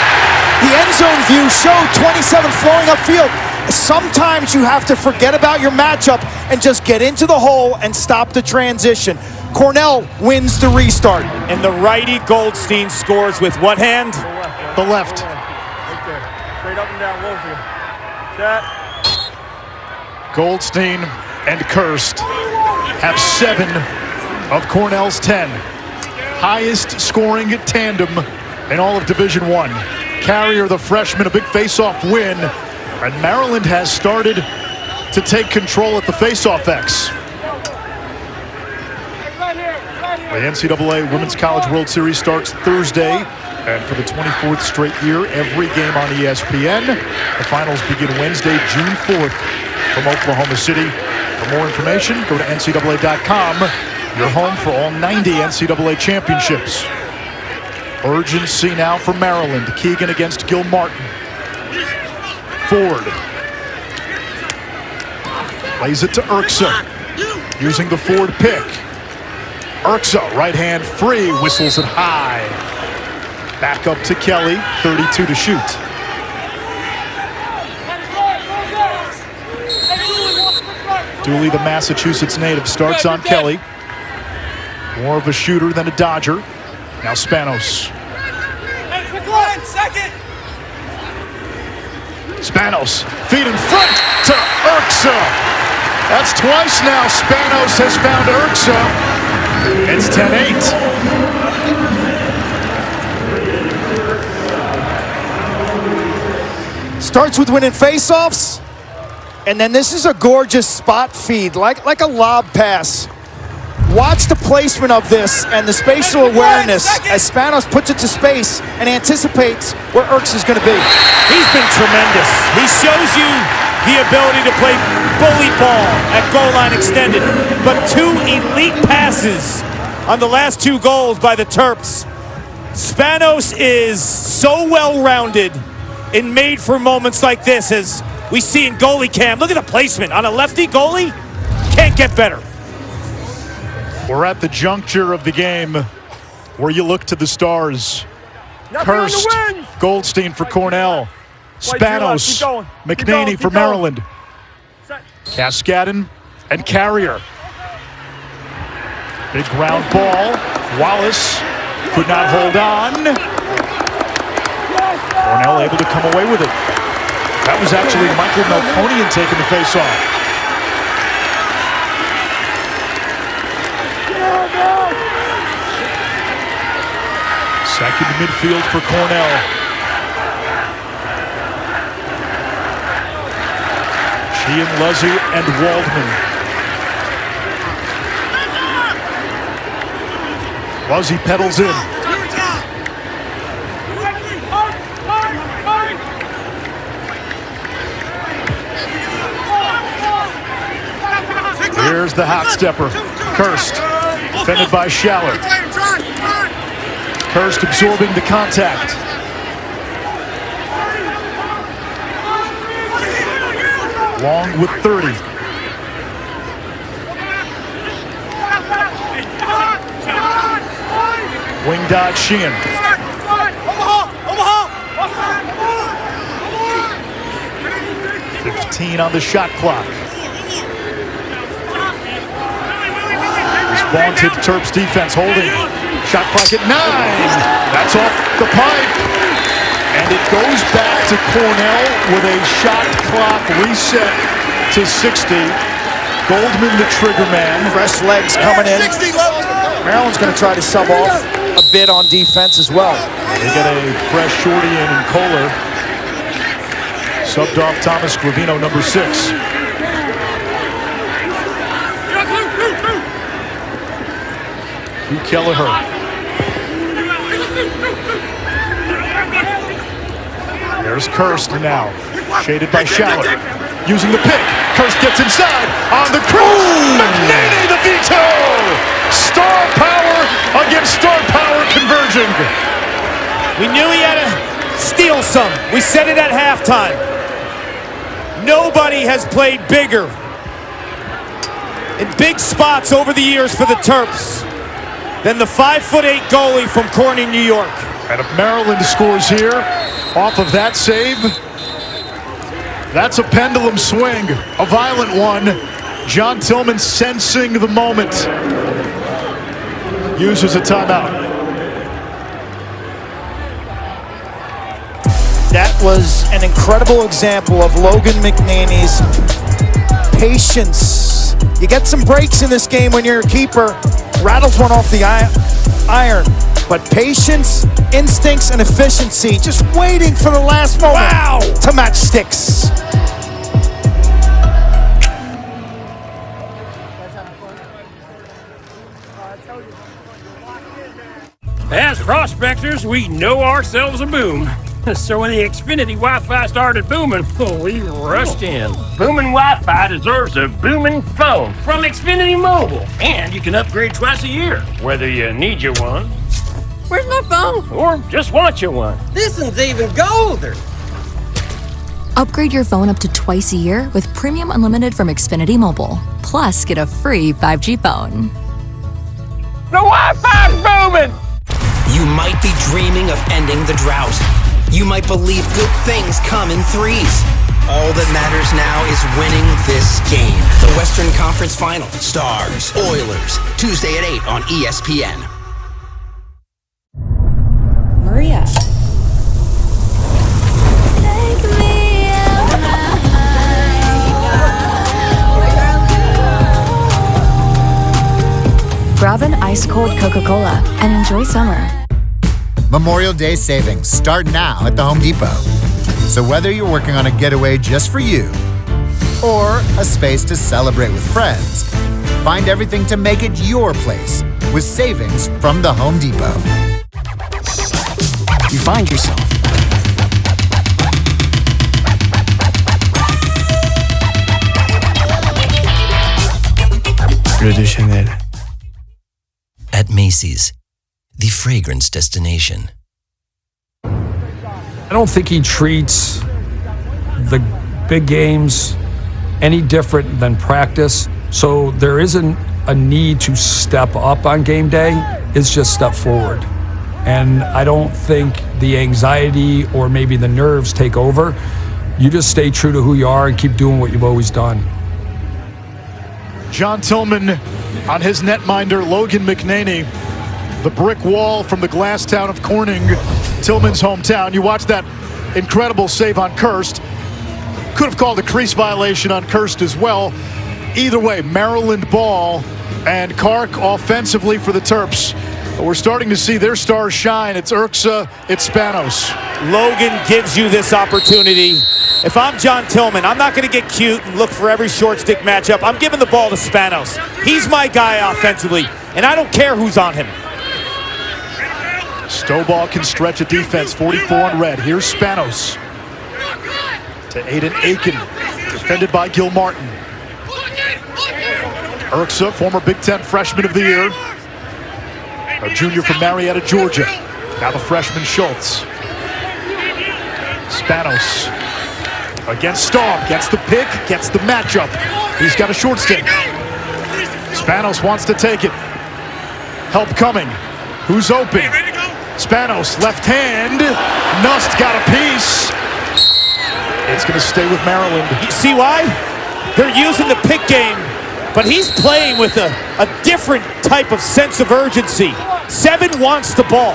The end zone view showed 27 flowing upfield. Sometimes you have to forget about your matchup and just get into the hole and stop the transition. Cornell wins the restart. And the righty Goldstein scores with what hand? The left. Right there. Straight up and down, Wolfie. Set. Goldstein and Kirst have 7 of Cornell's 10. Highest scoring tandem in all of Division I. Carrier, the freshman, a big face-off win. And Maryland has started to take control at the face-off X. The NCAA Women's College World Series starts Thursday, and for the 24th straight year, every game on ESPN. The finals begin Wednesday, June 4th from Oklahoma City. For more information, go to NCAA.com, your home for all 90 NCAA championships. Urgency now for Maryland. Keegan against Gilmartin. Ford plays it to Urksa, using the Ford pick. Urksa, right hand free, whistles it high. Back up to Kelly, 32 to shoot. Dooley, the Massachusetts native, starts on Kelly. More of a shooter than a dodger. Now Spanos. Spanos, feet in front to Urksa. That's twice now Spanos has found Urksa. It's 10-8. Starts with winning faceoffs, and then this is a gorgeous spot feed, like a lob pass. Watch the placement of this and the spatial awareness as Spanos puts it to space and anticipates where Erks is going to be. He's been tremendous. He shows you the ability to play bully ball at goal line extended, but 2 elite passes on the last 2 goals by the Terps. Spanos is so well-rounded and made for moments like this, as we see in goalie cam. Look at the placement on a lefty goalie. Can't get better. We're at the juncture of the game where you look to the stars. Hurst, Goldstein for Cornell, Spanos, McNaney for Maryland, Cascadden and Carrier. Big round ball. Wallace could not hold on. Cornell able to come away with it. That was actually Michael Melkonian taking the face-off. Second to midfield for Cornell. Sheehan, Luzzy, and Waldman. Luzzy pedals in. Here's the hot stepper. Kirst, defended by Schaller. Hurst absorbing the contact. Long with 30. Wing dodge Sheehan. 15 on the shot clock. This vaunted Terps defense holding. Shot clock at 9. That's off the pipe. And it goes back to Cornell with a shot clock reset to 60. Goldman, the trigger man. Fresh legs coming in. Maryland's going to try to sub off a bit on defense as well. They get a fresh shorty in Kohler. Subbed off Thomas Gravino, number 6. Hugh Kelleher. There's Kirst now, shaded by Schaller, using the pick. Kirst gets inside, on the cross. McNaney, the veto! Star power against star power converging. We knew he had to steal some. We said it at halftime. Nobody has played bigger in big spots over the years for the Terps than the 5'8" goalie from Corning, New York. And if Maryland scores here, off of that save, that's a pendulum swing, a violent one. John Tillman sensing the moment, uses a timeout. That was an incredible example of Logan McNaney's patience. You get some breaks in this game when you're a keeper. Rattles one off the iron. But patience, instincts, and efficiency, just waiting for the last moment to match sticks. As prospectors, we know ourselves a boom. So when the Xfinity Wi-Fi started booming, we rushed in. Booming Wi-Fi deserves a booming phone from Xfinity Mobile. And you can upgrade twice a year, whether you need you one. Where's my phone? Or just want you one. This one's even golder. Upgrade your phone up to twice a year with Premium Unlimited from Xfinity Mobile. Plus, get a free 5G phone. The Wi-Fi's booming! You might be dreaming of ending the drought. You might believe good things come in threes. All that matters now is winning this game. The Western Conference Final. Stars, Oilers. Tuesday at 8 on ESPN. Maria. Grab an ice-cold Coca-Cola and enjoy summer. Memorial Day savings start now at the Home Depot. So whether you're working on a getaway just for you or a space to celebrate with friends, find everything to make it your place with savings from the Home Depot. You find yourself Bleu de Chanel. At Macy's, the fragrance destination. I don't think he treats the big games any different than practice. So there isn't a need to step up on game day. It's just step forward. And I don't think the anxiety or maybe the nerves take over. You just stay true to who you are and keep doing what you've always done. John Tillman on his netminder, Logan McNaney. The brick wall from the glass town of Corning, Tillman's hometown. You watch that incredible save on Kirst. Could have called a crease violation on Kirst as well. Either way, Maryland ball, and Kark offensively for the Terps. We're starting to see their stars shine. It's Urksa, it's Spanos. Logan gives you this opportunity. If I'm John Tillman, I'm not going to get cute and look for every short stick matchup. I'm giving the ball to Spanos. He's my guy offensively, and I don't care who's on him. Stovall can stretch a defense, 44 in red. Here's Spanos to Aiden Aiken, defended by Gil Martin. Urksa, former Big Ten Freshman of the Year, a junior from Marietta, Georgia. Now the freshman Schultz. Spanos against Staub, gets the pick, gets the matchup. He's got a short stick. Spanos wants to take it. Help coming. Who's open? Spanos, left hand. Nust got a piece. It's going to stay with Maryland. You see why? They're using the pick game, but he's playing with a different type of sense of urgency. 7 wants the ball.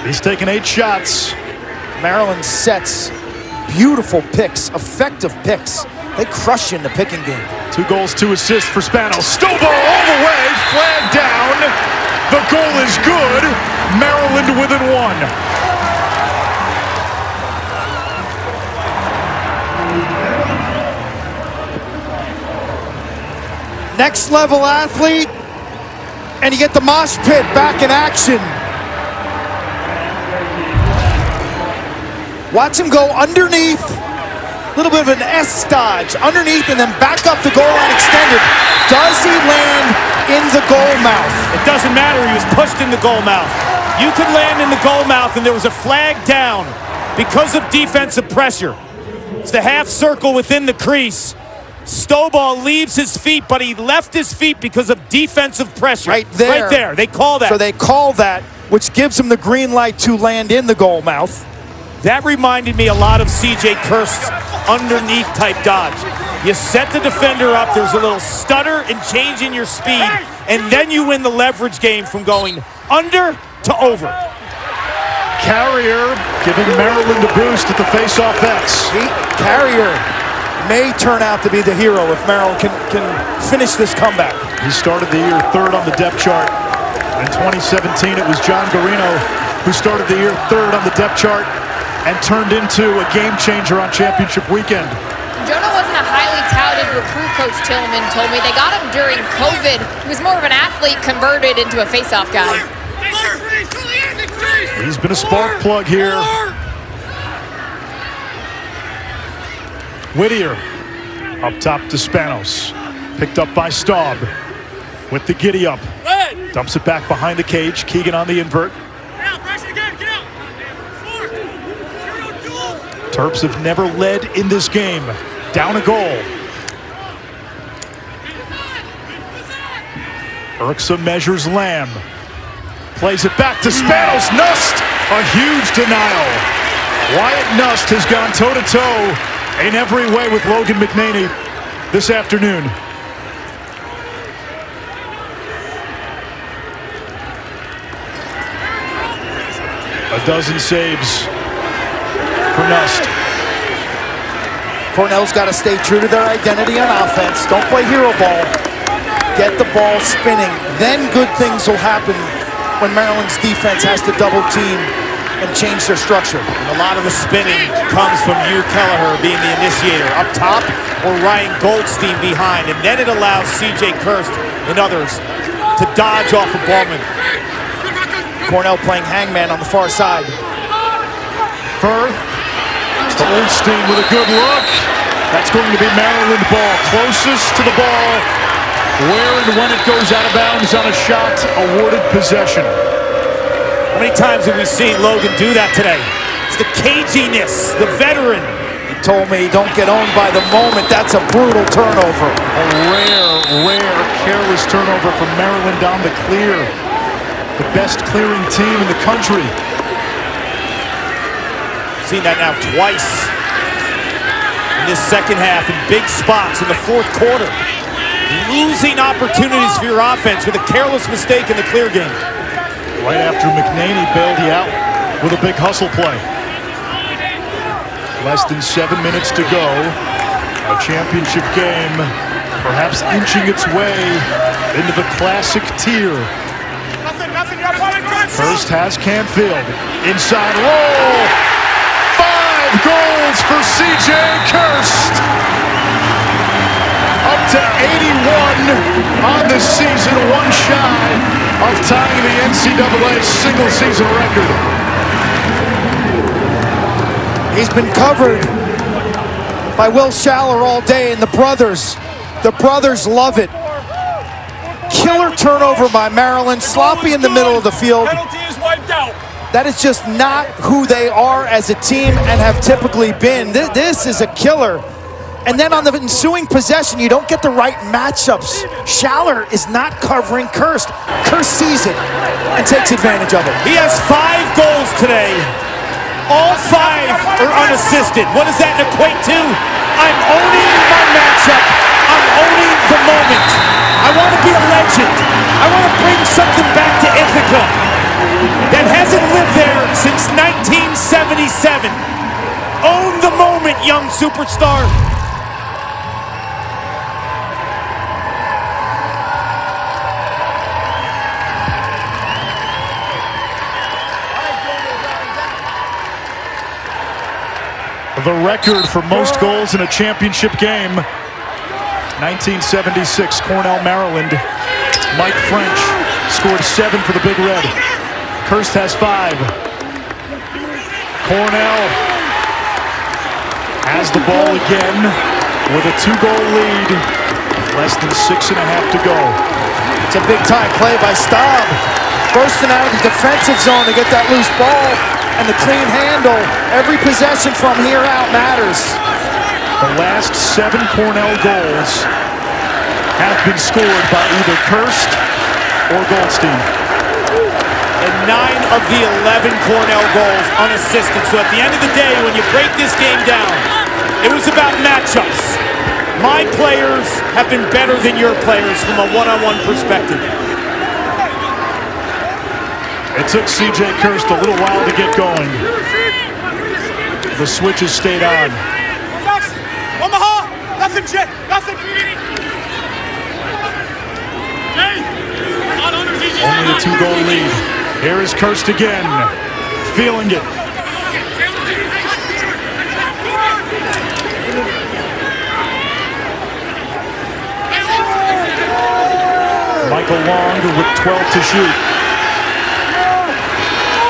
He's taken 8 shots. Maryland sets beautiful picks, effective picks. They crush you in the picking game. 2 goals, 2 assists for Spanos. Stovall all the way, flag down. The goal is good. Maryland within 1. Next level athlete, and you get the mosh pit back in action. Watch him go underneath, a little bit of an S dodge, underneath and then back up the goal line extended. Does he land in the goal mouth? It doesn't matter, he was pushed in the goal mouth. You could land in the goal mouth and there was a flag down because of defensive pressure. It's the half circle within the crease. Stovall leaves his feet, but he left his feet because of defensive pressure. Right there. Right there. They call that. So they call that, which gives him the green light to land in the goal mouth. That reminded me a lot of C.J. Kirst's underneath type dodge. You set the defender up, there's a little stutter and change in your speed, and then you win the leverage game from going under to over. Carrier giving Maryland a boost at the face-off X. Carrier may turn out to be the hero if Maryland can finish this comeback. He started the year 3rd on the depth chart. In 2017, it was John Garino who started the year 3rd on the depth chart and turned into a game changer on championship weekend. Jonah wasn't a highly touted recruit, Coach Tillman told me. They got him during COVID. He was more of an athlete converted into a face-off guy. He's been a spark plug here. Whittier up top to Spanos. Picked up by Staub with the giddy up. Dumps it back behind the cage. Keegan on the invert. Terps have never led in this game. Down a goal. Urksa measures Lamb. Plays it back to Spanos. Nust, a huge denial. Wyatt Nust has gone toe-to-toe in every way with Logan McNaney this afternoon. A dozen saves for Nust. Cornell's got to stay true to their identity on offense. Don't play hero ball. Get the ball spinning. Then good things will happen when Maryland's defense has to double team and change their structure. And a lot of the spinning comes from Hugh Kelleher being the initiator up top or Ryan Goldstein behind. And then it allows C.J. Kirst and others to dodge off of Ballman. Cornell playing hangman on the far side. Firth to Goldstein with a good look. That's going to be Maryland ball. Closest to the ball. Where and when it goes out of bounds on a shot, awarded possession. How many times have we seen Logan do that today? It's the caginess, the veteran. He told me don't get owned by the moment. That's a brutal turnover. A rare, careless turnover from Maryland on the clear. The best clearing team in the country. Seen that now twice in this second half in big spots in the fourth quarter. Losing opportunities for your offense with a careless mistake in the clear game. Right after McNaney bailed you out with a big hustle play. Less than 7 minutes to go. A championship game perhaps inching its way into the classic tier. First has Canfield. Inside roll. 5 goals for C.J. Kirst. Up to 81 on the season, one shy of tying the NCAA single-season record. He's been covered by Will Schaller all day, and the brothers love it. Killer turnover by Maryland, sloppy in the middle of the field. Penalty is wiped out. That is just not who they are as a team and have typically been. This is a killer. And then on the ensuing possession, you don't get the right matchups. Schaller is not covering Kirst. Kirst sees it and takes advantage of it. He has 5 goals today. All 5 are unassisted. What does that equate to? I'm owning my matchup. I'm owning the moment. I want to be a legend. I want to bring something back to Ithaca that hasn't lived there since 1977. Own the moment, young superstar. The record for most goals in a championship game. 1976, Cornell, Maryland. Mike French scored 7 for the Big Red. Kirst has 5. Cornell has the ball again with a 2-goal lead. Less than 6.5 to go. It's a big-time play by Staub. Bursting out of the defensive zone to get that loose ball. And the clean handle. Every possession from here out matters. The last 7 Cornell goals have been scored by either Kirst or Goldstein. And 9 of the 11 Cornell goals unassisted. So at the end of the day, when you break this game down, it was about matchups. My players have been better than your players from a one-on-one perspective. It took C.J. Kirst a little while to get going. The switches stayed on. Omaha! Nothing, Jay! Nothing! Only a 2-goal lead. Here is Kirst again. Feeling it. Michael Long with 12 to shoot.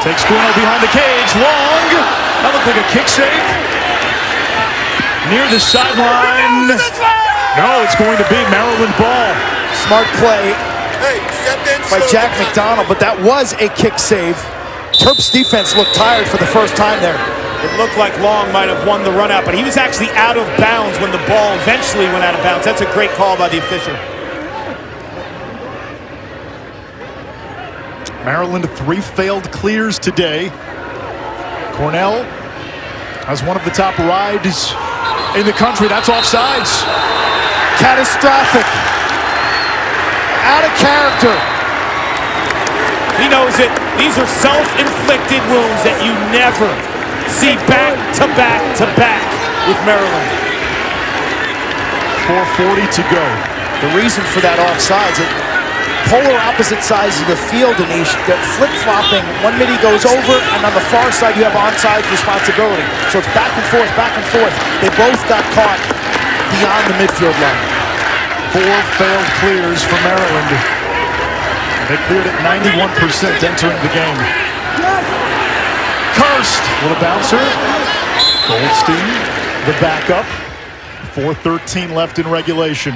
Takes Cornell behind the cage. Long. That looked like a kick save. Near the sideline. No, it's going to be Maryland ball. Smart play by Jack McDonald, but that was a kick save. Terp's defense looked tired for the first time there. It looked like Long might have won the run out, but he was actually out of bounds when the ball eventually went out of bounds. That's a great call by the official. Maryland 3 failed clears today. Cornell has one of the top rides in the country. That's offsides. Catastrophic. Out of character. He knows it. These are self-inflicted wounds that you never see back to back to back with Maryland. 4:40 to go. The reason for that offsides, polar opposite sides of the field, Anish. They're flip-flopping. One midi goes over, and on the far side you have onside responsibility. So it's back and forth, back and forth. They both got caught beyond the midfield line. 4 failed clears for Maryland. They cleared at 91% entering the game. Kirst with a bouncer. Goldstein, the backup. 4:13 left in regulation.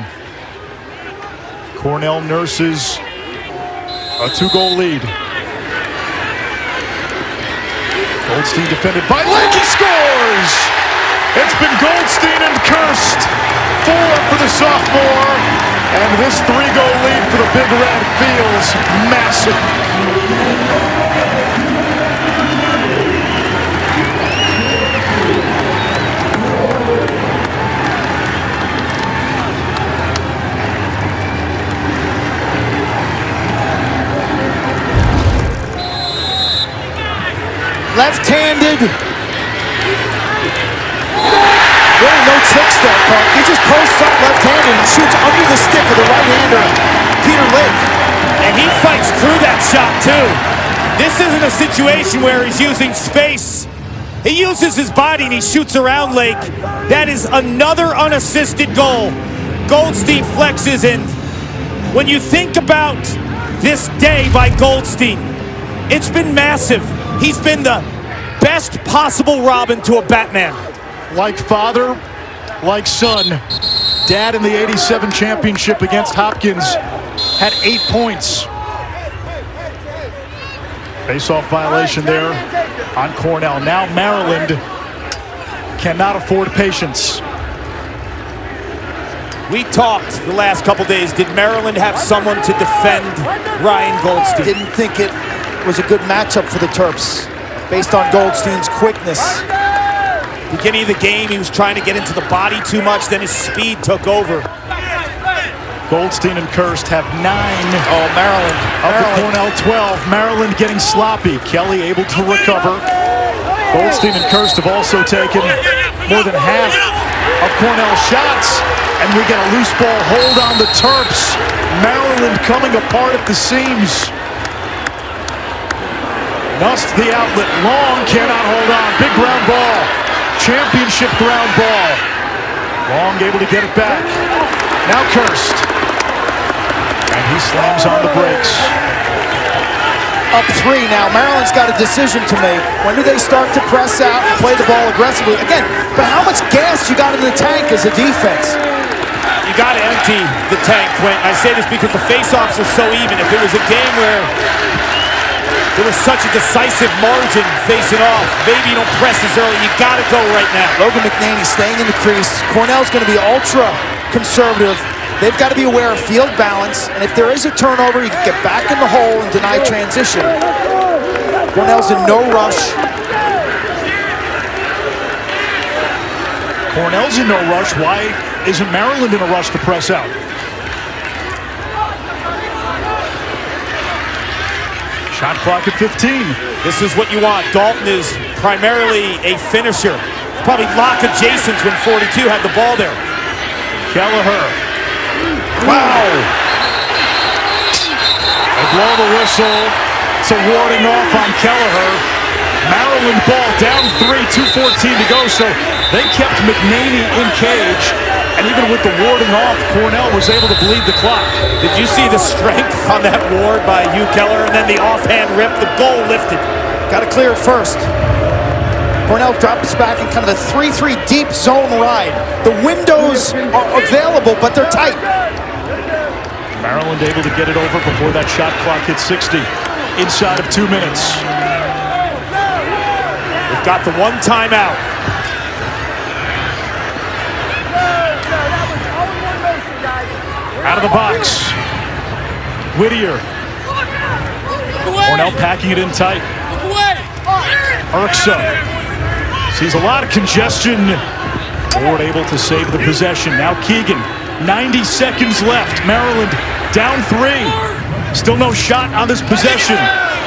Cornell nurses a 2-goal lead. Goldstein defended by Lake. He scores! It's been Goldstein and Kirst. 4 for the sophomore. And this 3-goal lead for the Big Red feels massive. Left-handed. Really no tricks there, Clark. He just posts up left-handed and shoots under the stick of the right-hander, Peter Lake. And he fights through that shot, too. This isn't a situation where he's using space. He uses his body and he shoots around Lake. That is another unassisted goal. Goldstein flexes in. When you think about this day by Goldstein, it's been massive. He's been the best possible Robin to a Batman. Like father, like son. Dad in the '87 championship against Hopkins had 8 points. Face-off violation there on Cornell. Now Maryland cannot afford patience. We talked the last couple days. Did Maryland have someone to defend Ryan Goldstein? Didn't think it was a good matchup for the Terps based on Goldstein's quickness. Beginning of the game, he was trying to get into the body too much, then his speed took over. Goldstein and Kirst have 9. Oh, Maryland. Up to Cornell 12. Maryland getting sloppy. Kelly able to recover. Goldstein and Kirst have also taken more than half of Cornell's shots. And we get a loose ball hold on the Terps. Maryland coming apart at the seams. Nust the outlet, Long cannot hold on. Big ground ball, championship ground ball. Long able to get it back. Now Kirst, and he slams on the brakes. Up 3 now. Maryland's got a decision to make. When do they start to press out and play the ball aggressively? Again, but how much gas you got in the tank as a defense? You got to empty the tank, Quint. I say this because the face-offs are so even. If it was a game where there was such a decisive margin facing off, maybe you don't press as early. You got to go right now. Logan McNaney staying in the crease. Cornell's going to be ultra conservative. They've got to be aware of field balance, and if there is a turnover, you can get back in the hole and deny transition. Cornell's in no rush. Cornell's in no rush. Why isn't Maryland in a rush to press out? Shot clock at 15. This is what you want. Dalton is primarily a finisher. Probably lock adjacent when 42 had the ball there. Kelleher. Wow. They blow the whistle. It's a warding off on Kelleher. Maryland ball down 3, 2:14 to go. So they kept McNaney in cage. And even with the warding off, Cornell was able to bleed the clock. Did you see the strength on that ward by Hugh Keller? And then the offhand rip, the goal lifted. Got to clear it first. Cornell drops back in kind of a 3-3 deep zone ride. The windows are available, but they're tight. Maryland able to get it over before that shot clock hits 60. Inside of 2 minutes. We've got the one timeout. Out of the box. Whittier. Cornell packing it in tight. Urksa sees a lot of congestion. Ford able to save the possession. Now Keegan. 90 seconds left. Maryland down 3. Still no shot on this possession.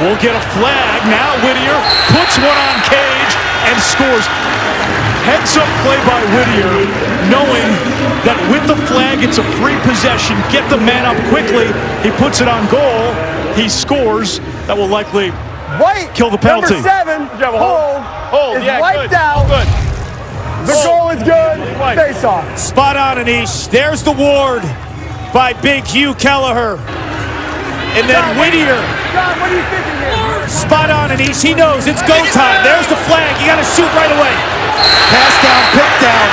We'll get a flag. Now Whittier puts one on cage and scores. Heads-up play by Whittier, knowing that with the flag, it's a free possession. Get the man up quickly. He puts it on goal. He scores. That will likely kill the penalty. Number 7, hold, is wiped good. out. Good. The goal is good. Face off. Spot on, Anish. There's the ward by Big Hugh Kelleher. And then Whittier. John, what are you thinking here? Spot on, Anish. He knows it's go time. There's the flag. You got to shoot right away. Pass down, pick down.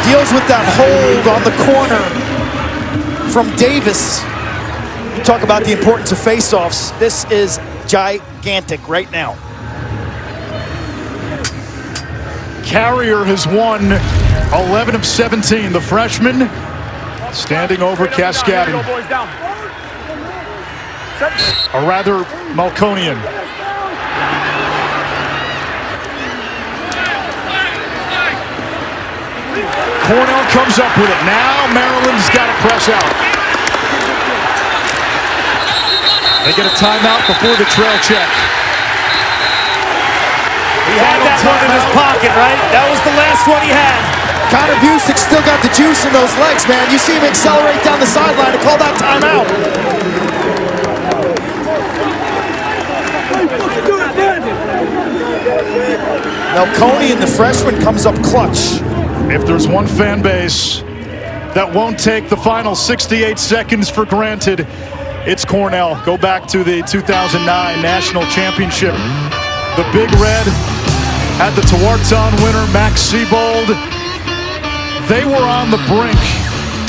Deals with that hold on the corner from Davis. You talk about the importance of face-offs. This is gigantic right now. Carrier has won 11 of 17. The freshman standing over Cascading. A rather Malconian. Cornell comes up with it. Now Maryland's got to press out. They get a timeout before the trail check. He had that one in his pocket, right? That was the last one he had. Connor Busick still got the juice in those legs, man. You see him accelerate down the sideline to call that timeout. Melconian, the freshman, comes up clutch. If there's one fan base that won't take the final 68 seconds for granted, it's Cornell. Go back to the 2009 National Championship. The Big Red had the Tewaaraton winner, Max Seabold. They were on the brink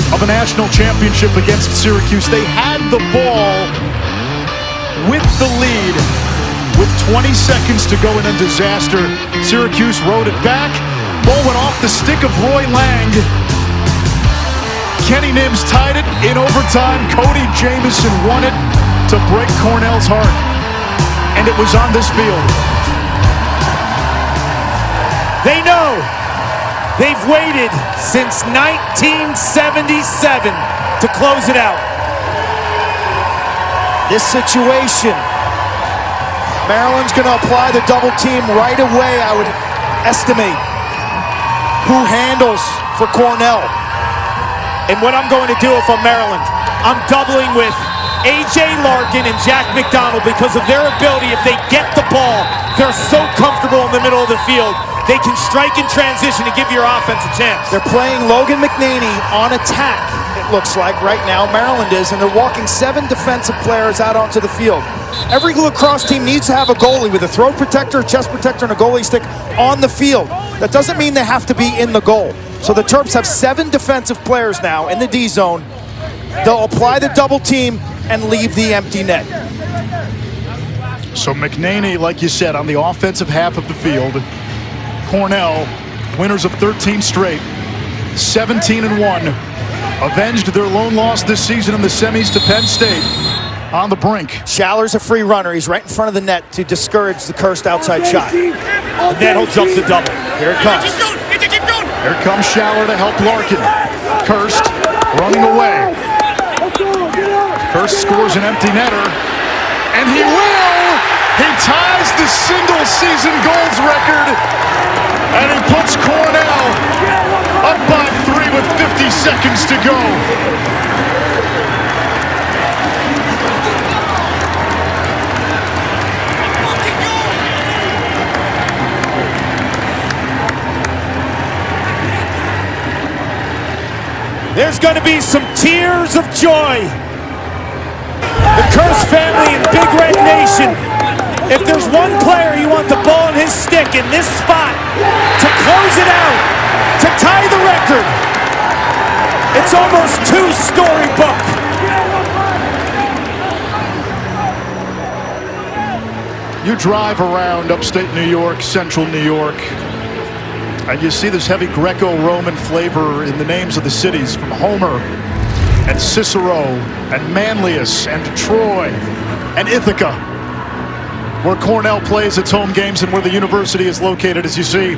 of a national championship against Syracuse. They had the ball with the lead with 20 seconds to go in a disaster. Syracuse rode it back. Ball went off the stick of Roy Lang. Kenny Nims tied it in overtime. Cody Jamieson won it to break Cornell's heart. And it was on this field. They know they've waited since 1977 to close it out. This situation, Maryland's going to apply the double team right away, I would estimate. Who handles for Cornell? And what I'm going to do if I'm Maryland, I'm doubling with A.J. Larkin and Jack McDonald because of their ability. If they get the ball, they're so comfortable in the middle of the field. They can strike in transition and give your offense a chance. They're playing Logan McNaney on attack, it looks like, right now. Maryland is, and they're walking 7 defensive players out onto the field. Every lacrosse team needs to have a goalie with a throat protector, a chest protector, and a goalie stick on the field. That doesn't mean they have to be in the goal. So the Terps have 7 defensive players now in the D zone. They'll apply the double team and leave the empty net. So McNaney, like you said, on the offensive half of the field. Cornell, winners of 13 straight, 17-1, avenged their lone loss this season in the semis to Penn State. On the brink. Schaller's a free runner. He's right in front of the net to discourage the Cursed outside shot. And then he'll jump the double. Here it comes. Here comes Schaller to help Larkin. Cursed running away. Cursed scores an empty netter. And he will! He ties the single season goals record. And he puts Cornell up by 3 with 50 seconds to go. There's going to be some tears of joy. The Curse family and Big Red Nation. If there's one player you want the ball in his stick in this spot to close it out, to tie the record, it's almost 2-story book. You drive around upstate New York, central New York, and you see this heavy Greco-Roman flavor in the names of the cities, from Homer and Cicero and Manlius and Troy and Ithaca, where Cornell plays its home games and where the university is located. As you see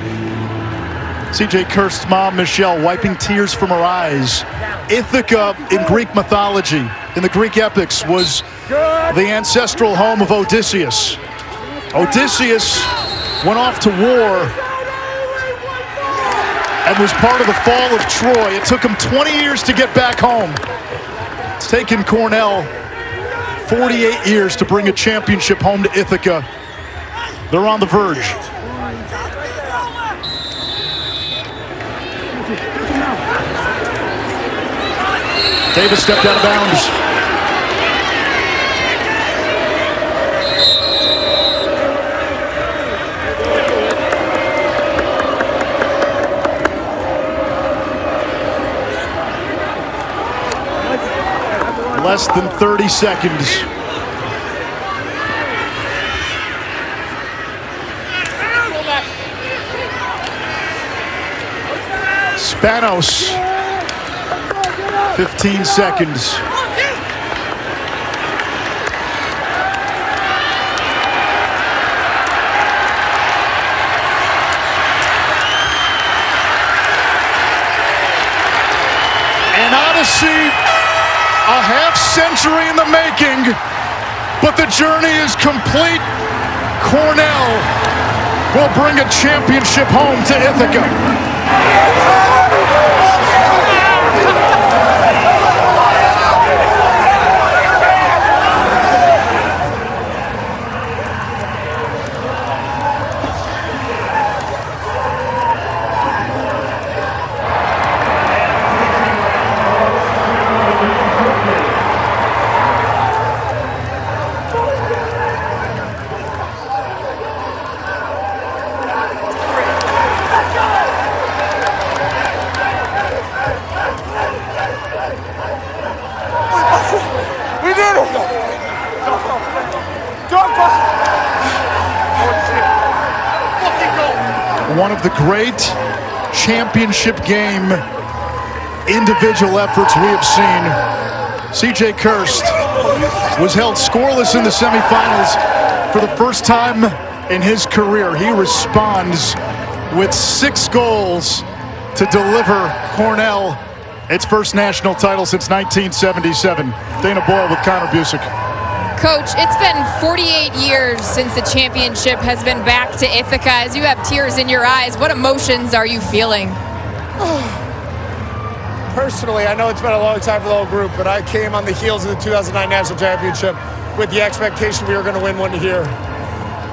C.J. Kirst's mom, Michelle, wiping tears from her eyes. Ithaca, in Greek mythology, in the Greek epics, was the ancestral home of Odysseus. Odysseus went off to war and was part of the fall of Troy. It took him 20 years to get back home. It's taken Cornell 48 years to bring a championship home to Ithaca. They're on the verge. Davis stepped out of bounds. Less than 30 seconds. Spanos, 15 seconds. An odyssey, a half century in the making, but the journey is complete. Cornell will bring a championship home to Ithaca. One of the great championship game individual efforts we have seen. CJ Kirst was held scoreless in the semifinals for the first time in his career. He responds with 6 goals to deliver Cornell its first national title since 1977. Dana Boyle with Connor Busick. Coach, it's been 48 years since the championship has been back to Ithaca. As you have tears in your eyes, what emotions are you feeling? Personally, I know it's been a long time for the whole group, but I came on the heels of the 2009 National Championship with the expectation we were going to win one here.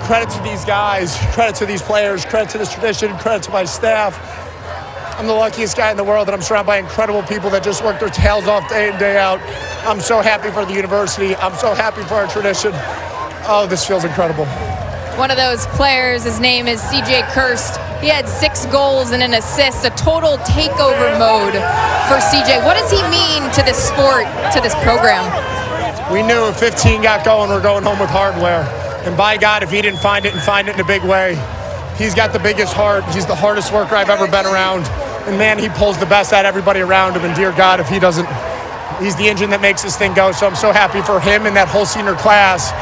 Credit to these guys, credit to these players, credit to this tradition, credit to my staff. I'm the luckiest guy in the world, and I'm surrounded by incredible people that just work their tails off day in, day out. I'm so happy for the university. I'm so happy for our tradition. Oh, this feels incredible. One of those players, his name is CJ Kirst. He had 6 goals and an assist, a total takeover mode for CJ. What does he mean to this sport, to this program? We knew if 15 got going, we're going home with hardware. And by God, if he didn't find it and find it in a big way, he's got the biggest heart. He's the hardest worker I've ever been around. And man, he pulls the best out of everybody around him. And dear God, if he doesn't, he's the engine that makes this thing go. So I'm so happy for him and that whole senior class.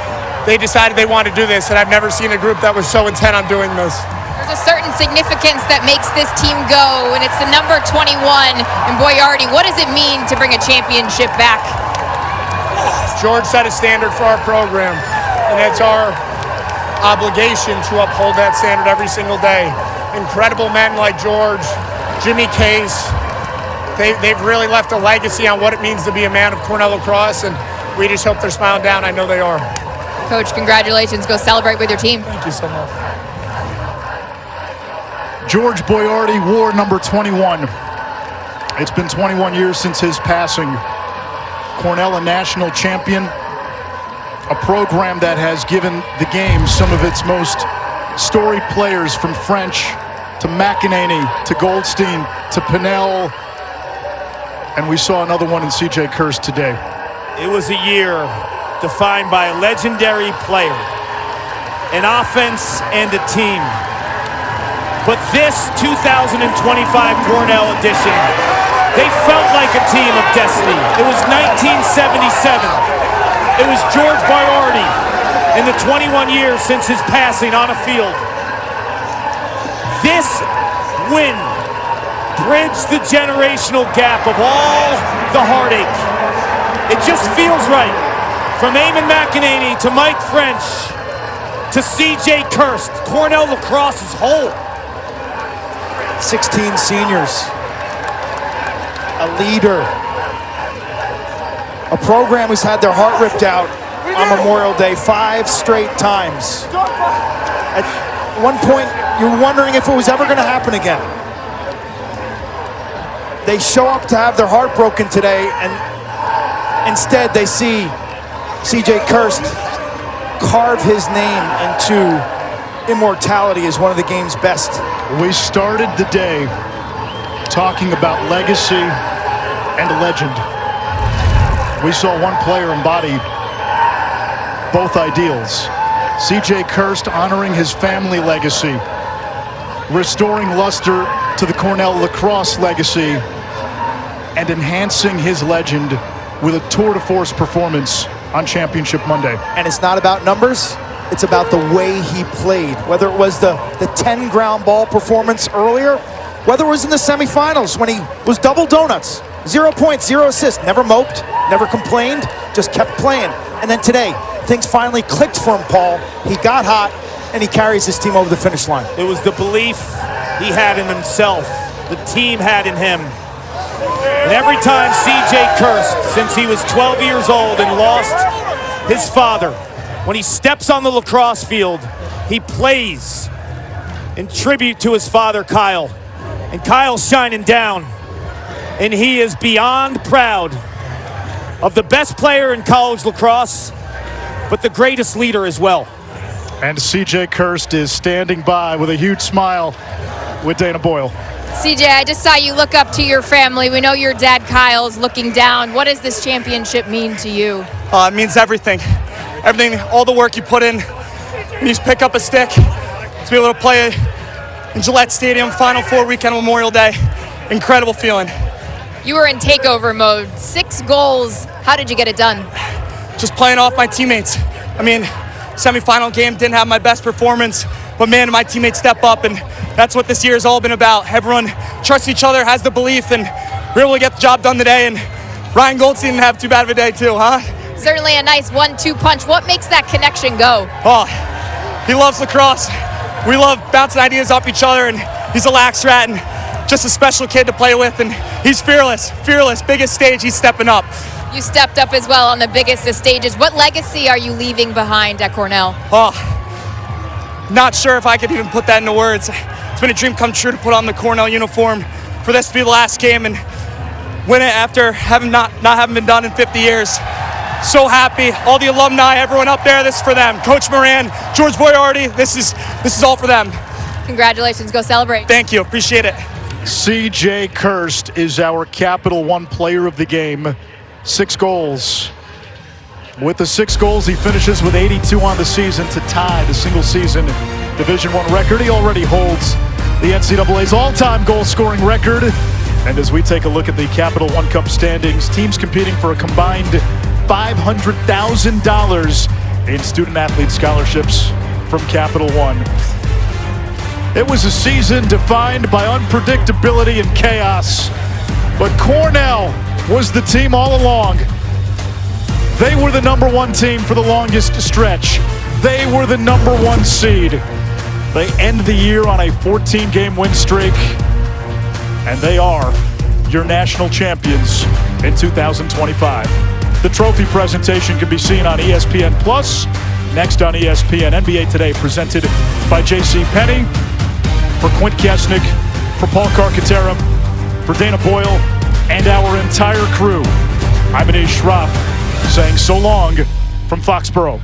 They decided they wanted to do this, and I've never seen a group that was so intent on doing this. There's a certain significance that makes this team go, and it's the number 21 in Boyardi. What does it mean to bring a championship back? George set a standard for our program, and it's our obligation to uphold that standard every single day. Incredible men like George, Jimmy Case, they've really left a legacy on what it means to be a man of Cornell lacrosse, and we just hope they're smiling down. I know they are. Coach, congratulations. Go celebrate with your team. Thank you so much. George Boyardi wore number 21. It's been 21 years since his passing. Cornell, a national champion, a program that has given the game some of its most storied players, from French to McEnany to Goldstein to Pinnell. And we saw another one in CJ Kirst today. It was a year defined by a legendary player, an offense, and a team. But this 2025 Cornell edition, they felt like a team of destiny. It was 1977. It was George Boyardi in the 21 years since his passing on a field. This win bridged the generational gap of all the heartache. It just feels right. From Eamon McEnany to Mike French to C.J. Kirst. Cornell lacrosse is whole. 16 seniors. A leader. A program who's had their heart ripped out on Memorial Day 5 straight times. At one point, you're wondering if it was ever going to happen again. They show up to have their heart broken today, and instead they see C.J. Kirst carve his name into immortality as one of the game's best. We started the day talking about legacy and legend. We saw one player embody both ideals. C.J. Kirst honoring his family legacy, restoring luster to the Cornell lacrosse legacy, and enhancing his legend with a tour de force performance on Championship Monday. And it's not about numbers, it's about the way he played. Whether it was the 10 ground ball performance earlier, whether it was in the semifinals when he was double donuts, 0 points, 0 assists, never moped, never complained, just kept playing. And then today, things finally clicked for him, Paul. He got hot, and he carries his team over the finish line. It was the belief he had in himself, the team had in him. And every time C.J. Kirst, since he was 12 years old and lost his father, when he steps on the lacrosse field, he plays in tribute to his father, Kyle. And Kyle's shining down, and he is beyond proud of the best player in college lacrosse, but the greatest leader as well. And C.J. Kirst is standing by with a huge smile with Dana Boyle. CJ, I just saw you look up to your family. We know your dad, Kyle's, looking down. What does this championship mean to you? It means everything. Everything, all the work you put in. When you pick up a stick, to be able to play in Gillette Stadium, Final Four weekend Memorial Day. Incredible feeling. You were in takeover mode. 6 goals. How did you get it done? Just playing off my teammates. I mean, semifinal game, didn't have my best performance, but man, my teammates step up, and that's what this year has all been about. Everyone trusts each other, has the belief, and we're able to get the job done today, and Ryan Goldstein didn't have too bad of a day too, huh? Certainly a nice 1-2 punch. What makes that connection go? Oh, he loves lacrosse. We love bouncing ideas off each other, and he's a lax rat, and just a special kid to play with, and he's fearless, biggest stage, he's stepping up. You stepped up as well on the biggest of stages. What legacy are you leaving behind at Cornell? Oh, not sure if I could even put that into words. It's been a dream come true to put on the Cornell uniform, for this to be the last game and win it after not having been done in 50 years. So happy. All the alumni, everyone up there, this is for them. Coach Moran, George Boyardi, this is all for them. Congratulations, go celebrate. Thank you, appreciate it. C.J. Kirst is our Capital One player of the game. 6 goals. With the 6 goals, he finishes with 82 on the season to tie the single-season Division I record. He already holds the NCAA's all-time goal-scoring record. And as we take a look at the Capital One Cup standings, teams competing for a combined $500,000 in student-athlete scholarships from Capital One. It was a season defined by unpredictability and chaos, but Cornell was the team all along. They were the #1 team for the longest stretch. They were the #1 seed. They end the year on a 14-game win streak, and they are your national champions in 2025. The trophy presentation can be seen on ESPN+. Next on ESPN, NBA Today, presented by JCPenney. For Quint Kesnick, for Paul Carcaterra, for Dana Boyle, and our entire crew, I'm Anish Shroff, saying so long from Foxborough.